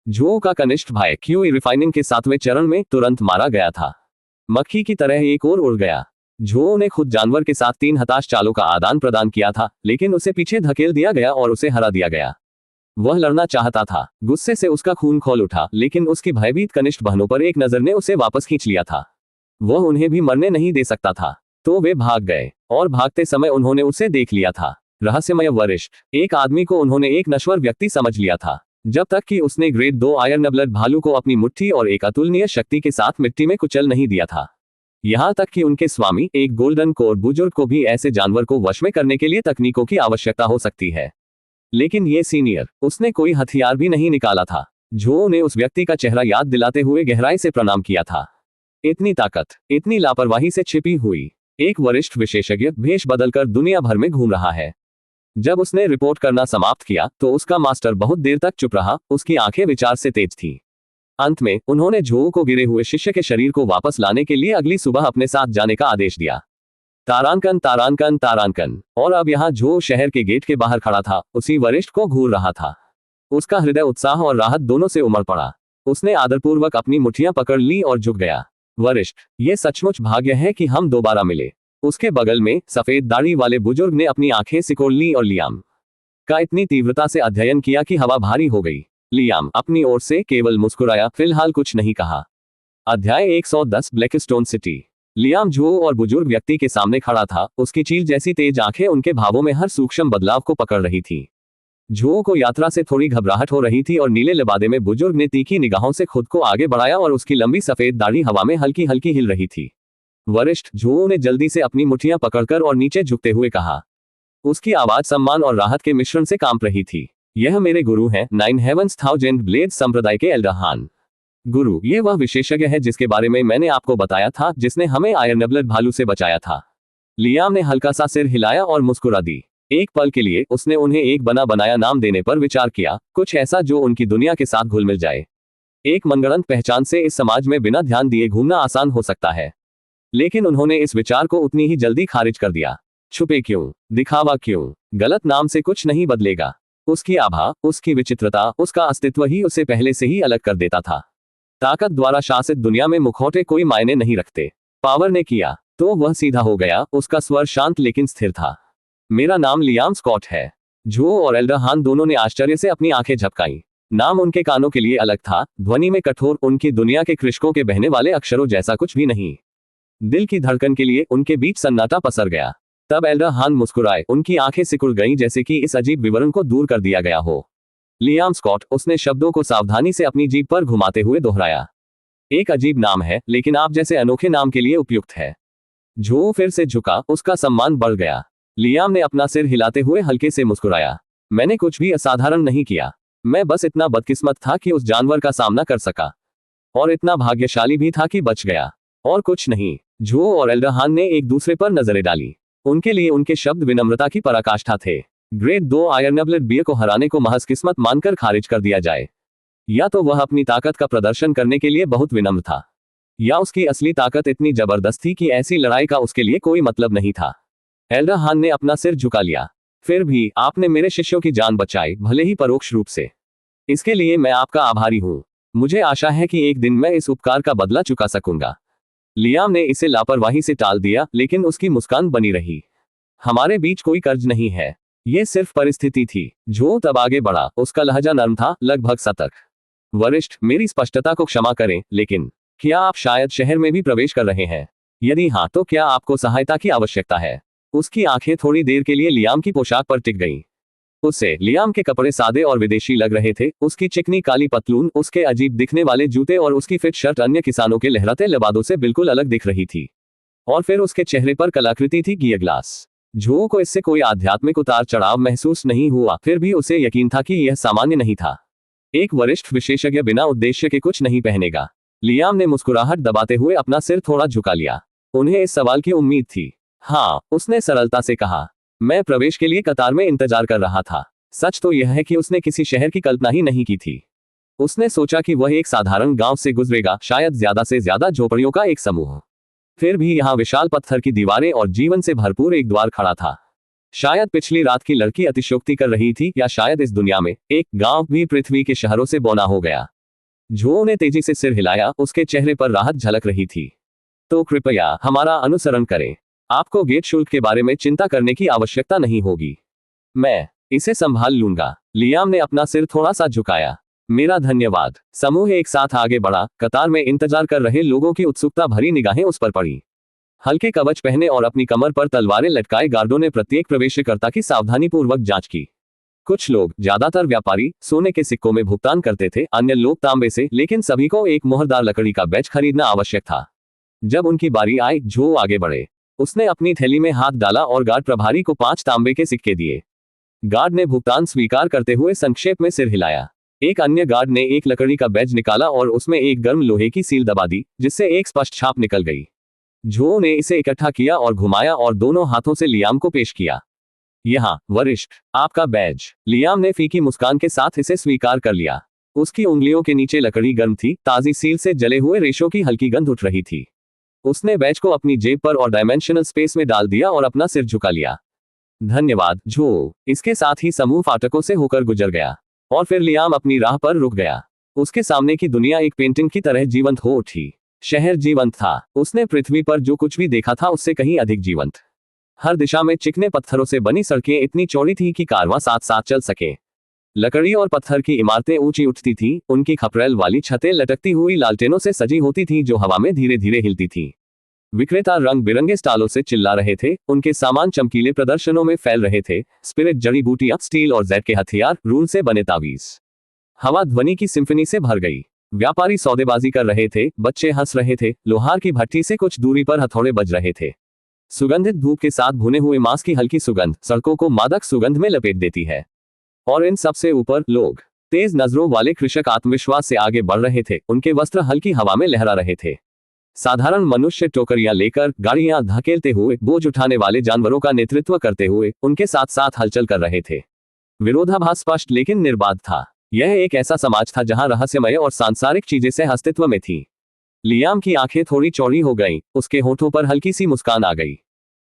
Speaker 1: जो का कनिष्ठ भाई क्यूई रिफाइनिंग के 7वें चरण में तुरंत मारा गया था। मक्खी की तरह एक और उड़ गया। जो ने खुद जानवर के साथ 3 हताश चालों का आदान प्रदान किया था, लेकिन उसे पीछे धकेल दिया गया और उसे हरा दिया गया। वह लड़ना चाहता था, गुस्से से उसका खून खौल उठा, लेकिन उसकी भयभीत कनिष्ठ बहनों पर एक नजर ने उसे वापस खींच लिया था। वह उन्हें भी मरने नहीं दे सकता था, तो वे भाग गए, और भागते समय उन्होंने उसे देख लिया था। रहस्यमय वरिष्ठ। एक आदमी को उन्होंने एक नश्वर व्यक्ति समझ लिया था, जब तक कि उसने ग्रेड 2 आयरनब्लड भालू को अपनी मुट्ठी और एक अतुलनीय शक्ति के साथ मिट्टी में कुचल नहीं दिया था। यहां तक कि उनके स्वामी एक गोल्डन कोर बुजुर्ग को भी ऐसे जानवर को वश में करने के लिए तकनीकों की आवश्यकता हो सकती है। लेकिन ये सीनियर, उसने कोई हथियार भी नहीं निकाला था। जो ने उस व्यक्ति का चेहरा याद दिलाते हुए गहराई से प्रणाम किया था। इतनी ताकत, इतनी लापरवाही से छिपी हुई। एक वरिष्ठ विशेषज्ञ भेष बदलकर दुनिया भर में घूम रहा है। जब उसने रिपोर्ट करना समाप्त किया तो उसका मास्टर बहुत देर तक चुप रहा, उसकी आंखें विचार से तेज थीं। अंत में उन्होंने जो को गिरे हुए शिष्य के शरीर को वापस लाने के लिए अगली सुबह अपने साथ जाने का आदेश दिया। तारांकन तारांकन तारांकन। और अब यहाँ जो शहर के गेट के बाहर खड़ा था, उसी वरिष्ठ को घूर रहा था। उसका हृदय उत्साह और राहत दोनों से उमड़ पड़ा। उसने आदरपूर्वक अपनी मुट्ठियां पकड़ ली और झुक गया। वरिष्ठ, ये सचमुच भाग्य है कि हम दोबारा मिले। उसके बगल में सफेद दाढ़ी वाले बुजुर्ग ने अपनी आंखें सिकोड़ ली और लियाम का इतनी तीव्रता से अध्ययन किया कि हवा भारी हो गई। लियाम अपनी ओर से केवल मुस्कुराया, फिलहाल कुछ नहीं कहा। अध्याय 110 ब्लैकस्टोन सिटी। लियाम जो और बुजुर्ग व्यक्ति के सामने खड़ा था, उसकी चील जैसी तेज आंखें उनके भावों में हर सूक्ष्म बदलाव को पकड़ रही थी। जो को यात्रा से थोड़ी घबराहट हो रही थी और नीले लिबादे में बुजुर्ग ने तीखी निगाहों से खुद को आगे बढ़ाया और उसकी लंबी सफेद दाढ़ी हवा में हल्की हल्की हिल रही थी। वरिष्ठ। जो ने जल्दी से अपनी मुट्ठियां पकड़कर और नीचे झुकते हुए कहा। उसकी आवाज सम्मान और राहत के मिश्रण से कांप रही थी। यह मेरे गुरु हैं, 9 हेवंस थाउजेंड ब्लेड संप्रदाय के एल्डर हान। गुरु, ये वह विशेषज्ञ है जिसके बारे में मैंने आपको बताया था, जिसने हमें आयरनब्लड भालू से बचाया था। लियाम ने हल्का सा सिर हिलाया और मुस्कुरा दी। एक पल के लिए उसने उन्हें एक बना बनाया नाम देने पर विचार किया, कुछ ऐसा जो उनकी दुनिया के साथ घुल मिल जाए। एक मनगढ़ंत पहचान से इस समाज में बिना ध्यान दिए घूमना आसान हो सकता है, लेकिन उन्होंने इस विचार को उतनी ही जल्दी खारिज कर दिया। छुपे क्यों, दिखावा क्यों, गलत नाम से कुछ नहीं बदलेगा। उसकी आभा, उसकी विचित्रता, उसका अस्तित्व ही उसे पहले से ही अलग कर देता था। ताकत द्वारा शासित दुनिया में मुखौटे कोई मायने नहीं रखते। पावर ने किया। तो वह सीधा हो गया, उसका स्वर शांत लेकिन स्थिर था। मेरा नाम लियाम स्कॉट है। जो और एल्डर हान दोनों ने आश्चर्य से अपनी आंखें झपकाईं। नाम उनके कानों के लिए अलग था, ध्वनि में कठोर, उनकी दुनिया के कृषकों के बहने वाले अक्षरों जैसा कुछ भी नहीं। दिल की धड़कन के लिए उनके बीच सन्नाटा पसर गया। तब एल्डर हान मुस्कुराए, उनकी आंखें सिकुड़ गईं जैसे कि इस अजीब विवरण को दूर कर दिया गया हो। लियाम स्कॉट, उसने शब्दों को सावधानी से अपनी जीभ पर घुमाते हुए दोहराया। एक अजीब नाम है, लेकिन आप जैसे अनोखे नाम के लिए उपयुक्त है। जो फिर से झुका, उसका सम्मान बढ़ गया। लियाम ने अपना सिर हिलाते हुए हल्के से मुस्कुराया। मैंने कुछ भी असाधारण नहीं किया। मैं बस इतना बदकिस्मत था कि उस जानवर का सामना कर सका, और इतना भाग्यशाली भी था कि बच गया, और कुछ नहीं। जो और एल्डर हान ने एक दूसरे पर नजरें डाली। उनके लिए उनके शब्द विनम्रता की पराकाष्ठा थे। ग्रेड 2 आयरनब्लड बियर को हराने को महज किस्मत मानकर खारिज कर दिया जाए, या तो वह अपनी ताकत का प्रदर्शन करने के लिए बहुत विनम्र था, या उसकी असली ताकत इतनी जबरदस्त थी कि ऐसी लड़ाई का उसके लिए कोई मतलब नहीं था। एल्डर हान ने अपना सिर झुका लिया। फिर भी आपने मेरे शिष्यों की जान बचाई, भले ही परोक्ष रूप से। इसके लिए मैं आपका आभारी हूं। मुझे आशा है कि एक दिन मैं इस उपकार का बदला चुका सकूंगा। लियाम ने इसे लापरवाही से टाल दिया, लेकिन उसकी मुस्कान बनी रही। हमारे बीच कोई कर्ज नहीं है, ये सिर्फ परिस्थिति थी। जो तब आगे बढ़ा, उसका लहजा नर्म था, लगभग सतर्क। वरिष्ठ, मेरी स्पष्टता को क्षमा करें, लेकिन क्या आप शायद शहर में भी प्रवेश कर रहे हैं? यदि हाँ, तो क्या आपको सहायता की आवश्यकता है? उसकी आंखें थोड़ी देर के लिए लियाम की पोशाक पर टिक गईं। उससे लियाम के कपड़े सादे और विदेशी लग रहे थे। उसकी चिकनी काली पतलून, उसके अजीब दिखने वाले जूते और उसकी फिट शर्ट अन्य किसानों के लहराते लबादों से बिल्कुल अलग दिख रही थी। और फिर उसके चेहरे पर कलाकृति थी, गियर ग्लास। जो को इससे कोई आध्यात्मिक उतार चढ़ाव महसूस नहीं हुआ, फिर भी उसे यकीन था कि यह सामान्य नहीं था। एक वरिष्ठ विशेषज्ञ बिना उद्देश्य के कुछ नहीं पहनेगा। लियाम ने मुस्कुराहट दबाते हुए अपना सिर थोड़ा झुका लिया। उन्हें इस सवाल की उम्मीद थी। हाँ, उसने सरलता से कहा। मैं प्रवेश के लिए कतार में इंतजार कर रहा था। सच तो यह है कि उसने किसी शहर की कल्पना ही नहीं की थी। उसने सोचा कि वह एक साधारण गांव से गुजरेगा, शायद ज्यादा से ज्यादा झोपड़ियों का एक समूह। फिर भी यहाँ विशाल पत्थर की दीवारें और जीवन से भरपूर एक द्वार खड़ा था। शायद पिछली रात की लड़की अतिशयोक्ति कर रही थी, या शायद इस दुनिया में एक गांव भी पृथ्वी के शहरों से बौना हो गया। जो ने तेजी से सिर हिलाया, उसके चेहरे पर राहत झलक रही थी। तो कृपया हमारा अनुसरण करें। आपको गेट शुल्क के बारे में चिंता करने की आवश्यकता नहीं होगी। मैं इसे संभाल लूंगा। लियाम ने अपना सिर थोड़ा सा झुकाया। मेरा धन्यवाद। समूह एक साथ आगे बढ़ा। कतार में इंतजार कर रहे लोगों की उत्सुकता भरी निगाहें उस पर पड़ी। हल्के कवच पहने और अपनी कमर पर तलवारें लटकाए गार्डों ने प्रत्येक प्रवेशकर्ता की सावधानीपूर्वक जांच की। कुछ लोग, ज्यादातर व्यापारी, सोने के सिक्कों में भुगतान करते थे, अन्य लोग तांबे से, लेकिन सभी को एक मोहरदार लकड़ी का बैज खरीदना आवश्यक था। जब उनकी बारी आई, जो आगे बढ़े। उसने अपनी थैली में हाथ डाला और गार्ड प्रभारी को 5 तांबे के सिक्के दिए। गार्ड ने भुगतान स्वीकार करते हुए संक्षेप में सिर हिलाया। एक अन्य गार्ड ने एक लकड़ी का बैज निकाला और उसमें एक गर्म लोहे की सील दबा दी, जिससे एक स्पष्ट छाप निकल गई। जो ने इसे इकट्ठा किया और घुमाया और दोनों हाथों से लियाम को पेश किया। यहाँ, वरिष्ठ, आपका बैज। लियाम ने फीकी मुस्कान के साथ इसे स्वीकार कर लिया। उसकी उंगलियों के नीचे लकड़ी गर्म थी, ताजी सील से जले हुए रेशों की हल्की गंध उठ रही थी। उसने बैज को अपनी जेब पर और डायमेंशनल स्पेस में डाल दिया और अपना सिर झुका लिया। धन्यवाद, जो। इसके साथ ही समूह फाटकों से होकर गुजर गया, और फिर लियाम अपनी राह पर रुक गया। उसके सामने की दुनिया एक पेंटिंग की तरह जीवंत हो उठी। शहर जीवंत था। उसने पृथ्वी पर जो कुछ भी देखा था उससे कहीं अधिक जीवंत। हर दिशा में चिकने पत्थरों से बनी सड़कें इतनी चौड़ी थी कि कारवां साथ साथ चल सके। लकड़ी और पत्थर की इमारतें ऊंची उठती थीं, उनकी खपरेल वाली छतें लटकती हुई लालटेनों से सजी होती थीं जो हवा में धीरे धीरे हिलती थीं। विक्रेता रंग बिरंगे स्टालों से चिल्ला रहे थे, उनके सामान चमकीले प्रदर्शनों में फैल रहे थे। स्पिरिट जड़ी बूटियां, स्टील और जेड के हथियार, रूल से बने तावीज। हवा ध्वनि की सिम्फनी से भर गई। व्यापारी सौदेबाजी कर रहे थे, बच्चे हंस रहे थे, लोहार की भट्टी से कुछ दूरी पर हथौड़े बज रहे थे। सुगंधित धूप के साथ भुने हुए मांस की हल्की सुगंध सड़कों को मादक सुगंध में लपेट देती है। और इन सबसे ऊपर लोग, तेज नजरों वाले कृषक आत्मविश्वास से आगे बढ़ रहे थे। उनके वस्त्र हल्की हवा में लहरा रहे थे। साधारण मनुष्य टोकरियां लेकर, गाड़ियां धकेलते हुए, बोझ उठाने वाले जानवरों का नेतृत्व करते हुए उनके साथ साथ हलचल कर रहे थे। विरोधाभास स्पष्ट लेकिन निर्बाध था। यह एक ऐसा समाज था जहां रहस्यमय और सांसारिक चीजें सह अस्तित्व में थी। लियाम की आंखें थोड़ी चौड़ी हो गईं, उसके होठों पर हल्की सी मुस्कान आ गई।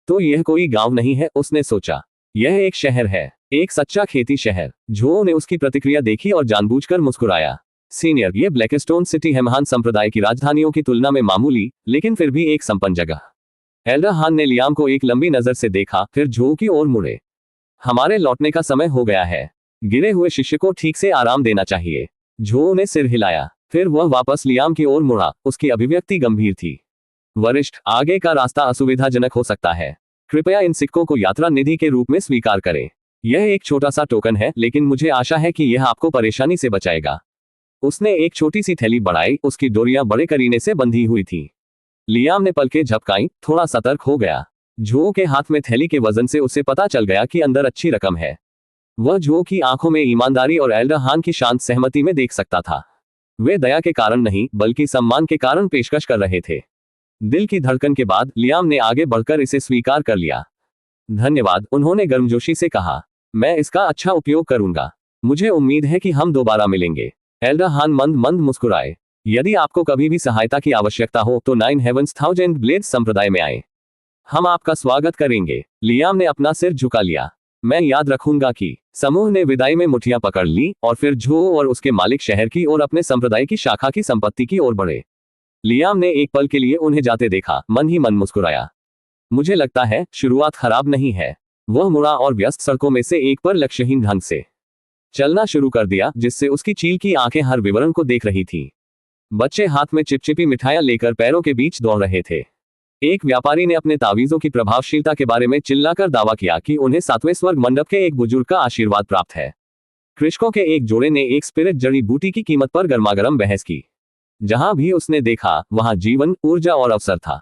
Speaker 1: तो यह कोई गांव नहीं है, उसने सोचा। यह एक शहर है, एक सच्चा खेती शहर। जो ने उसकी प्रतिक्रिया देखी और जानबूझकर मुस्कुराया। सीनियर, ये ब्लैकस्टोन सिटी है महान संप्रदाय की राजधानियों की तुलना में मामूली, लेकिन फिर भी एक संपन्न जगह। एल्डर हान ने लियाम को एक लंबी नजर से देखा, फिर जो की ओर मुड़े। हमारे लौटने का समय हो गया है। गिरे हुए शिष्य को ठीक से आराम देना चाहिए। जो ने सिर हिलाया, फिर वह वापस लियाम की ओर मुड़ा। उसकी अभिव्यक्ति गंभीर थी। वरिष्ठ, आगे का रास्ता असुविधाजनक हो सकता है। कृपया इन सिक्कों को यात्रा निधि के रूप में स्वीकार करें। यह एक छोटा सा टोकन है, लेकिन मुझे आशा है कि यह आपको परेशानी से बचाएगा। उसने एक छोटी सी थैली बढ़ाई। उसकी डोरियां बड़े करीने से बंधी हुई थी। लियाम ने पलकें झपकाई, थोड़ा सतर्क हो गया। जो के हाथ में थैली के वजन से उसे पता चल गया कि अंदर अच्छी रकम है। वह जो की आंखों में ईमानदारी और एल्डर हान की शांत सहमति में देख सकता था। वे दया के कारण नहीं, बल्कि सम्मान के कारण पेशकश कर रहे थे। दिल की धड़कन के बाद लियाम ने आगे बढ़कर इसे स्वीकार कर लिया। धन्यवाद, उन्होंने गर्मजोशी से कहा। मैं इसका अच्छा उपयोग करूंगा। मुझे उम्मीद है कि हम दोबारा मिलेंगे। एल्डर हान मंद मंद मुस्कुराए। यदि आपको कभी भी सहायता की आवश्यकता हो तो 9 हेवंस थाउजेंड ब्लेड्स संप्रदाय में आए। हम आपका स्वागत करेंगे। लियाम ने अपना सिर झुका लिया। मैं याद रखूंगा कि समूह ने विदाई में मुठ्ठियां पकड़ ली और फिर जो और उसके मालिक शहर की और अपने संप्रदाय की शाखा की संपत्ति की ओर बढ़े। लियाम ने एक पल के लिए उन्हें जाते देखा, मन ही मन मुस्कुराया। मुझे लगता है शुरुआत खराब नहीं है। वह मुड़ा और व्यस्त सड़कों में से एक पर लक्ष्यहीन ढंग से चलना शुरू कर दिया, जिससे उसकी चील की आंखें हर विवरण को देख रही थीं। बच्चे हाथ में चिपचिपी मिठाइयां लेकर पैरों के बीच दौड़ रहे थे। एक व्यापारी ने अपने तावीजों की प्रभावशीलता के बारे में चिल्लाकर दावा किया कि उन्हें 7वें स्वर्ग मंडप के एक बुजुर्ग का आशीर्वाद प्राप्त है। कृषकों के एक जोड़े ने एक स्पिरिट जड़ी बूटी की कीमत पर गर्मागर्म बहस की। जहां भी उसने देखा, वहां जीवन, ऊर्जा और अवसर था।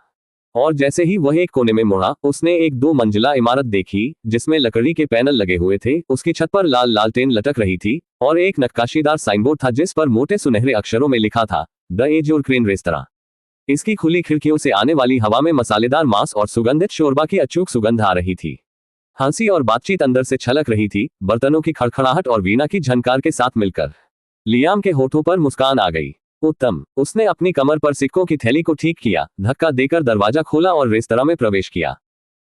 Speaker 1: और जैसे ही वह एक कोने में मुड़ा, उसने एक 2 मंजिला इमारत देखी, जिसमें लकड़ी के पैनल लगे हुए थे। उसकी छत पर लाल लालटेन लटक रही थी और एक नक्काशीदार साइनबोर्ड था जिस पर मोटे सुनहरे अक्षरों में लिखा था, द एज और क्रेन रेस्तरां। इसकी खुली खिड़कियों से आने वाली हवा में मसालेदार मांस और सुगंधित शोरबा की अचूक सुगंध आ रही थी। हंसी और बातचीत अंदर से छलक रही थी, बर्तनों की खड़खड़ाहट और वीणा की झनकार के साथ मिलकर। लियाम के होठों पर मुस्कान आ गई। उत्तम। उसने अपनी कमर पर सिक्कों की थैली को ठीक किया, धक्का देकर दरवाजा खोला और रेस्तरां में प्रवेश किया।